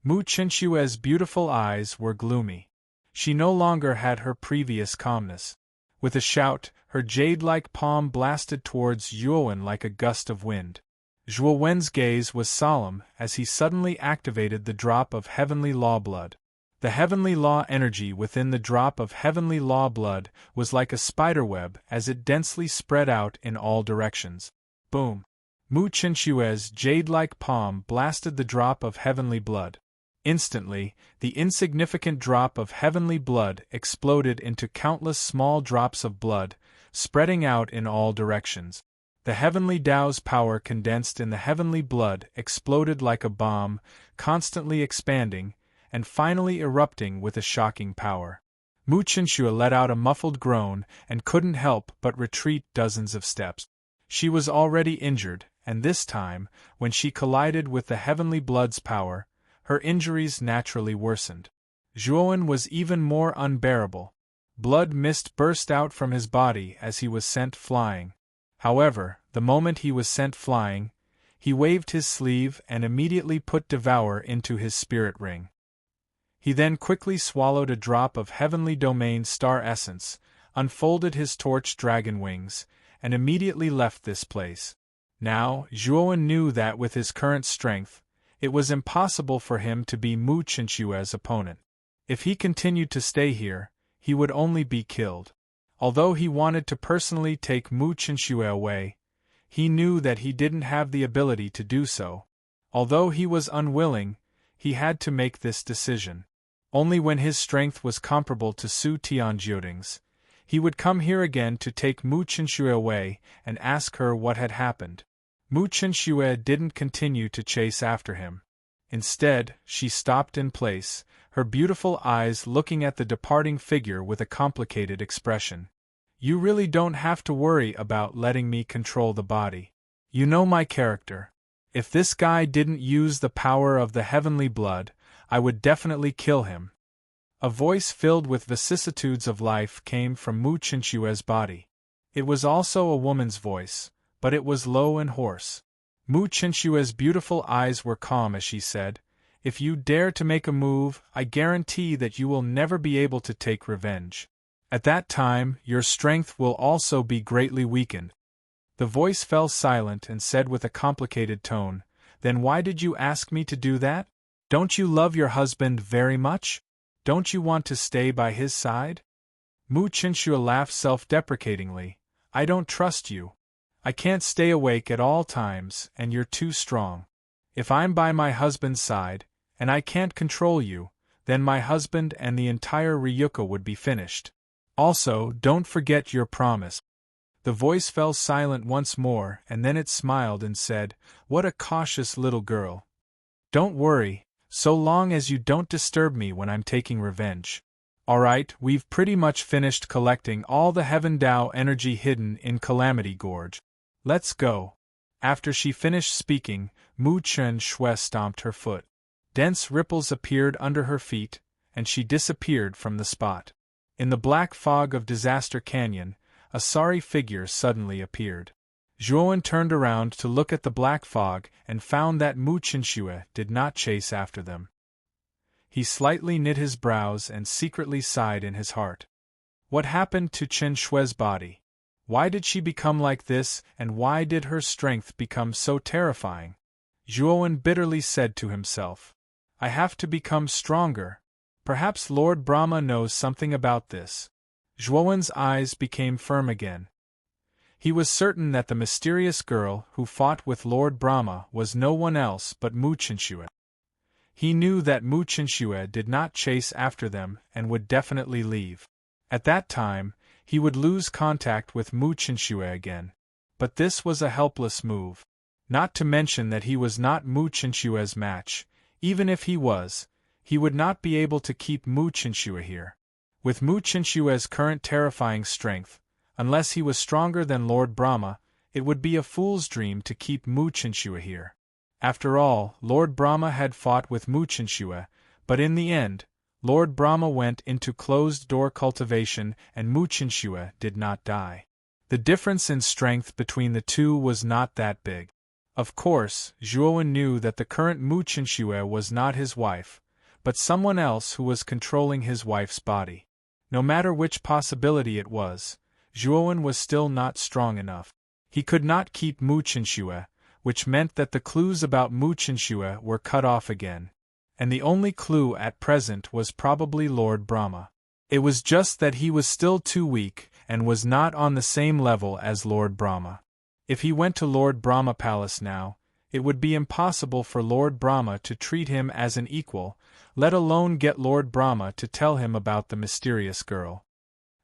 Mu Chinxue's beautiful eyes were gloomy. She no longer had her previous calmness. With a shout, her jade-like palm blasted towards Zhuowen like a gust of wind. Zhuowen's gaze was solemn as he suddenly activated the drop of heavenly law blood. The heavenly law energy within the drop of heavenly law blood was like a spiderweb as it densely spread out in all directions. Boom! Mu Chinxue's jade-like palm blasted the drop of heavenly blood. Instantly, the insignificant drop of heavenly blood exploded into countless small drops of blood, spreading out in all directions. The heavenly Tao's power condensed in the heavenly blood exploded like a bomb, constantly expanding, and finally erupting with a shocking power. Mu Chinxue let out a muffled groan and couldn't help but retreat dozens of steps. She was already injured, and this time, when she collided with the heavenly blood's power, her injuries naturally worsened. Zhuowen was even more unbearable. Blood mist burst out from his body as he was sent flying. However, the moment he was sent flying, he waved his sleeve and immediately put Devour into his spirit ring. He then quickly swallowed a drop of heavenly domain star essence, unfolded his torch dragon wings, and immediately left this place. Now, Zhuowen knew that with his current strength, it was impossible for him to be Mu Chinxue's opponent. If he continued to stay here, he would only be killed. Although he wanted to personally take Mu Chinxue away, he knew that he didn't have the ability to do so. Although he was unwilling, he had to make this decision. Only when his strength was comparable to Su Tianjioding's, he would come here again to take Mu Chinxue away and ask her what had happened. Mu Chinxue didn't continue to chase after him. Instead, she stopped in place, her beautiful eyes looking at the departing figure with a complicated expression. You really don't have to worry about letting me control the body. You know my character. If this guy didn't use the power of the heavenly blood, I would definitely kill him. A voice filled with vicissitudes of life came from Mu Chinxue's body. It was also a woman's voice, but it was low and hoarse. Mu Chinxue's beautiful eyes were calm as she said, "If you dare to make a move, I guarantee that you will never be able to take revenge. At that time, your strength will also be greatly weakened." The voice fell silent and said with a complicated tone, "Then why did you ask me to do that? Don't you love your husband very much? Don't you want to stay by his side?" Mu Chinxue laughed self-deprecatingly. "I don't trust you. I can't stay awake at all times, and you're too strong. If I'm by my husband's side, and I can't control you, then my husband and the entire Ryuka would be finished. Also, don't forget your promise." The voice fell silent once more, and then it smiled and said, "What a cautious little girl. Don't worry, so long as you don't disturb me when I'm taking revenge. Alright, we've pretty much finished collecting all the Heaven Tao energy hidden in Calamity Gorge. Let's go." After she finished speaking, Mu Chen Shui stomped her foot. Dense ripples appeared under her feet, and she disappeared from the spot. In the black fog of Disaster Canyon, a sorry figure suddenly appeared. Zhuowen turned around to look at the black fog and found that Mu Qinshui did not chase after them. He slightly knit his brows and secretly sighed in his heart. What happened to Chen Shui's body? Why did she become like this, and why did her strength become so terrifying? Zhuowen bitterly said to himself, I have to become stronger. Perhaps Lord Brahma knows something about this. Zhuowen's eyes became firm again. He was certain that the mysterious girl who fought with Lord Brahma was no one else but Mu Qinshui. He knew that Mu Qinshui did not chase after them and would definitely leave. At that time, he would lose contact with Mu Qinshui again. But this was a helpless move. Not to mention that he was not Mu Qinshui's match. Even if he was, he would not be able to keep Mu Qinshui here. With Mu Qinshui's current terrifying strength, unless he was stronger than Lord Brahma, it would be a fool's dream to keep Mu Qinshui here. After all, Lord Brahma had fought with Mu Qinshui, but in the end, Lord Brahma went into closed-door cultivation and Mu Qinshui did not die. The difference in strength between the two was not that big. Of course, Zhuowen knew that the current Mu Qinshui was not his wife, but someone else who was controlling his wife's body. No matter which possibility it was, Zhuowen was still not strong enough. He could not keep Mu Qinshui, which meant that the clues about Mu Qinshui were cut off again. And the only clue at present was probably Lord Brahma. It was just that he was still too weak and was not on the same level as Lord Brahma. If he went to Lord Brahma Palace now, it would be impossible for Lord Brahma to treat him as an equal, let alone get Lord Brahma to tell him about the mysterious girl.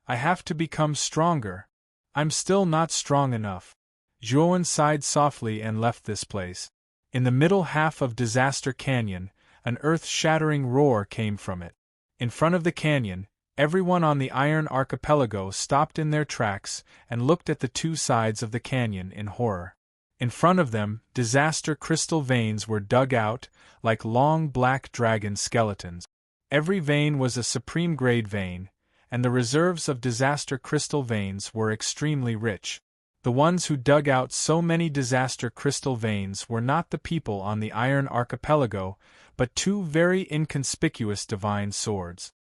I have to become stronger. I'm still not strong enough. Zhuowen sighed softly and left this place. In the middle half of Disaster Canyon, an earth-shattering roar came from it. In front of the canyon, everyone on the Iron Archipelago stopped in their tracks and looked at the two sides of the canyon in horror. In front of them, disaster crystal veins were dug out, like long black dragon skeletons. Every vein was a supreme-grade vein, and the reserves of disaster crystal veins were extremely rich. The ones who dug out so many disaster crystal veins were not the people on the Iron Archipelago, but two very inconspicuous divine swords.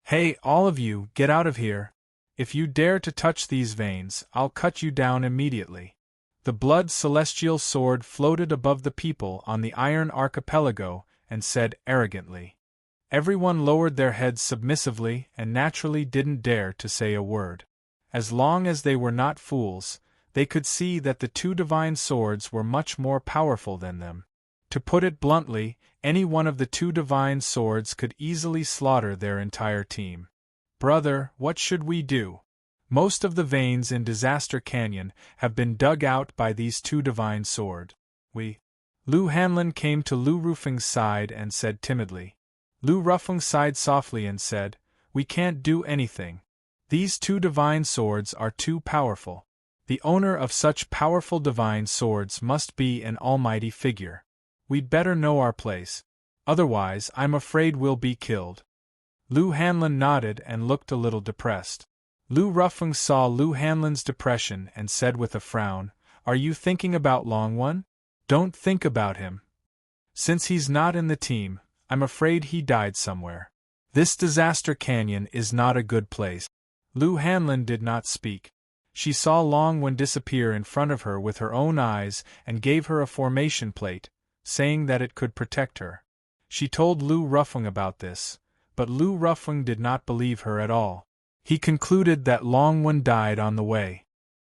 Hey, all of you, get out of here. If you dare to touch these veins, I'll cut you down immediately. The blood celestial sword floated above the people on the Iron Archipelago and said arrogantly. Everyone lowered their heads submissively and naturally didn't dare to say a word. As long as they were not fools, they could see that the two divine swords were much more powerful than them. To put it bluntly, any one of the two divine swords could easily slaughter their entire team. Brother, what should we do? Most of the veins in Disaster Canyon have been dug out by these two divine swords. Lu Hanlin came to Lu Rufeng's side and said timidly. Lu Rufeng sighed softly and said, We can't do anything. These two divine swords are too powerful. The owner of such powerful divine swords must be an almighty figure. We'd better know our place. Otherwise, I'm afraid we'll be killed. Lu Hanlin nodded and looked a little depressed. Lu Rufeng saw Lu Hanlin's depression and said with a frown, Are you thinking about Long One? Don't think about him. Since he's not in the team, I'm afraid he died somewhere. This Disaster Canyon is not a good place. Lu Hanlin did not speak. She saw Long One disappear in front of her with her own eyes and gave her a formation plate, saying that it could protect her. She told Lu Rufeng about this, but Lu Rufeng did not believe her at all. He concluded that Long One died on the way.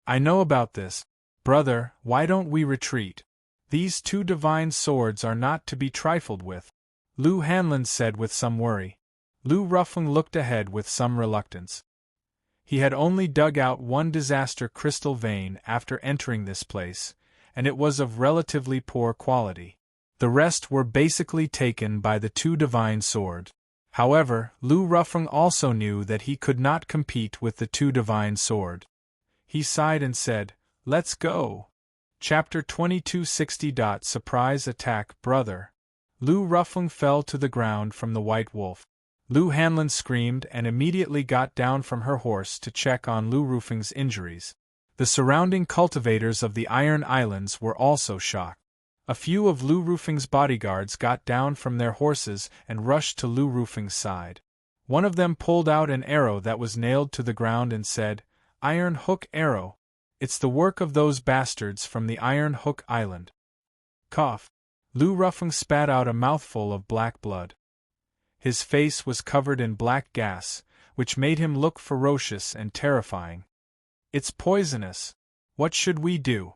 I know about this. Brother, why don't we retreat? These two divine swords are not to be trifled with, Lu Hanlin said with some worry. Lu Rufeng looked ahead with some reluctance. He had only dug out one disaster crystal vein after entering this place, and it was of relatively poor quality. The rest were basically taken by the two divine swords. However, Lu Rufeng also knew that he could not compete with the two divine swords. He sighed and said, Let's go. Chapter 2260. Surprise attack, brother. Lu Ruffung fell to the ground from the White Wolf. Lu Hanlon screamed and immediately got down from her horse to check on Lu Rufung's injuries. The surrounding cultivators of the Iron Islands were also shocked. A few of Lu Rufung's bodyguards got down from their horses and rushed to Lu Rufung's side. One of them pulled out an arrow that was nailed to the ground and said, "Iron Hook arrow. It's the work of those bastards from the Iron Hook Island." Cough. Lu Ruffung spat out a mouthful of black blood. His face was covered in black gas, which made him look ferocious and terrifying. "It's poisonous. What should we do?"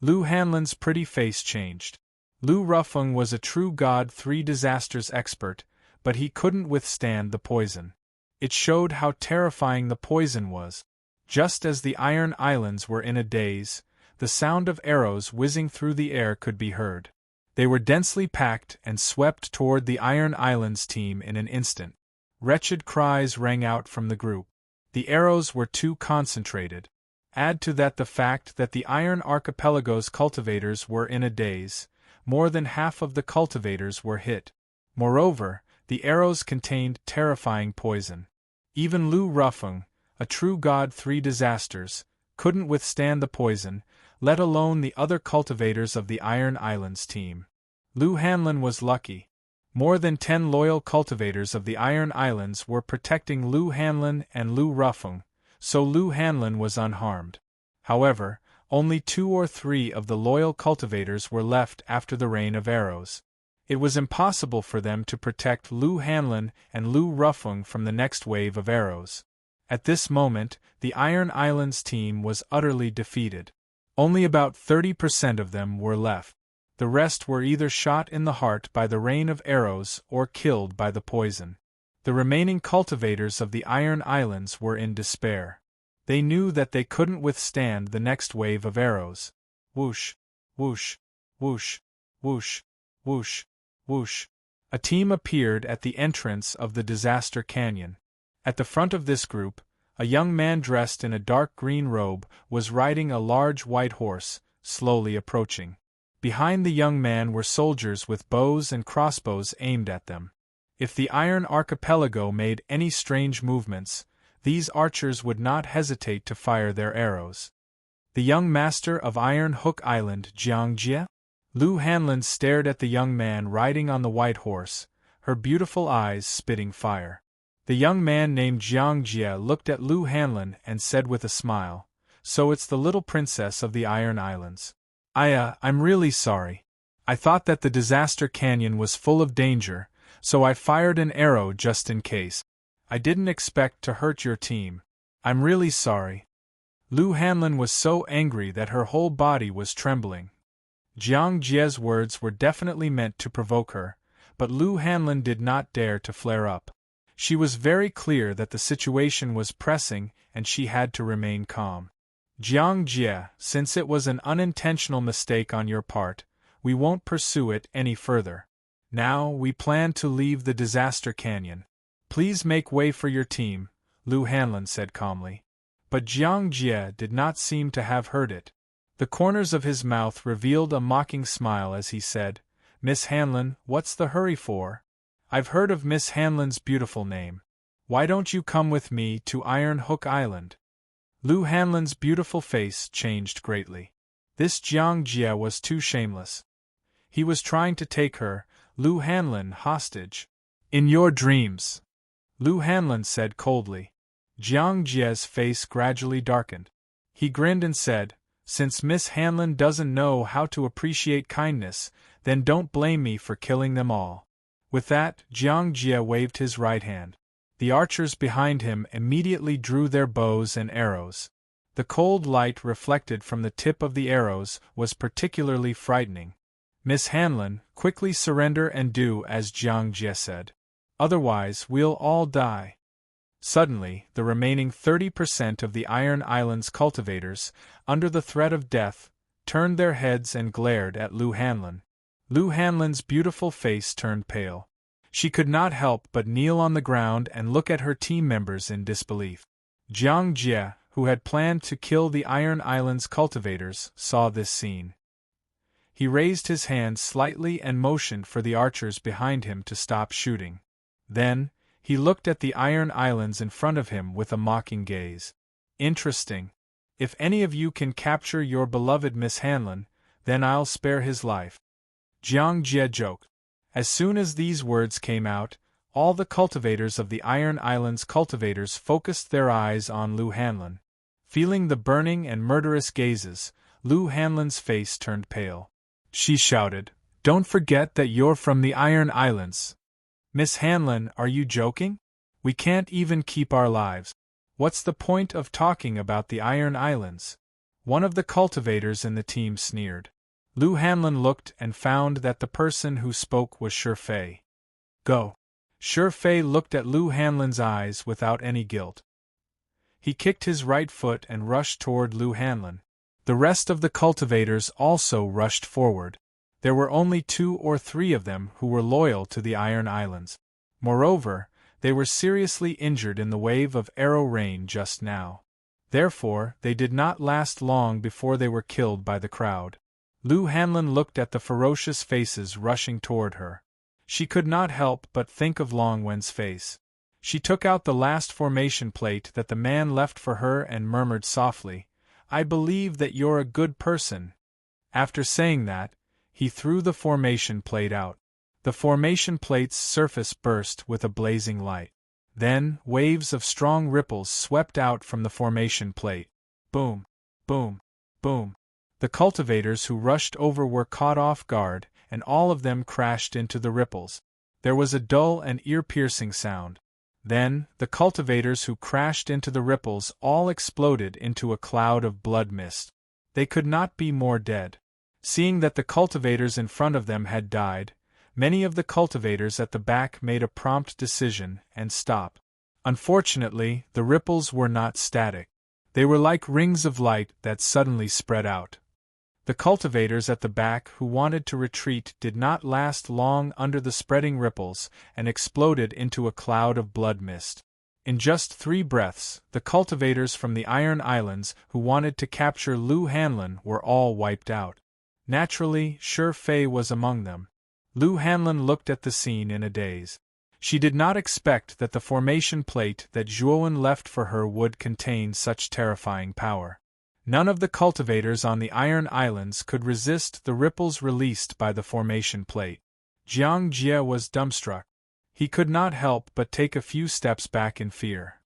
Lu Hanlon's pretty face changed. Lu Ruffung was a true God 3 disasters expert, but he couldn't withstand the poison. It showed how terrifying the poison was. Just as the Iron Islands were in a daze, the sound of arrows whizzing through the air could be heard. They were densely packed and swept toward the Iron Islands team in an instant. Wretched cries rang out from the group. The arrows were too concentrated. Add to that the fact that the Iron Archipelago's cultivators were in a daze. More than half of the cultivators were hit. Moreover, the arrows contained terrifying poison. Even Lu Ruffung, a true God 3 disasters, couldn't withstand the poison, let alone the other cultivators of the Iron Islands team. Lu Hanlon was lucky. More than 10 loyal cultivators of the Iron Islands were protecting Lu Hanlon and Lu Ruffung, so Lu Hanlon was unharmed. However, only 2 or 3 of the loyal cultivators were left after the rain of arrows. It was impossible for them to protect Lu Hanlon and Lu Ruffung from the next wave of arrows. At this moment, the Iron Islands team was utterly defeated. Only about 30% of them were left. The rest were either shot in the heart by the rain of arrows or killed by the poison. The remaining cultivators of the Iron Islands were in despair. They knew that they couldn't withstand the next wave of arrows. Whoosh, whoosh, whoosh, whoosh, whoosh, whoosh. A team appeared at the entrance of the Disaster Canyon. At the front of this group, a young man dressed in a dark green robe was riding a large white horse, slowly approaching. Behind the young man were soldiers with bows and crossbows aimed at them. If the Iron Archipelago made any strange movements, these archers would not hesitate to fire their arrows. The young master of Iron Hook Island, Jiang Jie? Lu Hanlon stared at the young man riding on the white horse, her beautiful eyes spitting fire. The young man named Jiang Jie looked at Lu Hanlon and said with a smile, "So it's the little princess of the Iron Islands. I'm really sorry. I thought that the Disaster Canyon was full of danger, so I fired an arrow just in case. I didn't expect to hurt your team. I'm really sorry." Lu Hanlon was so angry that her whole body was trembling. Jiang Jie's words were definitely meant to provoke her, but Lu Hanlon did not dare to flare up. She was very clear that the situation was pressing and she had to remain calm. "Jiang Jie, since it was an unintentional mistake on your part, we won't pursue it any further. Now we plan to leave the Disaster Canyon. Please make way for your team," Lu Hanlon said calmly. But Jiang Jie did not seem to have heard it. The corners of his mouth revealed a mocking smile as he said, "Miss Hanlon, what's the hurry for? I've heard of Miss Hanlon's beautiful name. Why don't you come with me to Iron Hook Island?" Lu Hanlon's beautiful face changed greatly. This Jiang Jie was too shameless. He was trying to take her, Lu Hanlon, hostage. "In your dreams," Lu Hanlon said coldly. Jiang Jie's face gradually darkened. He grinned and said, "Since Miss Hanlon doesn't know how to appreciate kindness, then don't blame me for killing them all." With that, Jiang Jie waved his right hand. The archers behind him immediately drew their bows and arrows. The cold light reflected from the tip of the arrows was particularly frightening. "Miss Hanlon, quickly surrender and do as Jiang Jie said. Otherwise we'll all die." Suddenly, the remaining 30% of the Iron Islands cultivators, under the threat of death, turned their heads and glared at Lu Hanlon. Lu Hanlon's beautiful face turned pale. She could not help but kneel on the ground and look at her team members in disbelief. Jiang Jie, who had planned to kill the Iron Islands cultivators, saw this scene. He raised his hand slightly and motioned for the archers behind him to stop shooting. Then, he looked at the iron islands in front of him with a mocking gaze. Interesting. If any of you can capture your beloved Miss Hanlon, then I'll spare his life. Jiang Jie joked. As soon as these words came out, all the cultivators of the Iron Islands cultivators focused their eyes on Lu Hanlon. Feeling the burning and murderous gazes, Lu Hanlon's face turned pale. She shouted, "Don't forget that you're from the Iron Islands. Miss Hanlon, are you joking? We can't even keep our lives. What's the point of talking about the Iron Islands?" One of the cultivators in the team sneered. Lu Hanlon looked and found that the person who spoke was Shi Fei. "Go." Shi Fei looked at Lu Hanlon's eyes without any guilt. He kicked his right foot and rushed toward Lu Hanlon. The rest of the cultivators also rushed forward. There were only 2 or 3 of them who were loyal to the Iron Islands. Moreover, they were seriously injured in the wave of arrow rain just now. Therefore, they did not last long before they were killed by the crowd. Lu Hanlon looked at the ferocious faces rushing toward her. She could not help but think of Long Wen's face. She took out the last formation plate that the man left for her and murmured softly, "I believe that you're a good person." After saying that, he threw the formation plate out. The formation plate's surface burst with a blazing light. Then, waves of strong ripples swept out from the formation plate. Boom! Boom! Boom! The cultivators who rushed over were caught off guard, and all of them crashed into the ripples. There was a dull and ear-piercing sound. Then, the cultivators who crashed into the ripples all exploded into a cloud of blood mist. They could not be more dead. Seeing that the cultivators in front of them had died, many of the cultivators at the back made a prompt decision and stopped. Unfortunately, the ripples were not static. They were like rings of light that suddenly spread out. The cultivators at the back who wanted to retreat did not last long under the spreading ripples and exploded into a cloud of blood mist. In just 3 breaths, the cultivators from the Iron Islands who wanted to capture Lu Hanlon were all wiped out. Naturally, Shi Fei was among them. Lu Hanlon looked at the scene in a daze. She did not expect that the formation plate that Zhuowen left for her would contain such terrifying power. None of the cultivators on the Iron Islands could resist the ripples released by the formation plate. Jiang Jie was dumbstruck. He could not help but take a few steps back in fear.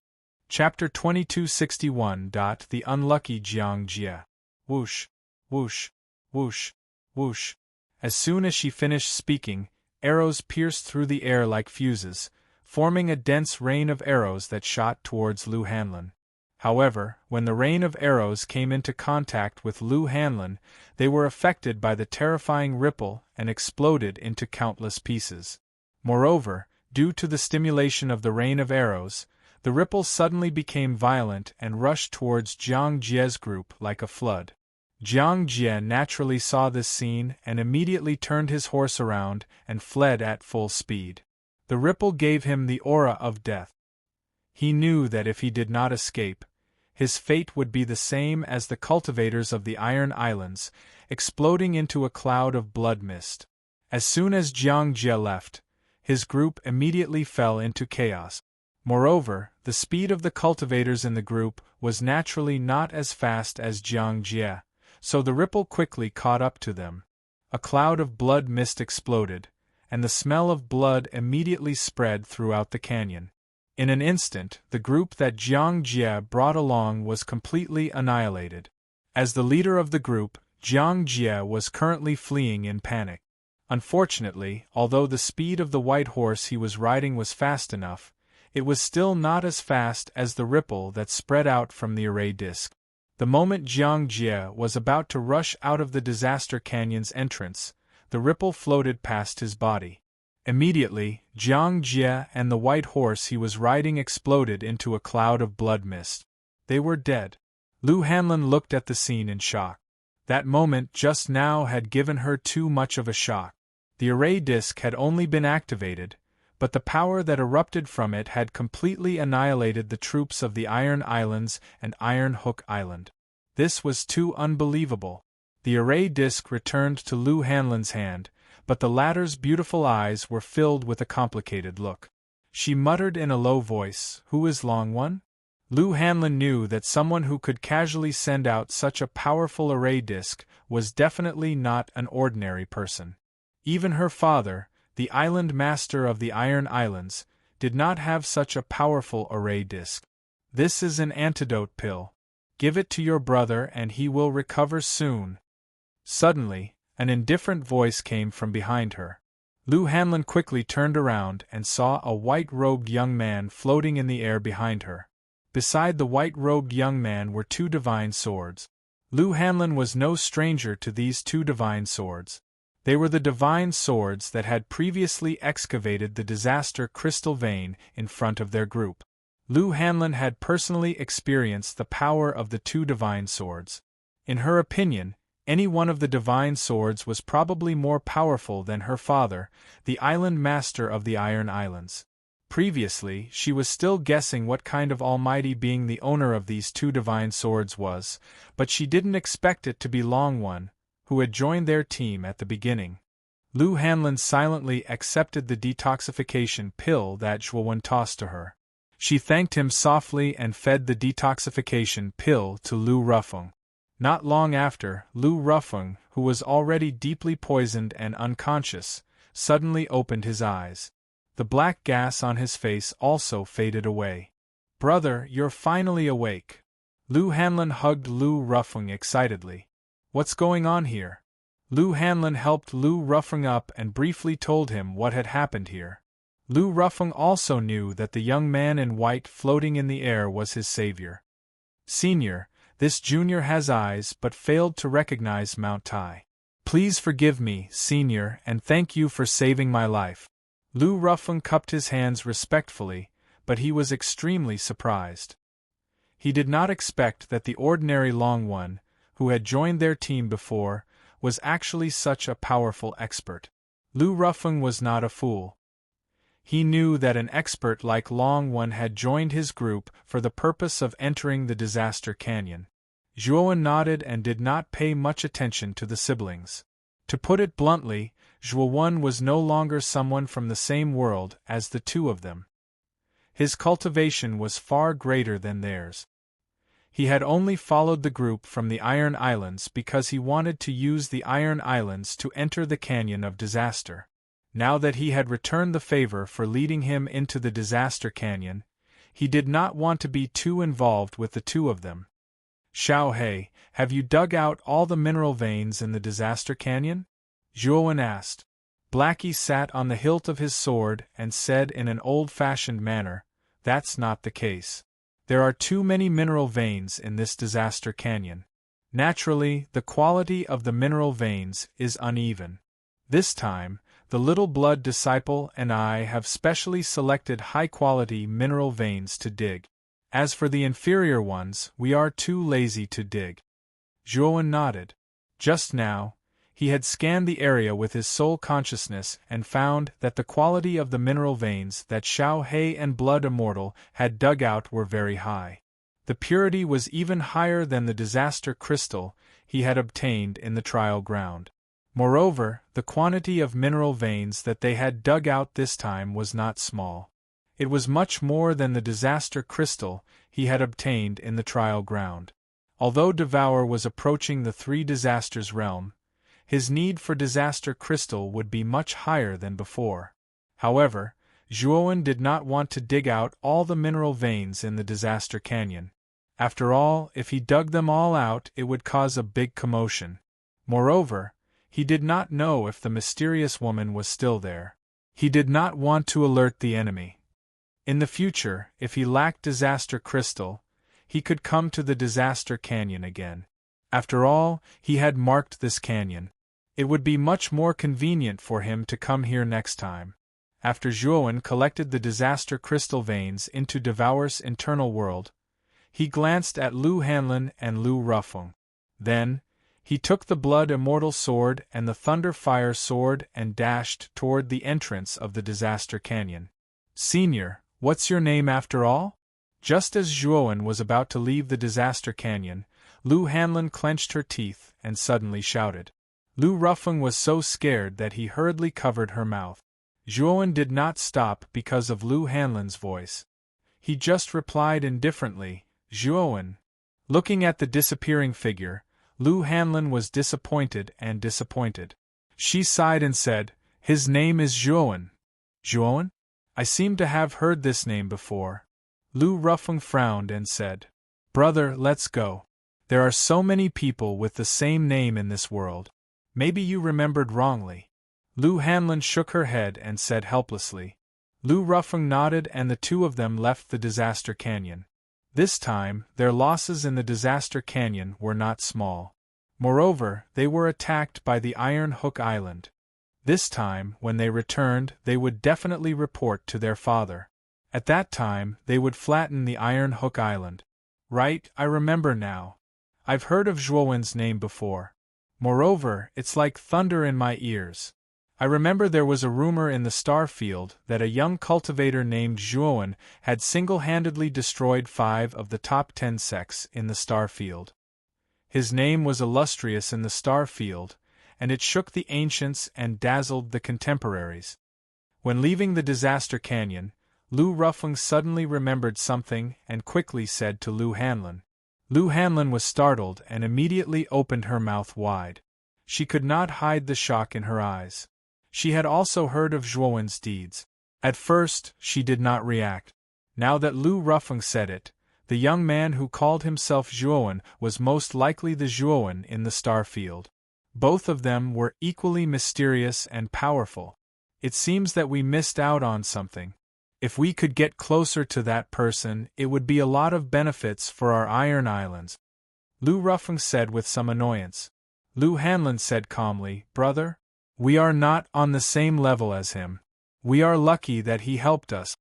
Chapter 2261. The unlucky Jiang Jie. Whoosh, whoosh, whoosh, whoosh. As soon as she finished speaking, arrows pierced through the air like fuses, forming a dense rain of arrows that shot towards Lu Hanlon. However, when the rain of arrows came into contact with Lu Hanlon, they were affected by the terrifying ripple and exploded into countless pieces. Moreover, due to the stimulation of the rain of arrows, the ripple suddenly became violent and rushed towards Jiang Jie's group like a flood. Jiang Jie naturally saw this scene and immediately turned his horse around and fled at full speed. The ripple gave him the aura of death. He knew that if he did not escape, his fate would be the same as the cultivators of the Iron Islands, exploding into a cloud of blood mist. As soon as Jiang Jie left, his group immediately fell into chaos. Moreover, the speed of the cultivators in the group was naturally not as fast as Jiang Jie, so the ripple quickly caught up to them. A cloud of blood mist exploded, and the smell of blood immediately spread throughout the canyon. In an instant, the group that Jiang Jie brought along was completely annihilated. As the leader of the group, Jiang Jie was currently fleeing in panic. Unfortunately, although the speed of the white horse he was riding was fast enough, it was still not as fast as the ripple that spread out from the array disc. The moment Jiang Jie was about to rush out of the Disaster Canyon's entrance, the ripple floated past his body. Immediately, Jiang Jie and the white horse he was riding exploded into a cloud of blood mist. They were dead. Lu Hanlon looked at the scene in shock. That moment just now had given her too much of a shock. The array disc had only been activated, but the power that erupted from it had completely annihilated the troops of the Iron Islands and Iron Hook Island. This was too unbelievable. The array disc returned to Lu Hanlon's hand, but the latter's beautiful eyes were filled with a complicated look. She muttered in a low voice, "Who is Long One?" Lu Hanlon knew that someone who could casually send out such a powerful array disc was definitely not an ordinary person. Even her father, the island master of the Iron Islands, did not have such a powerful array disc. "This is an antidote pill. Give it to your brother and he will recover soon." Suddenly, an indifferent voice came from behind her. Lu Hanlon quickly turned around and saw a white-robed young man floating in the air behind her. Beside the white-robed young man were two divine swords. Lu Hanlon was no stranger to these two divine swords. They were the divine swords that had previously excavated the disaster crystal vein in front of their group. Lu Hanlon had personally experienced the power of the two divine swords. In her opinion, any one of the divine swords was probably more powerful than her father, the island master of the Iron Islands. Previously, she was still guessing what kind of almighty being the owner of these two divine swords was, but she didn't expect it to be Long One, who had joined their team at the beginning. Lu Hanlon silently accepted the detoxification pill that Zhuowen tossed to her. She thanked him softly and fed the detoxification pill to Lu Rufeng. Not long after, Lu Rufeng, who was already deeply poisoned and unconscious, suddenly opened his eyes. The black gas on his face also faded away. "Brother, you're finally awake." Lu Hanlon hugged Lu Rufeng excitedly. "What's going on here?" Lu Hanlon helped Lu Rufeng up and briefly told him what had happened here. Lu Rufeng also knew that the young man in white floating in the air was his savior. "Senior, this junior has eyes but failed to recognize Mount Tai. Please forgive me, Senior, and thank you for saving my life." Lu Rufeng cupped his hands respectfully, but he was extremely surprised. He did not expect that the ordinary Long One, who had joined their team before, was actually such a powerful expert. Lu Rufeng was not a fool. He knew that an expert like Long One had joined his group for the purpose of entering the Disaster Canyon. Zhuowen nodded and did not pay much attention to the siblings. To put it bluntly, Zhuowen was no longer someone from the same world as the two of them. His cultivation was far greater than theirs. He had only followed the group from the Iron Islands because he wanted to use the Iron Islands to enter the Canyon of Disaster. Now that he had returned the favor for leading him into the Disaster Canyon, he did not want to be too involved with the two of them. "Xiao He, have you dug out all the mineral veins in the Disaster Canyon?" Zhuowen asked. Blackie sat on the hilt of his sword and said in an old-fashioned manner, "That's not the case. There are too many mineral veins in this Disaster Canyon. Naturally, the quality of the mineral veins is uneven. This time, the Little Blood disciple and I have specially selected high-quality mineral veins to dig. As for the inferior ones, we are too lazy to dig." Zhuowen nodded. Just now, he had scanned the area with his soul consciousness and found that the quality of the mineral veins that Xiao He and Blood Immortal had dug out were very high. The purity was even higher than the disaster crystal he had obtained in the trial ground. Moreover, the quantity of mineral veins that they had dug out this time was not small. It was much more than the disaster crystal he had obtained in the trial ground. Although Devour was approaching the three disasters realm, his need for disaster crystal would be much higher than before. However, Zhuowen did not want to dig out all the mineral veins in the disaster canyon. After all, if he dug them all out, it would cause a big commotion. Moreover, he did not know if the mysterious woman was still there. He did not want to alert the enemy. In the future, if he lacked disaster crystal, he could come to the disaster canyon again. After all, he had marked this canyon. It would be much more convenient for him to come here next time. After Zhuowen collected the disaster crystal veins into Devour's internal world, he glanced at Lu Hanlon and Lu Rufeng. Then, he took the Blood Immortal sword and the Thunder Fire sword and dashed toward the entrance of the disaster canyon. "Senior, what's your name after all?" Just as Zhuowen was about to leave the disaster canyon, Lu Hanlon clenched her teeth and suddenly shouted. Lu Ruffeng was so scared that he hurriedly covered her mouth. Zhuowen did not stop because of Lu Hanlon's voice. He just replied indifferently, Zhuowen. Looking at the disappearing figure, Lu Hanlon was disappointed and disappointed. She sighed and said, His name is Zhuowen. Zhuowen? I seem to have heard this name before. Lu Ruffeng frowned and said, Brother, let's go. There are so many people with the same name in this world. Maybe you remembered wrongly. Lu Hanlon shook her head and said helplessly. Lu Ruffeng nodded and the two of them left the Disaster Canyon. This time, their losses in the Disaster Canyon were not small. Moreover, they were attacked by the Iron Hook Island. This time, when they returned, they would definitely report to their father. At that time, they would flatten the Iron Hook Island. Right, I remember now. I've heard of Zhuowen's name before. Moreover, it's like thunder in my ears. I remember there was a rumor in the star field that a young cultivator named Zhuowen had single-handedly destroyed 5 of the top 10 sects in the star field. His name was illustrious in the star field, and it shook the ancients and dazzled the contemporaries. When leaving the Disaster Canyon, Lu Ruffeng suddenly remembered something and quickly said to Lu Hanlon. Lu Hanlon was startled and immediately opened her mouth wide. She could not hide the shock in her eyes. She had also heard of Zhuowen's deeds. At first, she did not react. Now that Lu Ruffeng said it, the young man who called himself Zhuowen was most likely the Zhuowen in the star field. Both of them were equally mysterious and powerful. It seems that we missed out on something. If we could get closer to that person, it would be a lot of benefits for our Iron Islands. Lu Ruffeng said with some annoyance. Lu Hanlon said calmly, Brother, we are not on the same level as him. We are lucky that he helped us.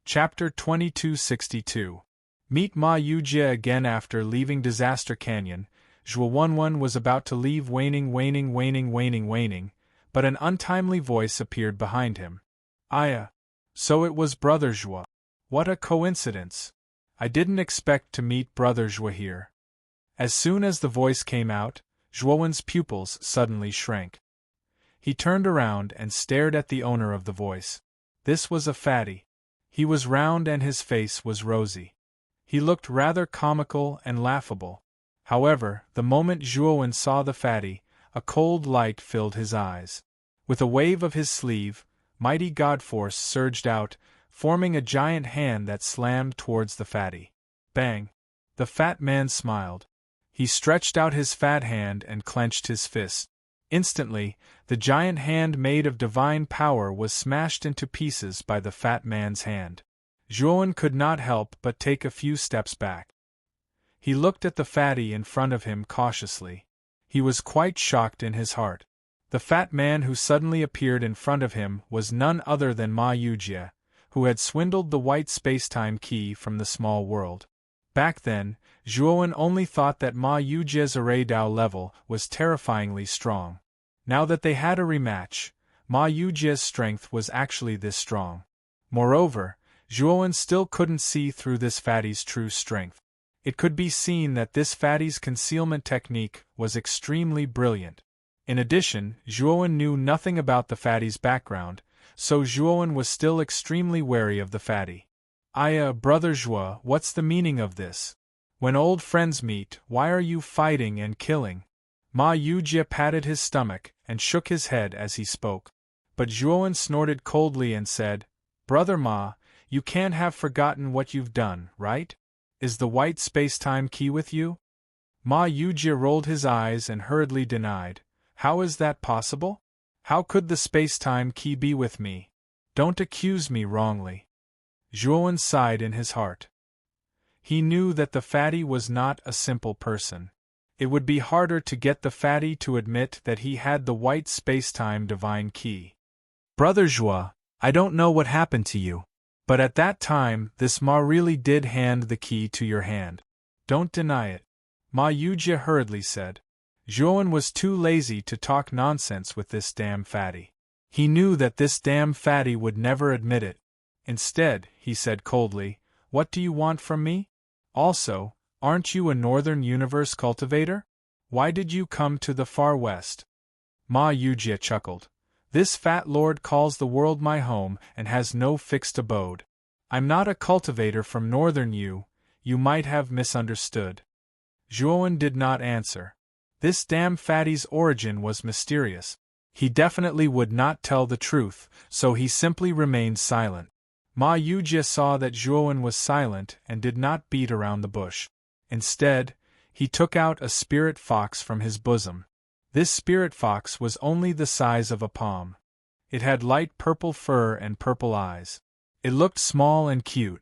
Chapter 2262. Meet Ma Yujie again. After leaving Disaster Canyon, Zhuowen was about to leave waning, but an untimely voice appeared behind him. Aya. So it was Brother Zhuo. What a coincidence. I didn't expect to meet Brother Zhuo here. As soon as the voice came out, Zhuowen's pupils suddenly shrank. He turned around and stared at the owner of the voice. This was a fatty. He was round and his face was rosy. He looked rather comical and laughable. However, the moment Zhuowen saw the fatty, a cold light filled his eyes. With a wave of his sleeve, mighty god force surged out, forming a giant hand that slammed towards the fatty. Bang! The fat man smiled. He stretched out his fat hand and clenched his fist. Instantly, the giant hand made of divine power was smashed into pieces by the fat man's hand. Zhuowen could not help but take a few steps back. He looked at the fatty in front of him cautiously. He was quite shocked in his heart. The fat man who suddenly appeared in front of him was none other than Ma Yujie, who had swindled the white space-time key from the small world. Back then, Zhuowen only thought that Ma Yujie's Array Dao level was terrifyingly strong. Now that they had a rematch, Ma Yujie's strength was actually this strong. Moreover, Zhuowen still couldn't see through this fatty's true strength. It could be seen that this fatty's concealment technique was extremely brilliant. In addition, Zhuowen knew nothing about the fatty's background, so Zhuowen was still extremely wary of the fatty. Aya, Brother Zhuo, what's the meaning of this? When old friends meet, why are you fighting and killing? Ma Yujie patted his stomach and shook his head as he spoke. But Zhuowen snorted coldly and said, Brother Ma, you can't have forgotten what you've done, right? Is the white space-time key with you? Ma Yujie rolled his eyes and hurriedly denied. How is that possible? How could the space-time key be with me? Don't accuse me wrongly. Zhuowen sighed in his heart. He knew that the fatty was not a simple person. It would be harder to get the fatty to admit that he had the white space-time divine key. Brother Zhuo, I don't know what happened to you, but at that time this Ma really did hand the key to your hand. Don't deny it. Ma Yujie hurriedly said. Zhuowen was too lazy to talk nonsense with this damn fatty. He knew that this damn fatty would never admit it. Instead, he said coldly, What do you want from me? Also, Aren't you a Northern Universe cultivator? Why did you come to the far west? Ma Yujie chuckled. This fat lord calls the world my home and has no fixed abode. I'm not a cultivator from Northern you might have misunderstood. Zhuowen did not answer. This damn fatty's origin was mysterious. He definitely would not tell the truth, so he simply remained silent. Ma Yujie saw that Zhuowen was silent and did not beat around the bush. Instead, he took out a spirit fox from his bosom. This spirit fox was only the size of a palm. It had light purple fur and purple eyes. It looked small and cute.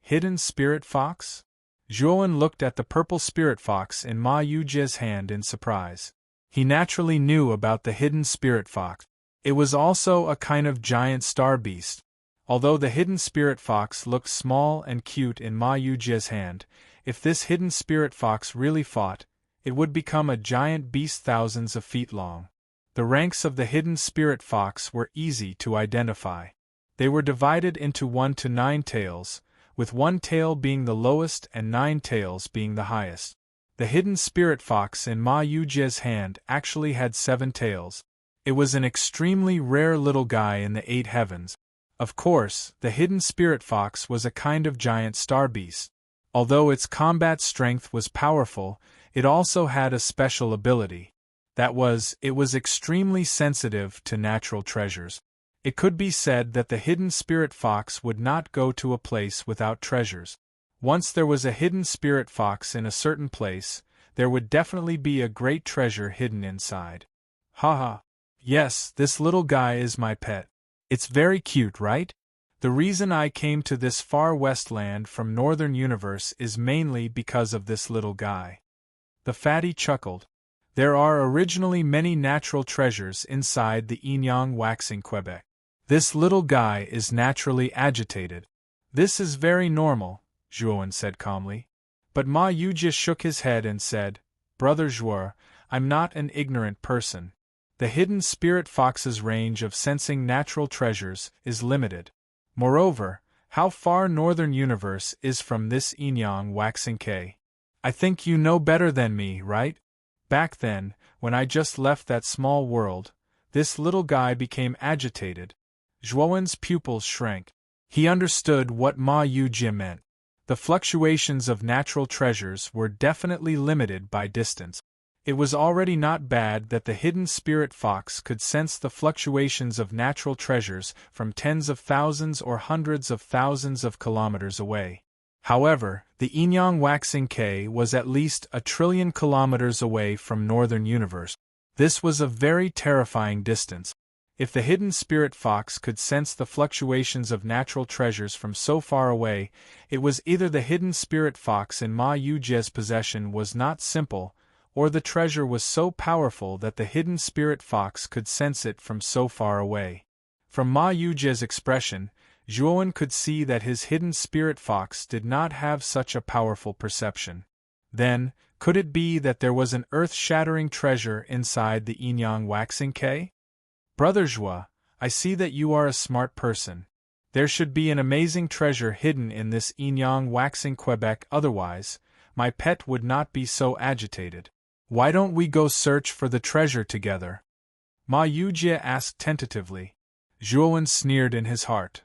Hidden spirit fox? Zhuowen looked at the purple spirit fox in Ma Yujie's hand in surprise. He naturally knew about the hidden spirit fox. It was also a kind of giant star beast. Although the hidden spirit fox looked small and cute in Ma Yujie's hand, if this hidden spirit fox really fought, it would become a giant beast thousands of feet long. The ranks of the hidden spirit fox were easy to identify. They were divided into 1 to 9 tails, with 1 tail being the lowest and 9 tails being the highest. The hidden spirit fox in Ma Yujie's hand actually had 7 tails. It was an extremely rare little guy in the 8 heavens. Of course, the hidden spirit fox was a kind of giant star beast. Although its combat strength was powerful, it also had a special ability. That was, it was extremely sensitive to natural treasures. It could be said that the hidden spirit fox would not go to a place without treasures. Once there was a hidden spirit fox in a certain place, there would definitely be a great treasure hidden inside. Haha. Yes, this little guy is my pet. It's very cute, right? The reason I came to this far west land from Northern Universe is mainly because of this little guy. The fatty chuckled. There are originally many natural treasures inside the Inyang waxing Quebec. This little guy is naturally agitated. This is very normal, Zhuowen said calmly. But Ma Yujie shook his head and said, Brother Zhuo, I'm not an ignorant person. The hidden spirit fox's range of sensing natural treasures is limited. Moreover, how far Northern Universe is from this Inyang waxing K? I think you know better than me, right? Back then, when I just left that small world, this little guy became agitated. Zhuowen's pupils shrank. He understood what Ma Yujie meant. The fluctuations of natural treasures were definitely limited by distance. It was already not bad that the hidden spirit fox could sense the fluctuations of natural treasures from tens of thousands or hundreds of thousands of kilometers away. However, the Inyang waxing K was at least 1 trillion kilometers away from Northern Universe. This was a very terrifying distance. If the hidden spirit fox could sense the fluctuations of natural treasures from so far away, it was either the hidden spirit fox in Ma Yujie's possession was not simple, or the treasure was so powerful that the hidden spirit fox could sense it from so far away. From Ma Yujie's expression, Zhuowen could see that his hidden spirit fox did not have such a powerful perception. Then, could it be that there was an earth-shattering treasure inside the Inyang waxing K? Brother Zhuo, I see that you are a smart person. There should be an amazing treasure hidden in this Inyang waxing Quebec, otherwise, my pet would not be so agitated. Why don't we go search for the treasure together? Ma Yujie asked tentatively. Zhuowen sneered in his heart.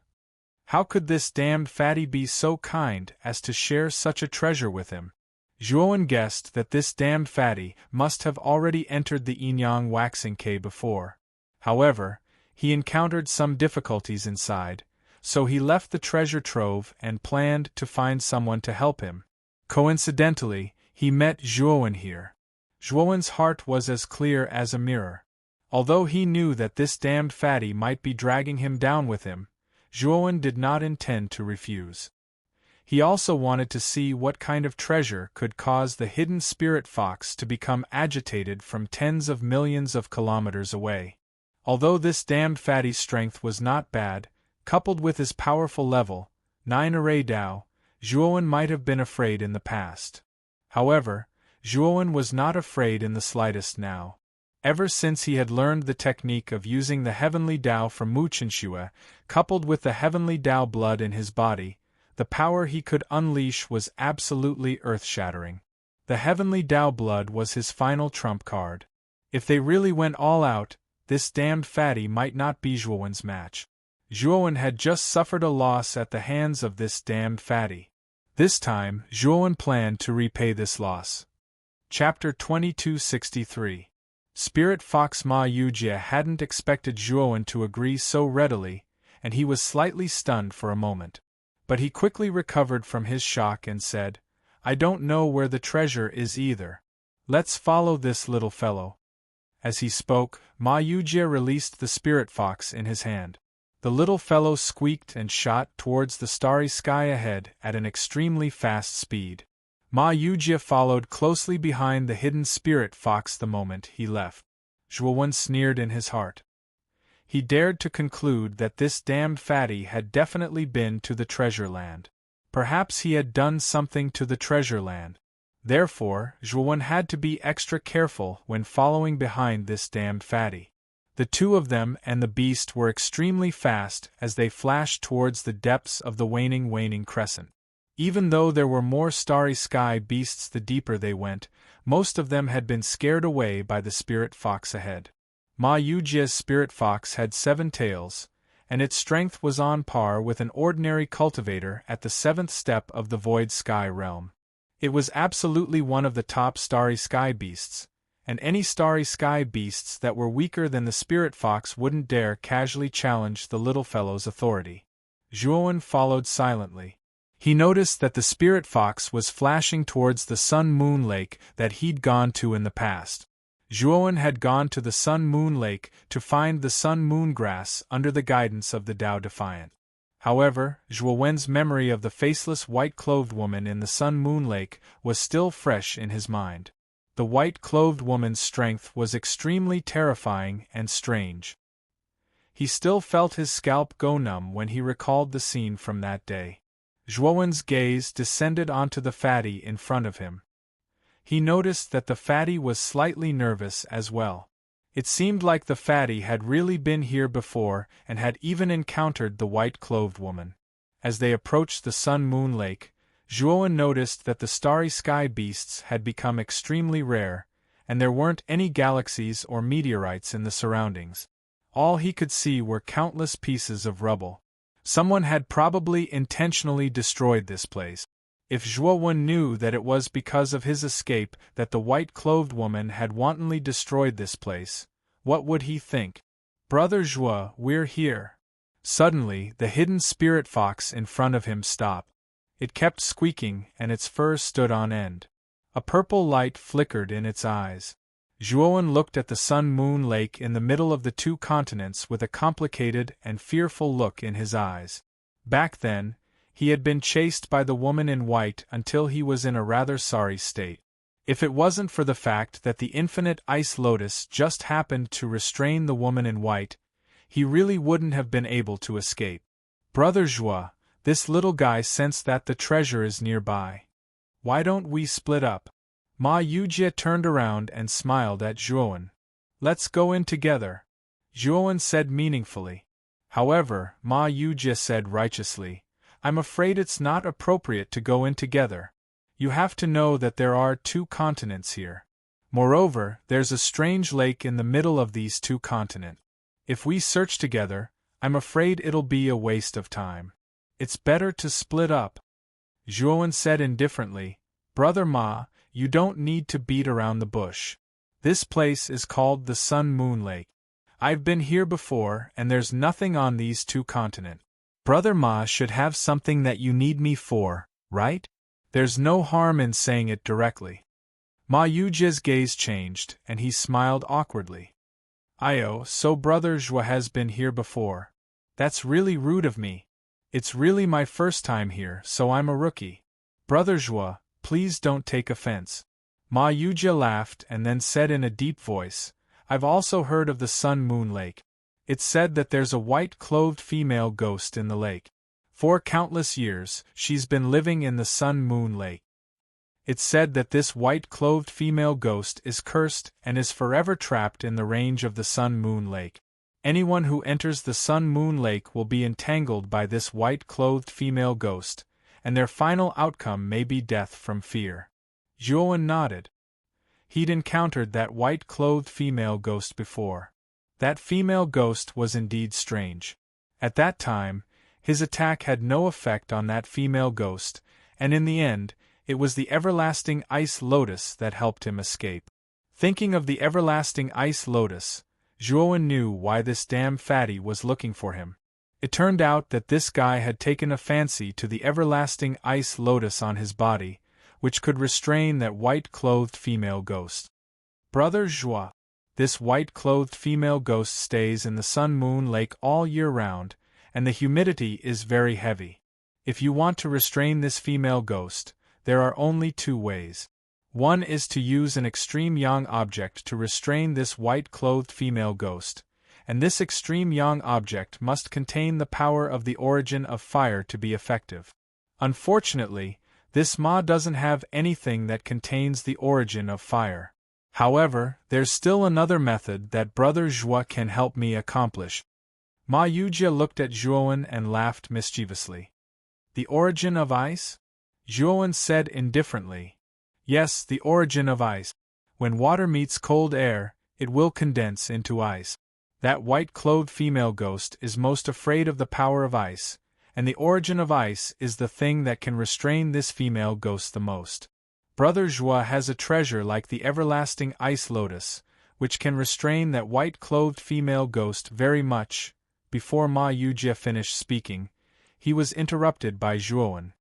How could this damned fatty be so kind as to share such a treasure with him? Zhuowen guessed that this damned fatty must have already entered the Inyang waxing K before. However, he encountered some difficulties inside, so he left the treasure trove and planned to find someone to help him. Coincidentally, he met Zhuowen here. Zhuowen's heart was as clear as a mirror. Although he knew that this damned fatty might be dragging him down with him, Zhuowen did not intend to refuse. He also wanted to see what kind of treasure could cause the hidden spirit fox to become agitated from tens of millions of kilometers away. Although this damned fatty's strength was not bad, coupled with his powerful level 9 array Dao, Zhuowen might have been afraid in the past. However, Zhuowen was not afraid in the slightest now. Ever since he had learned the technique of using the heavenly Dao from Mu Chenxue, coupled with the heavenly Dao blood in his body, The power he could unleash was absolutely earth-shattering. The heavenly Tao blood was his final trump card. If they really went all out, this damned fatty might not be Zhuowen's match. Zhuowen had just suffered a loss at the hands of this damned fatty. This time, Zhuowen planned to repay this loss. Chapter 2263. Spirit Fox Ma Yujie hadn't expected Zhuowen to agree so readily, and he was slightly stunned for a moment. But he quickly recovered from his shock and said, "I don't know where the treasure is either. Let's follow this little fellow." As he spoke, Ma Yujie released the spirit fox in his hand. The little fellow squeaked and shot towards the starry sky ahead at an extremely fast speed. Ma Yujie followed closely behind the hidden spirit fox the moment he left. Zhuowen sneered in his heart. He dared to conclude that this damned fatty had definitely been to the treasure land. Perhaps he had done something to the treasure land. Therefore, Zhuowen had to be extra careful when following behind this damned fatty. The two of them and the beast were extremely fast as they flashed towards the depths of the waning crescent. Even though there were more starry sky beasts the deeper they went, most of them had been scared away by the spirit fox ahead. Ma Yujie's spirit fox had 7 tails, and its strength was on par with an ordinary cultivator at the 7th step of the void sky realm. It was absolutely one of the top starry sky beasts, and any starry sky beasts that were weaker than the spirit fox wouldn't dare casually challenge the little fellow's authority. Zhuowen followed silently. He noticed that the spirit fox was flashing towards the Sun-Moon Lake that he'd gone to in the past. Zhuowen had gone to the Sun-Moon Lake to find the sun-moon grass under the guidance of the Tao Defiant. However, Zhuowen's memory of the faceless white-clothed woman in the Sun-Moon Lake was still fresh in his mind. The white-clothed woman's strength was extremely terrifying and strange. He still felt his scalp go numb when he recalled the scene from that day. Zhuowen's gaze descended onto the fatty in front of him. He noticed that the fatty was slightly nervous as well. It seemed like the fatty had really been here before and had even encountered the white-clothed woman. As they approached the Sun-Moon Lake, Zhuowen noticed that the starry sky beasts had become extremely rare, and there weren't any galaxies or meteorites in the surroundings. All he could see were countless pieces of rubble. Someone had probably intentionally destroyed this place. If Zhuowen knew that it was because of his escape that the white-clothed woman had wantonly destroyed this place, what would he think? "Brother Zhuo, we're here." Suddenly, the hidden spirit fox in front of him stopped. It kept squeaking and its fur stood on end. A purple light flickered in its eyes. Zhuowen looked at the Sun-Moon Lake in the middle of the 2 continents with a complicated and fearful look in his eyes. Back then, he had been chased by the woman in white until he was in a rather sorry state. If it wasn't for the fact that the infinite ice lotus just happened to restrain the woman in white, he really wouldn't have been able to escape. "Brother Zhuo, this little guy sensed that the treasure is nearby. Why don't we split up?" Ma Yujie turned around and smiled at Zhuowen. "Let's go in together," Zhuowen said meaningfully. However, Ma Yujie said righteously, "I'm afraid it's not appropriate to go in together. You have to know that there are 2 continents here. Moreover, there's a strange lake in the middle of these 2 continents. If we search together, I'm afraid it'll be a waste of time. It's better to split up." Zhuowen said indifferently, "Brother Ma, you don't need to beat around the bush. This place is called the Sun-Moon Lake. I've been here before and there's nothing on these 2 continents. Brother Ma should have something that you need me for, right? There's no harm in saying it directly." Ma Yujie's gaze changed, and he smiled awkwardly. So Brother Zhuo has been here before. That's really rude of me. It's really my first time here, so I'm a rookie. Brother Zhuo, please don't take offense." Ma Yujie laughed and then said in a deep voice, "I've also heard of the Sun-Moon Lake. It's said that there's a white-clothed female ghost in the lake. For countless years, she's been living in the Sun-Moon Lake. It's said that this white-clothed female ghost is cursed and is forever trapped in the range of the Sun-Moon Lake. Anyone who enters the Sun-Moon Lake will be entangled by this white-clothed female ghost, and their final outcome may be death from fear. Zhuowen nodded. He'd encountered that white-clothed female ghost before. That female ghost was indeed strange. At that time, his attack had no effect on that female ghost, and in the end, it was the everlasting ice lotus that helped him escape. Thinking of the everlasting ice lotus, Zhuowen knew why this damn fatty was looking for him. It turned out that this guy had taken a fancy to the everlasting ice lotus on his body, which could restrain that white-clothed female ghost. Brother Zhuo, this white-clothed female ghost stays in the Sun-Moon Lake all year round, and the humidity is very heavy. If you want to restrain this female ghost, there are only two ways. One is to use an extreme yang object to restrain this white-clothed female ghost, and this extreme yang object must contain the power of the origin of fire to be effective. Unfortunately, this Ma doesn't have anything that contains the origin of fire. However, there's still another method that Brother Zhuo can help me accomplish. Ma Yujie looked at Zhuowen and laughed mischievously. The origin of ice? Zhuowen said indifferently. Yes, the origin of ice. When water meets cold air, it will condense into ice. That white-clothed female ghost is most afraid of the power of ice, and the origin of ice is the thing that can restrain this female ghost the most. Brother Zhuo has a treasure like the everlasting ice lotus, which can restrain that white-clothed female ghost very much. Before Ma Yujie finished speaking, he was interrupted by Zhuowen.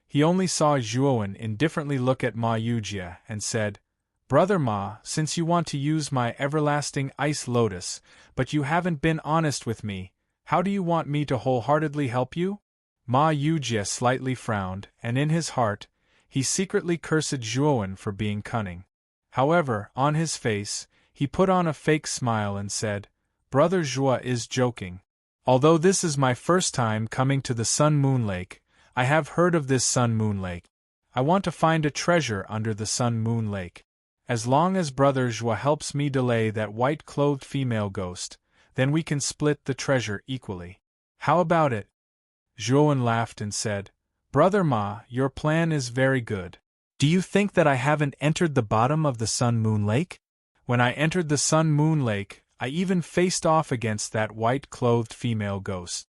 He only saw Zhuowen indifferently look at Ma Yujie and said, "Brother Ma, since you want to use my everlasting ice lotus, but you haven't been honest with me, how do you want me to wholeheartedly help you?" Ma Yujie slightly frowned, and in his heart, he secretly cursed Zhuowen for being cunning. However, on his face, he put on a fake smile and said, "Brother Zhuo is joking. Although this is my first time coming to the Sun-Moon Lake, I have heard of this Sun-Moon Lake. I want to find a treasure under the Sun-Moon Lake. As long as Brother Zhuo helps me delay that white-clothed female ghost, then we can split the treasure equally. How about it?" Zhuowen laughed and said, "Brother Ma, your plan is very good. Do you think that I haven't entered the bottom of the Sun-Moon Lake? When I entered the Sun-Moon Lake, I even faced off against that white-clothed female ghost.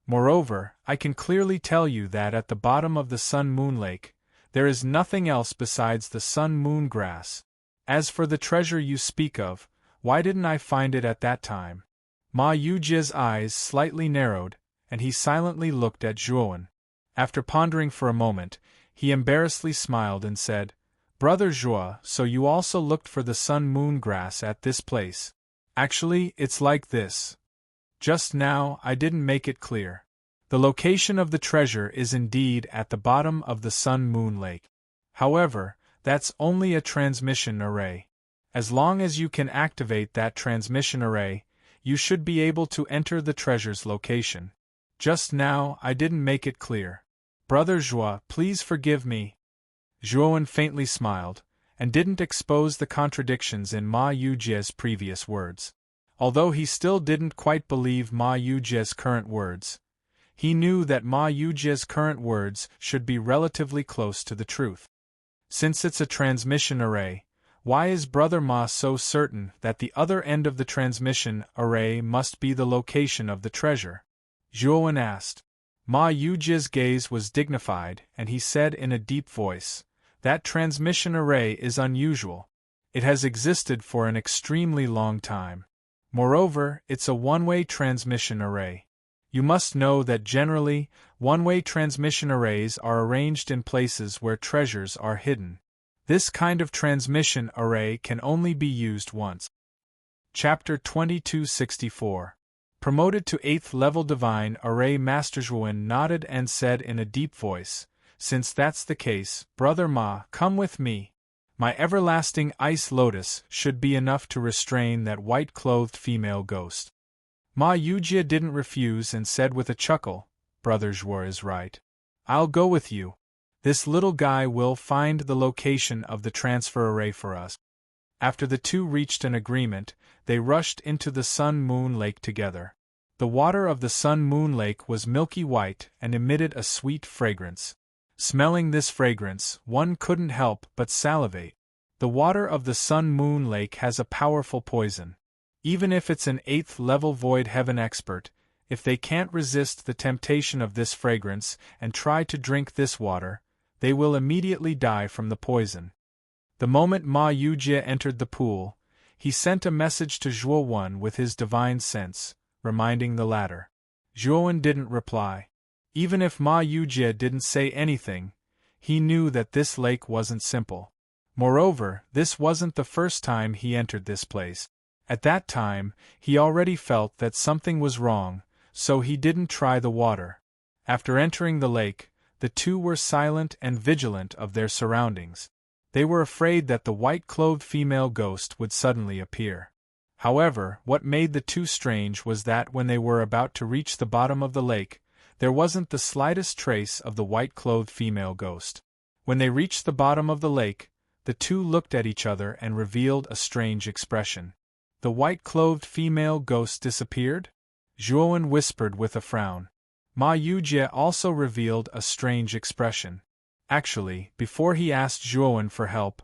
Moreover, I can clearly tell you that at the bottom of the Sun-Moon Lake, there is nothing else besides the sun-moon grass. As for the treasure you speak of, why didn't I find it at that time?" Ma Yujie's eyes slightly narrowed, and he silently looked at Zhuowen. After pondering for a moment, he embarrassedly smiled and said, "Brother Zhuo, so you also looked for the sun-moon grass at this place. Actually, it's like this. Just now, I didn't make it clear. The location of the treasure is indeed at the bottom of the Sun-Moon Lake. However, that's only a transmission array. As long as you can activate that transmission array, you should be able to enter the treasure's location. Just now, I didn't make it clear. Brother Zhuo, please forgive me." Zhuowen faintly smiled, and didn't expose the contradictions in Ma Yujie's previous words. Although he still didn't quite believe Ma Yujie's current words, he knew that Ma Yujie's current words should be relatively close to the truth. Since it's a transmission array, why is Brother Ma so certain that the other end of the transmission array must be the location of the treasure? Zhuowen asked. Ma Yujie's gaze was dignified, and he said in a deep voice, "That transmission array is unusual. It has existed for an extremely long time. Moreover, it's a one-way transmission array. You must know that generally, one-way transmission arrays are arranged in places where treasures are hidden. This kind of transmission array can only be used once." Chapter 2264. Promoted to 8th level Divine Array Master Zhuowen nodded and said in a deep voice, "Since that's the case, Brother Ma, come with me. My everlasting ice lotus should be enough to restrain that white-clothed female ghost." Ma Yujie didn't refuse and said with a chuckle, "Brother Zhuo is right. I'll go with you. This little guy will find the location of the transfer array for us." After the two reached an agreement, they rushed into the Sun-Moon Lake together. The water of the Sun-Moon Lake was milky white and emitted a sweet fragrance. Smelling this fragrance, one couldn't help but salivate. The water of the Sun Moon Lake has a powerful poison. Even if it's an 8th level Void Heaven expert, if they can't resist the temptation of this fragrance and try to drink this water, they will immediately die from the poison. The moment Ma Yujie entered the pool, he sent a message to Zhuowen with his divine sense, reminding the latter. Zhuowen didn't reply. Even if Ma Yujie didn't say anything, he knew that this lake wasn't simple. Moreover, this wasn't the first time he entered this place. At that time, he already felt that something was wrong, so he didn't try the water. After entering the lake, the two were silent and vigilant of their surroundings. They were afraid that the white-clothed female ghost would suddenly appear. However, what made the two strange was that when they were about to reach the bottom of the lake, there wasn't the slightest trace of the white-clothed female ghost. When they reached the bottom of the lake, the two looked at each other and revealed a strange expression. The white-clothed female ghost disappeared? Zhuowen whispered with a frown. Ma Yujie also revealed a strange expression. Actually, before he asked Zhuowen for help,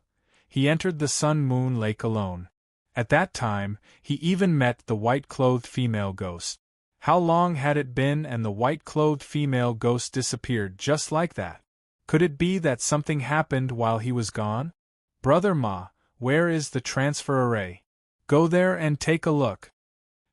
he entered the Sun Moon Lake alone. At that time, he even met the white-clothed female ghost. How long had it been and the white-clothed female ghost disappeared just like that? Could it be that something happened while he was gone? Brother Ma, where is the transfer array? Go there and take a look,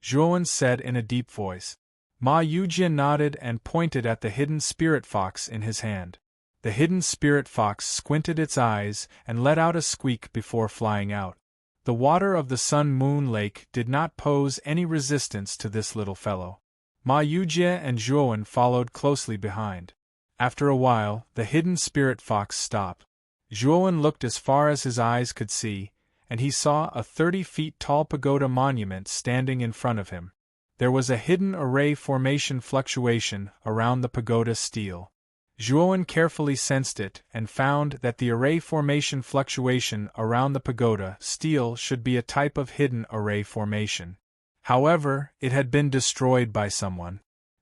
Zhuowen said in a deep voice. Ma Yujie nodded and pointed at the hidden spirit fox in his hand. The hidden spirit fox squinted its eyes and let out a squeak before flying out. The water of the Sun Moon Lake did not pose any resistance to this little fellow. Ma Yujie and Zhuowen followed closely behind. After a while, the hidden spirit fox stopped. Zhuowen looked as far as his eyes could see, and he saw a 30-feet-tall pagoda monument standing in front of him. There was a hidden array formation fluctuation around the pagoda stele. Zhuowen carefully sensed it and found that the array formation fluctuation around the pagoda stele should be a type of hidden array formation. However, it had been destroyed by someone.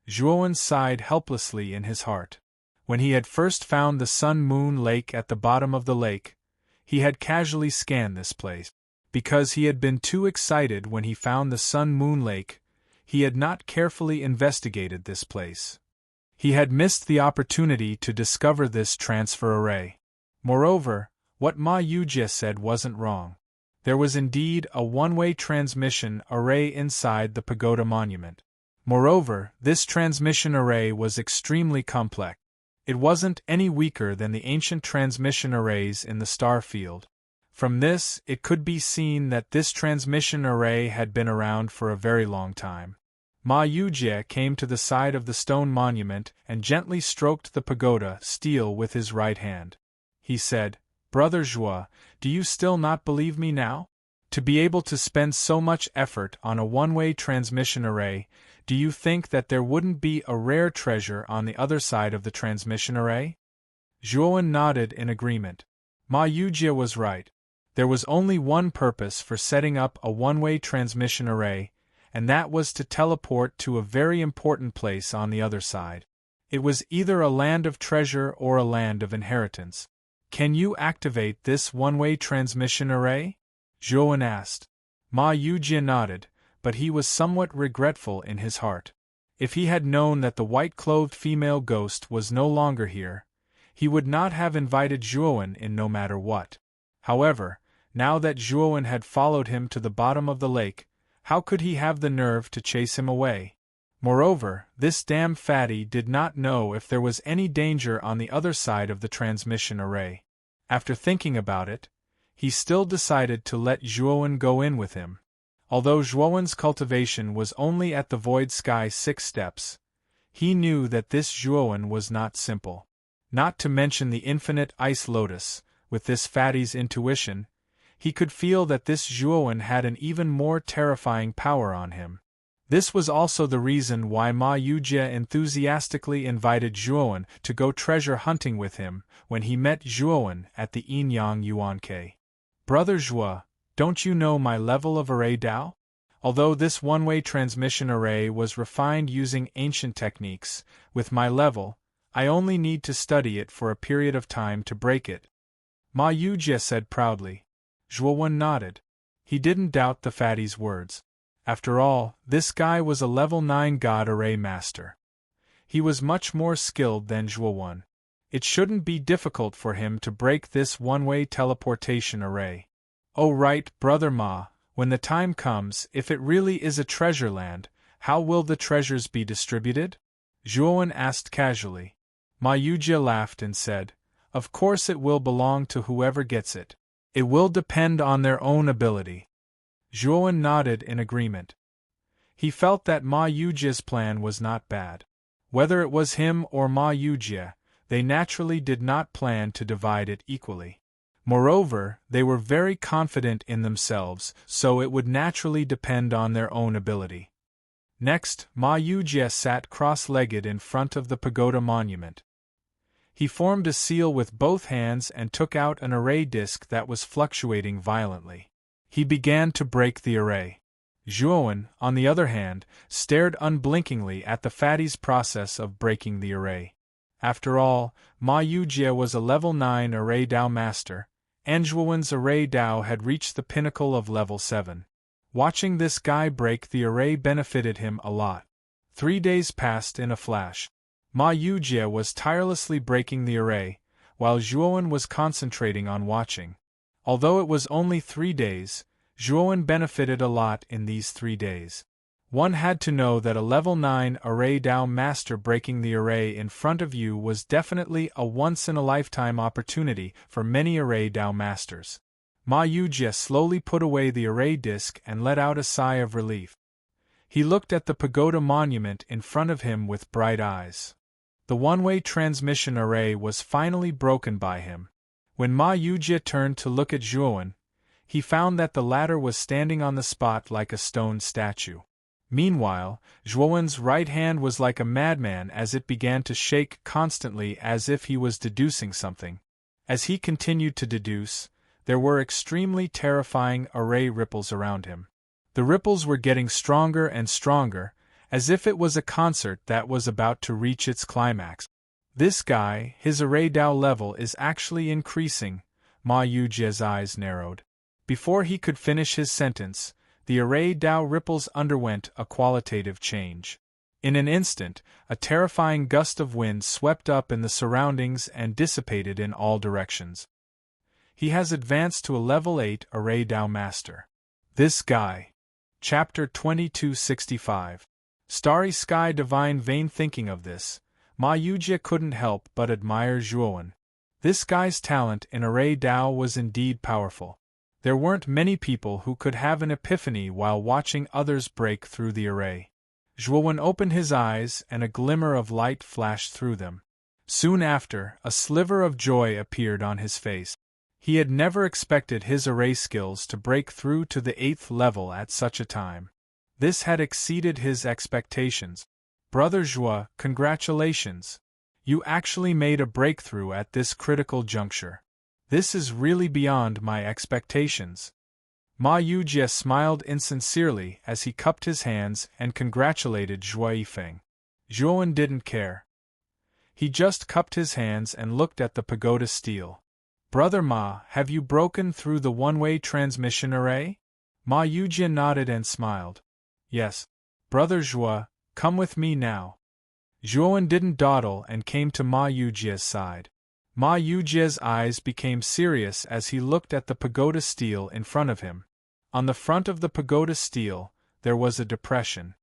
Zhuowen sighed helplessly in his heart. When he had first found the Sun Moon Lake at the bottom of the lake, he had casually scanned this place. Because he had been too excited when he found the Sun Moon Lake, he had not carefully investigated this place. He had missed the opportunity to discover this transfer array. Moreover, what Ma Yujie said wasn't wrong. There was indeed a one-way transmission array inside the pagoda monument. Moreover, this transmission array was extremely complex. It wasn't any weaker than the ancient transmission arrays in the star field. From this, it could be seen that this transmission array had been around for a very long time. Ma Yujie came to the side of the stone monument and gently stroked the pagoda stele with his right hand. He said, "Brother Zhuo, do you still not believe me now? To be able to spend so much effort on a one-way transmission array, do you think that there wouldn't be a rare treasure on the other side of the transmission array?" Zhuowen nodded in agreement. Ma Yujie was right. There was only one purpose for setting up a one-way transmission array, and that was to teleport to a very important place on the other side. It was either a land of treasure or a land of inheritance. "Can you activate this one-way transmission array?" Zhuowen asked. Ma Yujie nodded, but he was somewhat regretful in his heart. If he had known that the white-clothed female ghost was no longer here, he would not have invited Zhuowen in no matter what. However, now that Zhuowen had followed him to the bottom of the lake, how could he have the nerve to chase him away? Moreover, this damn fatty did not know if there was any danger on the other side of the transmission array. After thinking about it, he still decided to let Zhuowen go in with him. Although Zhuowen's cultivation was only at the Void Sky 6 steps, he knew that this Zhuowen was not simple. Not to mention the infinite ice lotus, with this fatty's intuition, he could feel that this Zhuowen had an even more terrifying power on him. This was also the reason why Ma Yujie enthusiastically invited Zhuowen to go treasure hunting with him when he met Zhuowen at the Yinyang Yuanke. "Brother Zhuo, don't you know my level of array Dao? Although this one-way transmission array was refined using ancient techniques, with my level, I only need to study it for a period of time to break it. Ma Yujie said proudly. Zhuowen nodded. He didn't doubt the fatty's words. After all, this guy was a level 9 God Array Master. He was much more skilled than Zhuowen. It shouldn't be difficult for him to break this one-way teleportation array. Oh right, Brother Ma, when the time comes, if it really is a treasure land, how will the treasures be distributed? Zhuowen asked casually. Ma Yujie laughed and said, Of course it will belong to whoever gets it. It will depend on their own ability. Zhuowen nodded in agreement. He felt that Ma Yujie's plan was not bad. Whether it was him or Ma Yujie, they naturally did not plan to divide it equally. Moreover, they were very confident in themselves, so it would naturally depend on their own ability. Next, Ma Yujie sat cross-legged in front of the pagoda monument. He formed a seal with both hands and took out an array disc that was fluctuating violently. He began to break the array. Zhuowen, on the other hand, stared unblinkingly at the fatty's process of breaking the array. After all, Ma Yujie was a level 9 Array Dao master, and Zhuowen's Array Dao had reached the pinnacle of level 7. Watching this guy break the array benefited him a lot. 3 days passed in a flash. Ma Yujie was tirelessly breaking the array, while Zhuowen was concentrating on watching. Although it was only 3 days, Zhuowen benefited a lot in these 3 days. One had to know that a level 9 Array Dao master breaking the array in front of you was definitely a once-in-a-lifetime opportunity for many Array Dao masters. Ma Yujie slowly put away the array disc and let out a sigh of relief. He looked at the pagoda monument in front of him with bright eyes. The one-way transmission array was finally broken by him. When Ma Yujie turned to look at Zhuowen, he found that the latter was standing on the spot like a stone statue. Meanwhile, Zhuowen's right hand was like a madman as it began to shake constantly as if he was deducing something. As he continued to deduce, there were extremely terrifying array ripples around him. The ripples were getting stronger and stronger, as if it was a concert that was about to reach its climax. This guy, his Array Dao level is actually increasing. Ma Yujie's eyes narrowed. Before he could finish his sentence, the Array Dao ripples underwent a qualitative change. In an instant, a terrifying gust of wind swept up in the surroundings and dissipated in all directions. He has advanced to a level 8 Array Dao master. This guy. Chapter 2265. Starry Sky Divine Vain. Thinking of this, Ma Yujie couldn't help but admire Zhuowen. This guy's talent in Array Dao was indeed powerful. There weren't many people who could have an epiphany while watching others break through the array. Zhuowen opened his eyes and a glimmer of light flashed through them. Soon after, a sliver of joy appeared on his face. He had never expected his array skills to break through to the 8th level at such a time. This had exceeded his expectations. Brother Zhuo, congratulations! You actually made a breakthrough at this critical juncture. This is really beyond my expectations. Ma Yujie smiled insincerely as he cupped his hands and congratulated Zhuo Yifeng. Zhuowen didn't care. He just cupped his hands and looked at the pagoda stele. Brother Ma, have you broken through the one-way transmission array? Ma Yujie nodded and smiled. Yes. Brother Zhuo, come with me now. Zhuowen didn't dawdle and came to Ma Yujie's side. Ma Yujie's eyes became serious as he looked at the pagoda stele in front of him. On the front of the pagoda stele, there was a depression.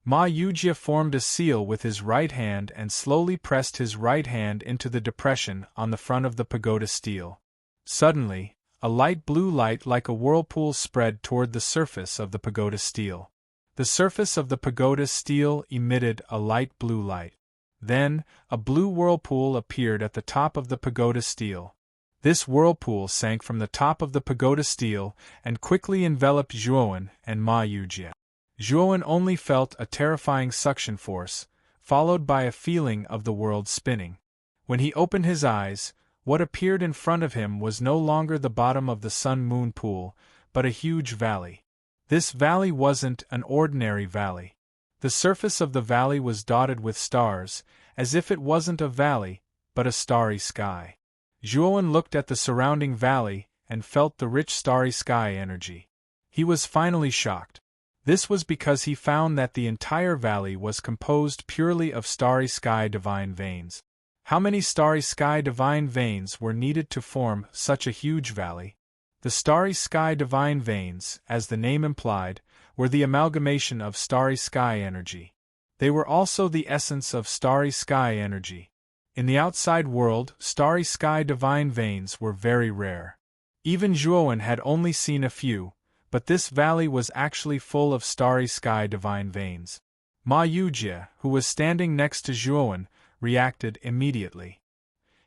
Ma Yujie formed a seal with his right hand and slowly pressed his right hand into the depression on the front of the pagoda stele. Suddenly, a light blue light like a whirlpool spread toward the surface of the pagoda stele. The surface of the pagoda stele emitted a light blue light. Then, a blue whirlpool appeared at the top of the pagoda stele. This whirlpool sank from the top of the pagoda stele and quickly enveloped Zhuowen and Ma Yujie. Zhuowen only felt a terrifying suction force, followed by a feeling of the world spinning. When he opened his eyes, what appeared in front of him was no longer the bottom of the sun-moon pool, but a huge valley. This valley wasn't an ordinary valley. The surface of the valley was dotted with stars, as if it wasn't a valley, but a starry sky. Zhuowen looked at the surrounding valley and felt the rich starry sky energy. He was finally shocked. This was because he found that the entire valley was composed purely of starry sky divine veins. How many starry sky divine veins were needed to form such a huge valley? The starry sky divine veins, as the name implied, were the amalgamation of starry sky energy. They were also the essence of starry sky energy. In the outside world, starry sky divine veins were very rare. Even Zhuowen had only seen a few, but this valley was actually full of starry sky divine veins. Ma Yujie, who was standing next to Zhuowen, reacted immediately.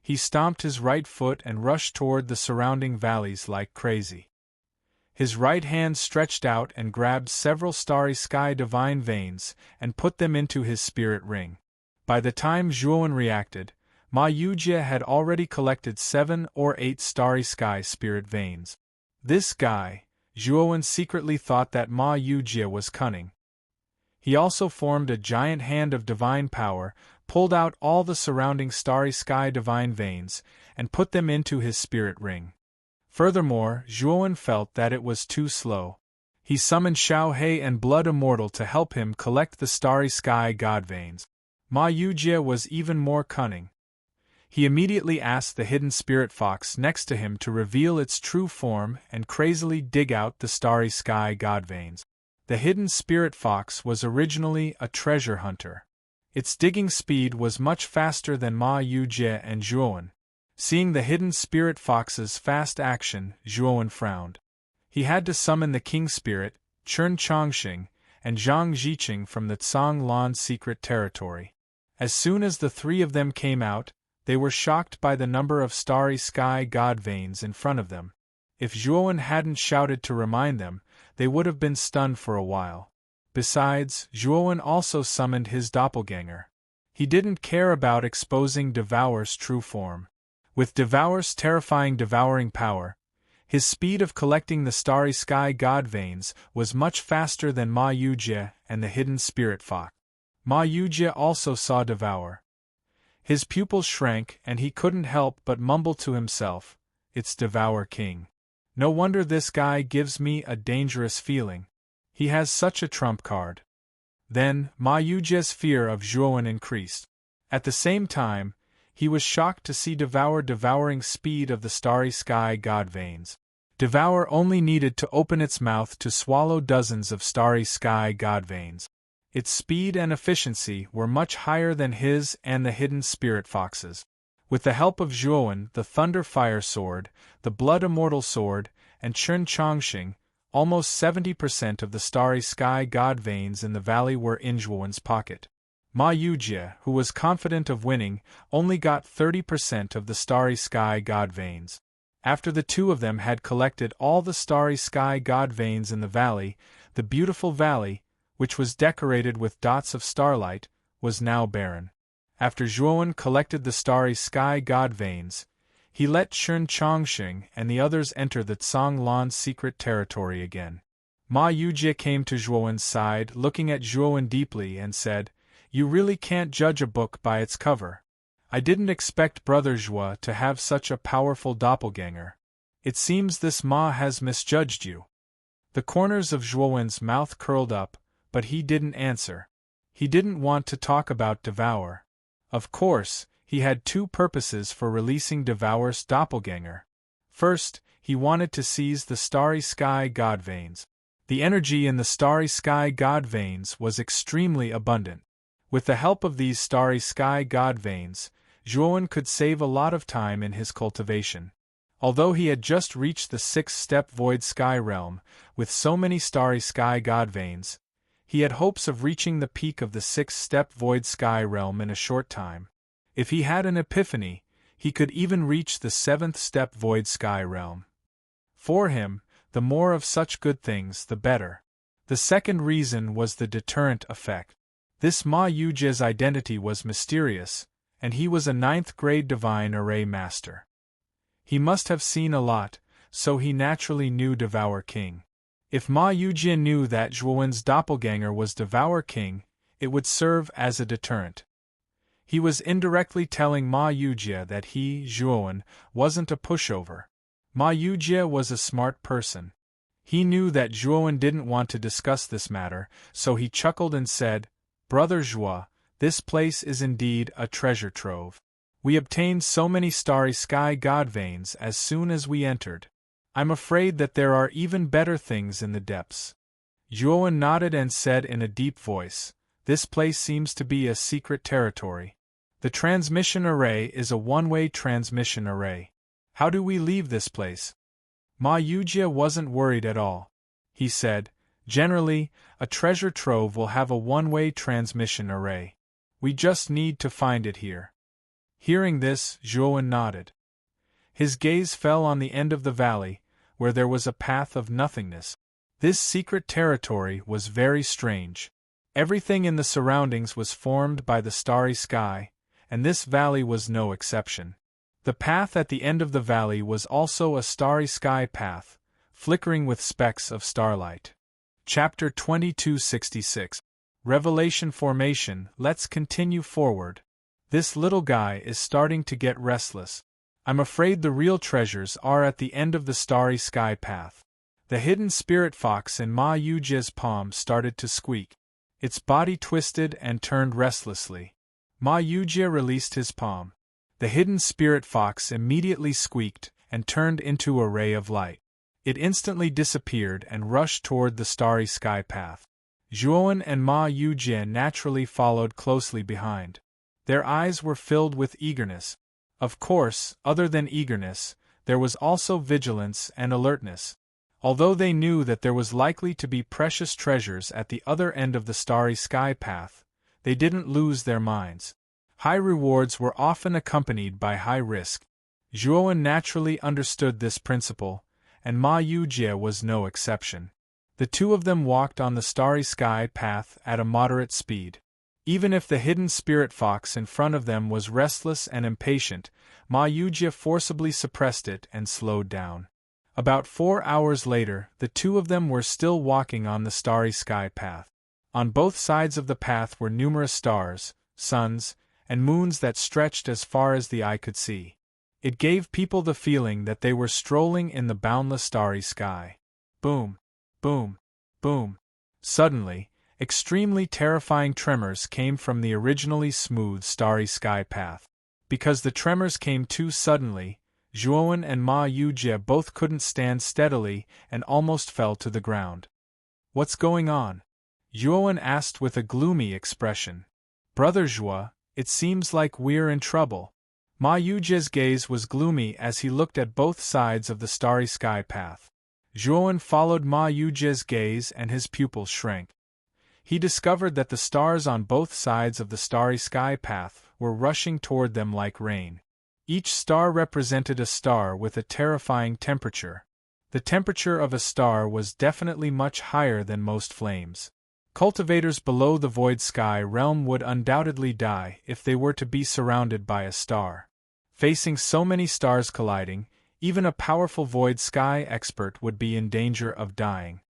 He stomped his right foot and rushed toward the surrounding valleys like crazy. His right hand stretched out and grabbed several starry sky divine veins and put them into his spirit ring. By the time Zhuowen reacted, Ma Yujie had already collected 7 or 8 starry sky spirit veins. This guy, Zhuowen secretly thought that Ma Yujie was cunning. He also formed a giant hand of divine power, pulled out all the surrounding starry sky divine veins, and put them into his spirit ring. Furthermore, Zhuowen felt that it was too slow. He summoned Xiao He and Blood Immortal to help him collect the starry sky god veins. Ma Yujie was even more cunning. He immediately asked the hidden spirit fox next to him to reveal its true form and crazily dig out the starry sky god veins. The hidden spirit fox was originally a treasure hunter. Its digging speed was much faster than Ma Yujie and Zhuowen. Seeing the hidden spirit fox's fast action, Zhuowen frowned. He had to summon the king spirit, Chen Chongxing, and Zhang Ziqing from the Tsang Lan secret territory. As soon as the 3 of them came out, they were shocked by the number of starry sky god veins in front of them. If Zhuowen hadn't shouted to remind them, they would have been stunned for a while. Besides, Zhuowen also summoned his doppelganger. He didn't care about exposing Devour's true form. With Devour's terrifying devouring power, his speed of collecting the starry sky god veins was much faster than Ma Yujie and the hidden spirit fox. Ma Yujie also saw Devour. His pupils shrank and he couldn't help but mumble to himself, "It's Devour King. No wonder this guy gives me a dangerous feeling. He has such a trump card." Then, Ma Yujie's fear of Zhuowen increased. At the same time, he was shocked to see Devour devouring speed of the starry sky god veins. Devour only needed to open its mouth to swallow dozens of starry sky god veins. Its speed and efficiency were much higher than his and the hidden spirit fox's. With the help of Zhuowen, the Thunder Fire Sword, the Blood Immortal Sword, and Chen Chongxing, almost 70% of the starry sky god veins in the valley were in Zhuowen's pocket. Ma Yujie, who was confident of winning, only got 30% of the starry sky god veins. After the 2 of them had collected all the starry sky god veins in the valley, the beautiful valley, which was decorated with dots of starlight, was now barren. After Zhuowen collected the starry sky god veins, he let Chen Chongxing and the others enter the Tsang Lan secret territory again. Ma Yujie came to Zhuowen's side, looking at Zhuowen deeply, and said, "You really can't judge a book by its cover. I didn't expect Brother Zhuo to have such a powerful doppelganger. It seems this Ma has misjudged you." The corners of Zhuowen's mouth curled up, but he didn't answer. He didn't want to talk about Devour. Of course, he had 2 purposes for releasing Devour's doppelganger. First, he wanted to seize the starry sky god veins. The energy in the starry sky god veins was extremely abundant. With the help of these starry sky god veins, Zhuowen could save a lot of time in his cultivation. Although he had just reached the 6th-step void sky realm, with so many starry sky god veins, he had hopes of reaching the peak of the 6th-step void sky realm in a short time. If he had an epiphany, he could even reach the 7th-step void sky realm. For him, the more of such good things the better. The second reason was the deterrent effect. This Ma Yujie's identity was mysterious, and he was a 9th-grade divine array master. He must have seen a lot, so he naturally knew Devour King. If Ma Yujie knew that Zhuowen's doppelganger was Devour King, it would serve as a deterrent. He was indirectly telling Ma Yujie that he, Zhuowen, wasn't a pushover. Ma Yujie was a smart person. He knew that Zhuowen didn't want to discuss this matter, so he chuckled and said, "Brother Zhuo, this place is indeed a treasure trove. We obtained so many starry sky god veins as soon as we entered. I'm afraid that there are even better things in the depths." Zhuowen nodded and said in a deep voice, "This place seems to be a secret territory. The transmission array is a one-way transmission array. How do we leave this place?" Ma Yujie wasn't worried at all. He said, "Generally, a treasure trove will have a one-way transmission array. We just need to find it here." Hearing this, Zhuowen nodded. His gaze fell on the end of the valley, where there was a path of nothingness. This secret territory was very strange. Everything in the surroundings was formed by the starry sky, and this valley was no exception. The path at the end of the valley was also a starry sky path, flickering with specks of starlight. Chapter 2266. Revelation Formation. Let's continue forward. This little guy is starting to get restless. I'm afraid the real treasures are at the end of the starry sky path. The hidden spirit fox in Ma Yujie's palm started to squeak. Its body twisted and turned restlessly. Ma Yujie released his palm. The hidden spirit fox immediately squeaked and turned into a ray of light. It instantly disappeared and rushed toward the starry sky path. Zhuowen and Ma Yujie naturally followed closely behind. Their eyes were filled with eagerness. Of course, other than eagerness, there was also vigilance and alertness. Although they knew that there was likely to be precious treasures at the other end of the starry sky path, they didn't lose their minds. High rewards were often accompanied by high risk. Zhuowen naturally understood this principle, and Ma Yujie was no exception. The two of them walked on the starry sky path at a moderate speed. Even if the hidden spirit fox in front of them was restless and impatient, Ma Yujie forcibly suppressed it and slowed down. About 4 hours later, the two of them were still walking on the starry sky path. On both sides of the path were numerous stars, suns, and moons that stretched as far as the eye could see. It gave people the feeling that they were strolling in the boundless starry sky. Boom! Boom! Boom! Suddenly, extremely terrifying tremors came from the originally smooth starry sky path. Because the tremors came too suddenly, Zhuowen and Ma Yujie both couldn't stand steadily and almost fell to the ground. "What's going on?" Zhuowen asked with a gloomy expression. "Brother Zhuo, it seems like we're in trouble." Ma Yujie's gaze was gloomy as he looked at both sides of the starry sky path. Zhuowen followed Ma Yujie's gaze and his pupils shrank. He discovered that the stars on both sides of the starry sky path were rushing toward them like rain. Each star represented a star with a terrifying temperature. The temperature of a star was definitely much higher than most flames. Cultivators below the void sky realm would undoubtedly die if they were to be surrounded by a star. Facing so many stars colliding, even a powerful void sky expert would be in danger of dying.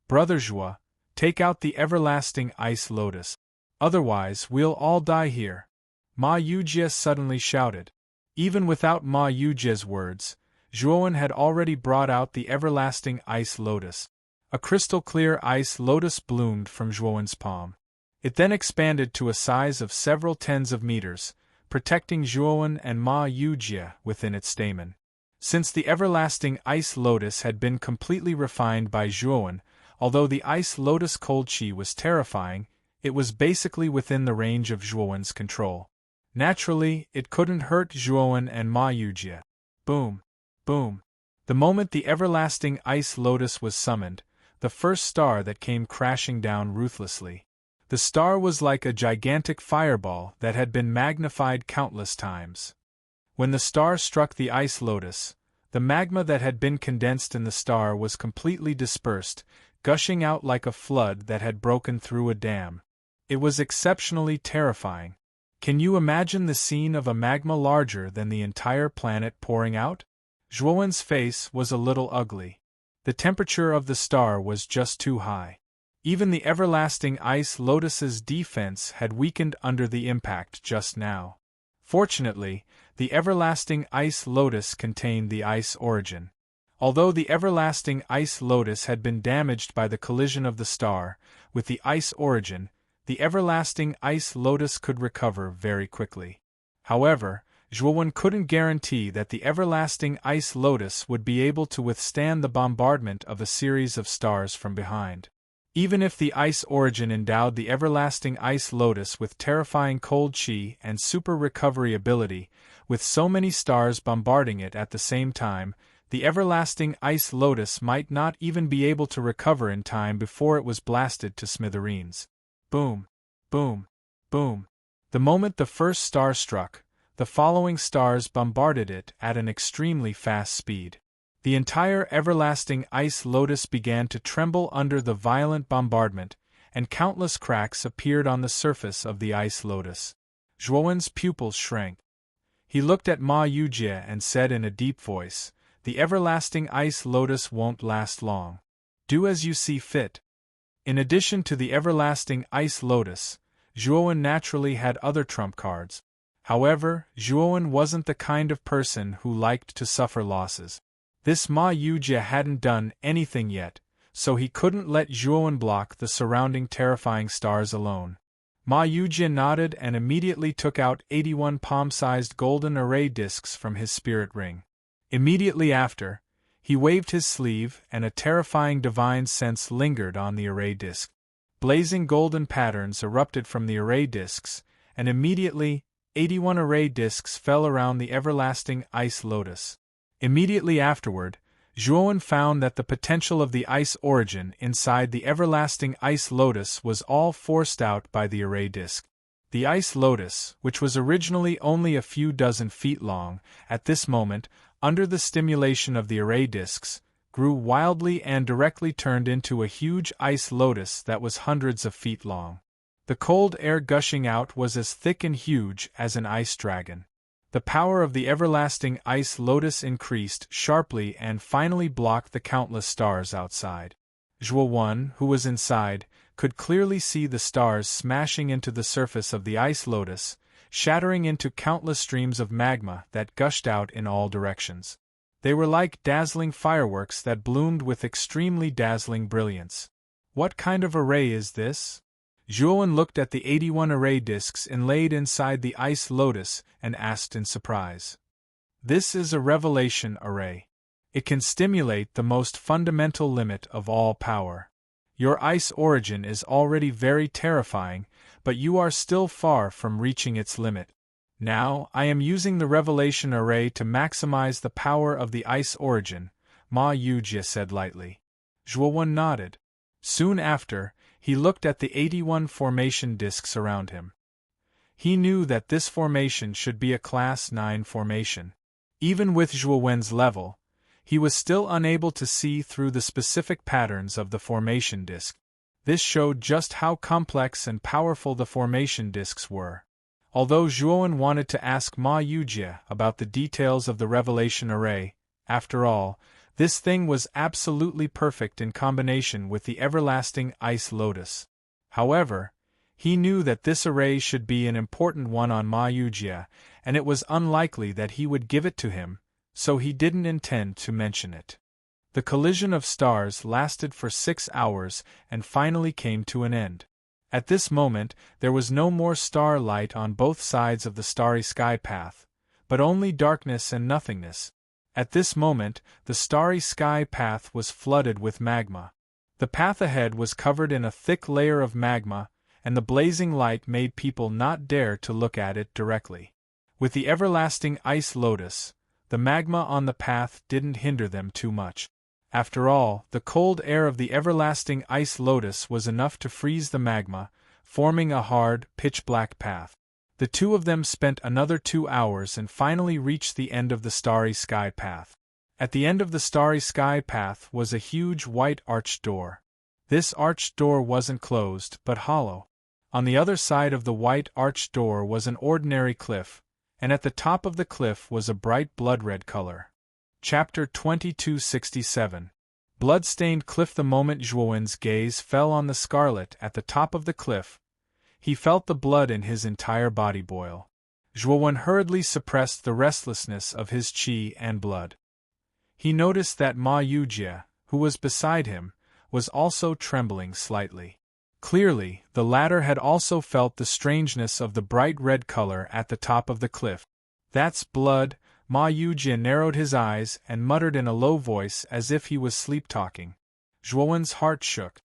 "Brother Zhuo, take out the everlasting ice lotus. Otherwise we'll all die here," Ma Yujie suddenly shouted. Even without Ma Yujie's words, Zhuowen had already brought out the everlasting ice lotus. A crystal-clear ice lotus bloomed from Zhuowen's palm. It then expanded to a size of several tens of meters, protecting Zhuowen and Ma Yujie within its stamen. Since the everlasting ice lotus had been completely refined by Zhuowen, although the ice lotus cold chi was terrifying, it was basically within the range of Zhuowen's control. Naturally, it couldn't hurt Zhuowen and Ma Yujie. Boom! Boom! The moment the everlasting ice lotus was summoned, the first star that came crashing down ruthlessly. The star was like a gigantic fireball that had been magnified countless times. When the star struck the ice lotus, the magma that had been condensed in the star was completely dispersed, gushing out like a flood that had broken through a dam. It was exceptionally terrifying. Can you imagine the scene of a magma larger than the entire planet pouring out? Zhuowen's face was a little ugly. The temperature of the star was just too high. Even the everlasting ice lotus's defense had weakened under the impact just now. Fortunately, the everlasting ice lotus contained the ice origin. Although the everlasting ice lotus had been damaged by the collision of the star with the ice origin, the everlasting ice lotus could recover very quickly. However, Zhuowen couldn't guarantee that the everlasting ice lotus would be able to withstand the bombardment of a series of stars from behind. Even if the ice origin endowed the everlasting ice lotus with terrifying cold chi and super recovery ability, with so many stars bombarding it at the same time, the everlasting ice lotus might not even be able to recover in time before it was blasted to smithereens. Boom! Boom! Boom! The moment the first star struck, the following stars bombarded it at an extremely fast speed. The entire everlasting ice lotus began to tremble under the violent bombardment, and countless cracks appeared on the surface of the ice lotus. Zhuowen's pupils shrank. He looked at Ma Yujie and said in a deep voice, "The everlasting ice lotus won't last long. Do as you see fit." In addition to the everlasting ice lotus, Zhuowen naturally had other trump cards. However, Zhuowen wasn't the kind of person who liked to suffer losses. This Ma Yujie hadn't done anything yet, so he couldn't let Zhuowen block the surrounding terrifying stars alone. Ma Yujie nodded and immediately took out 81 palm-sized golden array discs from his spirit ring. Immediately after, he waved his sleeve and a terrifying divine sense lingered on the array disc. Blazing golden patterns erupted from the array discs, and immediately, 81 array discs fell around the everlasting ice lotus. Immediately afterward, Zhuowen found that the potential of the ice origin inside the everlasting ice lotus was all forced out by the array disc. The ice lotus, which was originally only a few dozen feet long, at this moment, under the stimulation of the array discs, grew wildly and directly turned into a huge ice lotus that was hundreds of feet long. The cold air gushing out was as thick and huge as an ice dragon. The power of the everlasting ice lotus increased sharply and finally blocked the countless stars outside. Zhuowen, who was inside, could clearly see the stars smashing into the surface of the ice lotus, shattering into countless streams of magma that gushed out in all directions. They were like dazzling fireworks that bloomed with extremely dazzling brilliance. What kind of array is this? Zhuowen looked at the 81 array discs inlaid inside the ice lotus and asked in surprise. This is a revelation array. It can stimulate the most fundamental limit of all power. Your ice origin is already very terrifying, but you are still far from reaching its limit. Now, I am using the revelation array to maximize the power of the ice origin, Ma Yujie said lightly. Zhuowen nodded. Soon after, he looked at the 81 formation discs around him. He knew that this formation should be a Class 9 formation. Even with Zhuowen's level, he was still unable to see through the specific patterns of the formation disc. This showed just how complex and powerful the formation discs were. Although Zhuowen wanted to ask Ma Yujie about the details of the revelation array, after all, this thing was absolutely perfect in combination with the everlasting ice lotus. However, he knew that this array should be an important one on Ma Yujie, and it was unlikely that he would give it to him, so he didn't intend to mention it. The collision of stars lasted for 6 hours and finally came to an end. At this moment, there was no more starlight on both sides of the starry sky path, but only darkness and nothingness. At this moment, the starry sky path was flooded with magma. The path ahead was covered in a thick layer of magma, and the blazing light made people not dare to look at it directly. With the everlasting ice lotus, the magma on the path didn't hinder them too much. After all, the cold air of the everlasting ice lotus was enough to freeze the magma, forming a hard, pitch-black path. The two of them spent another 2 hours and finally reached the end of the starry sky path. At the end of the starry sky path was a huge white arched door. This arched door wasn't closed, but hollow. On the other side of the white arched door was an ordinary cliff, and at the top of the cliff was a bright blood-red color. Chapter 2267. blood-stained cliff. The moment Zhuowen's gaze fell on the scarlet at the top of the cliff, he felt the blood in his entire body boil. Zhuowen hurriedly suppressed the restlessness of his qi and blood. He noticed that Ma Yujie, who was beside him, was also trembling slightly. Clearly, the latter had also felt the strangeness of the bright red color at the top of the cliff. "That's blood." Ma Yujie narrowed his eyes and muttered in a low voice as if he was sleep-talking. Zhuowen's heart shook.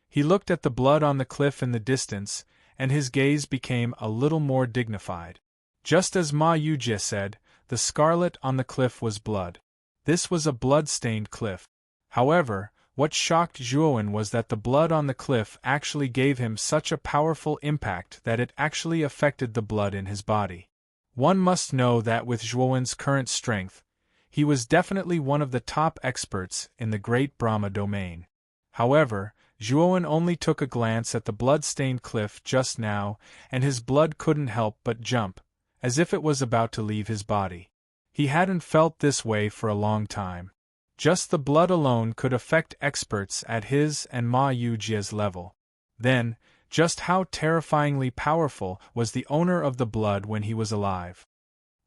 He looked at the blood on the cliff in the distance, and his gaze became a little more dignified. Just as Ma Yujie said, the scarlet on the cliff was blood. This was a blood-stained cliff. However, what shocked Zhuowen was that the blood on the cliff actually gave him such a powerful impact that it actually affected the blood in his body. One must know that with Zhuowen's current strength, he was definitely one of the top experts in the Great Brahma domain. However, Zhuowen only took a glance at the blood-stained cliff just now, and his blood couldn't help but jump, as if it was about to leave his body. He hadn't felt this way for a long time. Just the blood alone could affect experts at his and Ma Yujie's level. Then, just how terrifyingly powerful was the owner of the blood when he was alive?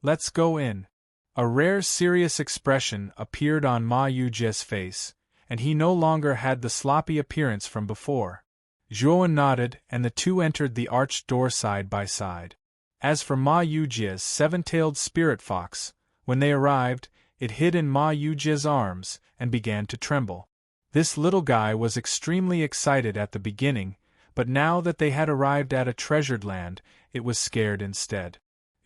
"Let's go in." A rare serious expression appeared on Ma Yujie's face, and he no longer had the sloppy appearance from before. Zhuowen nodded, and the two entered the arched door side by side. As for Ma Yujie's seven-tailed spirit fox, when they arrived, it hid in Ma Yujie's arms and began to tremble. This little guy was extremely excited at the beginning, but now that they had arrived at a treasured land, it was scared instead.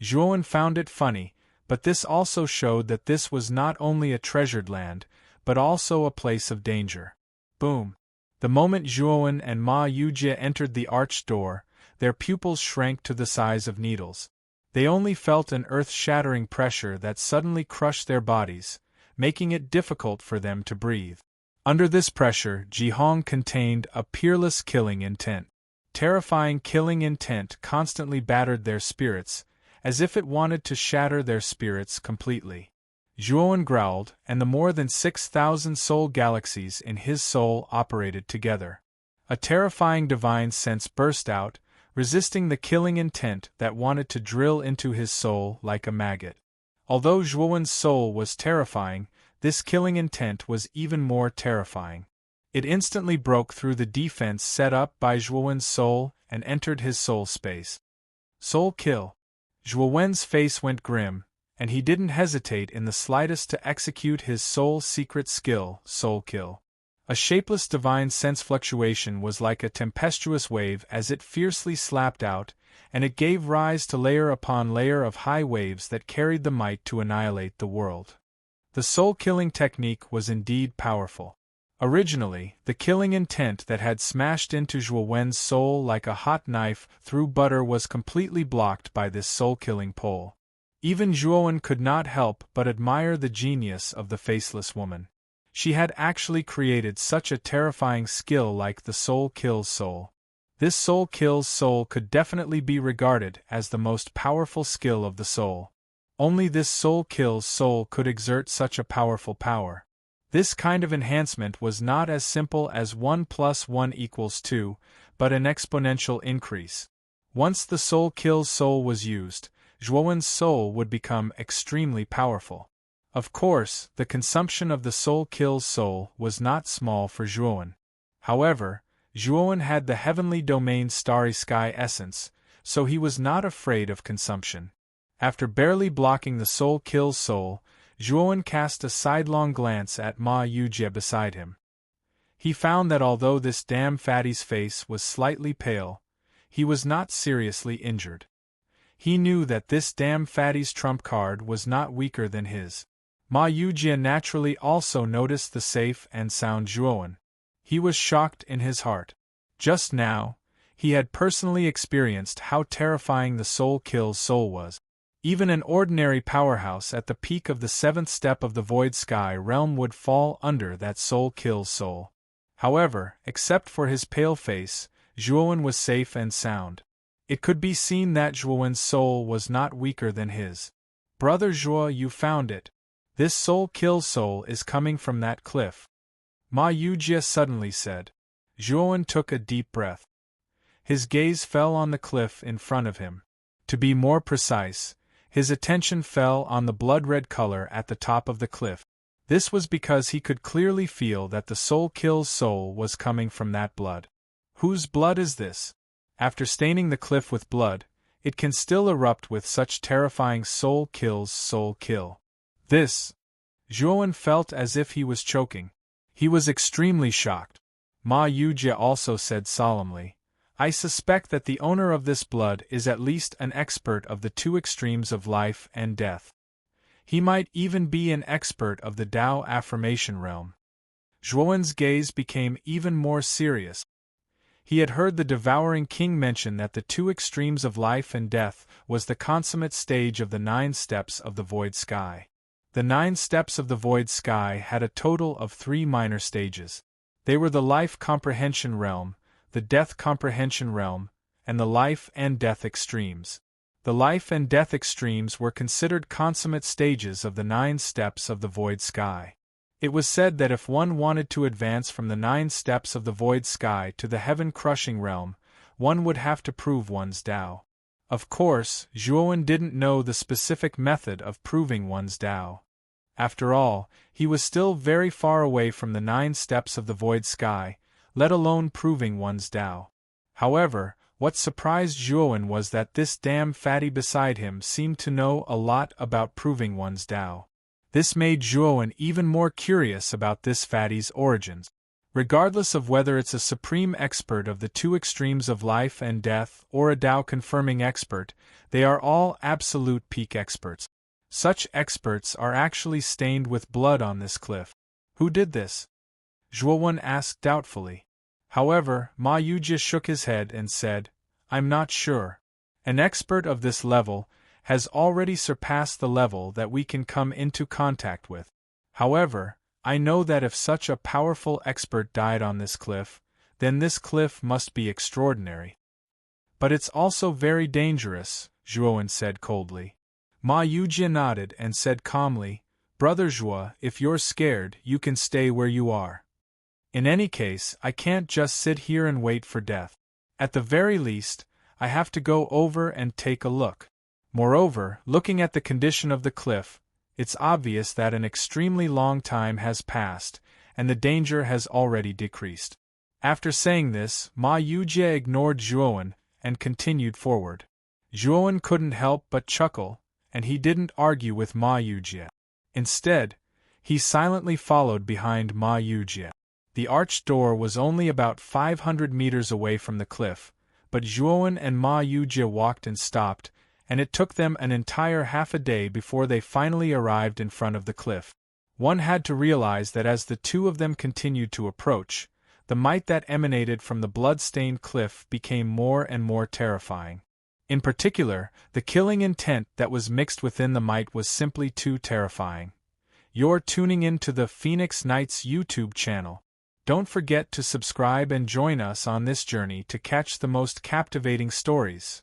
Zhuowen found it funny, but this also showed that this was not only a treasured land, but also a place of danger. Boom! The moment Zhuowen and Ma Yujie entered the arched door, their pupils shrank to the size of needles. They only felt an earth-shattering pressure that suddenly crushed their bodies, making it difficult for them to breathe. Under this pressure, Jihong contained a peerless killing intent. Terrifying killing intent constantly battered their spirits, as if it wanted to shatter their spirits completely. Zhuowen growled, and the more than 6,000 soul galaxies in his soul operated together. A terrifying divine sense burst out, resisting the killing intent that wanted to drill into his soul like a maggot. Although Zhuowen's soul was terrifying, this killing intent was even more terrifying. It instantly broke through the defense set up by Zhuowen's soul and entered his soul space. Soul kill. Zhuowen's face went grim, and he didn't hesitate in the slightest to execute his soul's secret skill, soul kill. A shapeless divine sense fluctuation was like a tempestuous wave as it fiercely slapped out, and it gave rise to layer upon layer of high waves that carried the might to annihilate the world. The soul-killing technique was indeed powerful. Originally, the killing intent that had smashed into Zhuowen's soul like a hot knife through butter was completely blocked by this soul-killing pole. Even Zhuowen could not help but admire the genius of the faceless woman. She had actually created such a terrifying skill like the soul kills soul. This soul kills soul could definitely be regarded as the most powerful skill of the soul. Only this soul kills soul could exert such a powerful power. This kind of enhancement was not as simple as 1 + 1 = 2, but an exponential increase. Once the soul kills soul was used, Zhuowen's soul would become extremely powerful. Of course, the consumption of the soul kills soul was not small for Zhuowen. However, Zhuowen had the heavenly domain starry sky essence, so he was not afraid of consumption. After barely blocking the soul kills soul, Zhuowen cast a sidelong glance at Ma Yujie beside him. He found that although this damn fatty's face was slightly pale, he was not seriously injured. He knew that this damn fatty's trump card was not weaker than his. Ma Yujie naturally also noticed the safe and sound Zhuowen. He was shocked in his heart. Just now, he had personally experienced how terrifying the soul kills soul was. Even an ordinary powerhouse at the peak of the 7th step of the Void Sky realm would fall under that soul kills soul. However, except for his pale face, Zhuowen was safe and sound. It could be seen that Zhuowen's soul was not weaker than his. "Brother Zhuo, you found it. This soul kills soul is coming from that cliff." Ma Yujie suddenly said. Zhuowen took a deep breath. His gaze fell on the cliff in front of him. To be more precise, his attention fell on the blood-red color at the top of the cliff. This was because he could clearly feel that the soul kills soul was coming from that blood. Whose blood is this? After staining the cliff with blood, it can still erupt with such terrifying soul kills soul kill. This. Zhuowen felt as if he was choking. He was extremely shocked. Ma Yujie also said solemnly, I suspect that the owner of this blood is at least an expert of the two extremes of life and death. He might even be an expert of the Tao affirmation realm. Zhuowen's gaze became even more serious. He had heard the devouring king mention that the two extremes of life and death was the consummate stage of the 9 steps of the void sky. The 9 steps of the void sky had a total of 3 minor stages. They were the life comprehension realm, the death comprehension realm, and the life and death extremes. The life and death extremes were considered consummate stages of the 9 steps of the void sky. It was said that if one wanted to advance from the 9 steps of the void sky to the heaven-crushing realm, one would have to prove one's Tao. Of course, Zhuowen didn't know the specific method of proving one's Tao. After all, he was still very far away from the 9 steps of the void sky, let alone proving one's Tao. However, what surprised Zhuowen was that this damn fatty beside him seemed to know a lot about proving one's Tao. This made Zhuowen even more curious about this fatty's origins. Regardless of whether it's a supreme expert of the two extremes of life and death or a Tao-confirming expert, they are all absolute peak experts. Such experts are actually stained with blood on this cliff. Who did this? Zhuowen asked doubtfully. However, Ma Yujie shook his head and said, I'm not sure. An expert of this level has already surpassed the level that we can come into contact with. However, I know that if such a powerful expert died on this cliff, then this cliff must be extraordinary. But it's also very dangerous, Zhuowen said coldly. Ma Yujie nodded and said calmly, Brother Zhuo, if you're scared, you can stay where you are. In any case, I can't just sit here and wait for death. At the very least, I have to go over and take a look. Moreover, looking at the condition of the cliff, it's obvious that an extremely long time has passed, and the danger has already decreased. After saying this, Ma Yujie ignored Zhuowen and continued forward. Zhuowen couldn't help but chuckle, and he didn't argue with Ma Yujie. Instead, he silently followed behind Ma Yujie. The arched door was only about 500 meters away from the cliff, but Zhuowen and Ma Yujie walked and stopped, and it took them an entire half a day before they finally arrived in front of the cliff. One had to realize that as the two of them continued to approach, the might that emanated from the blood-stained cliff became more and more terrifying. In particular, the killing intent that was mixed within the might was simply too terrifying. You're tuning in to the Phoenix Nights YouTube channel. Don't forget to subscribe and join us on this journey to catch the most captivating stories.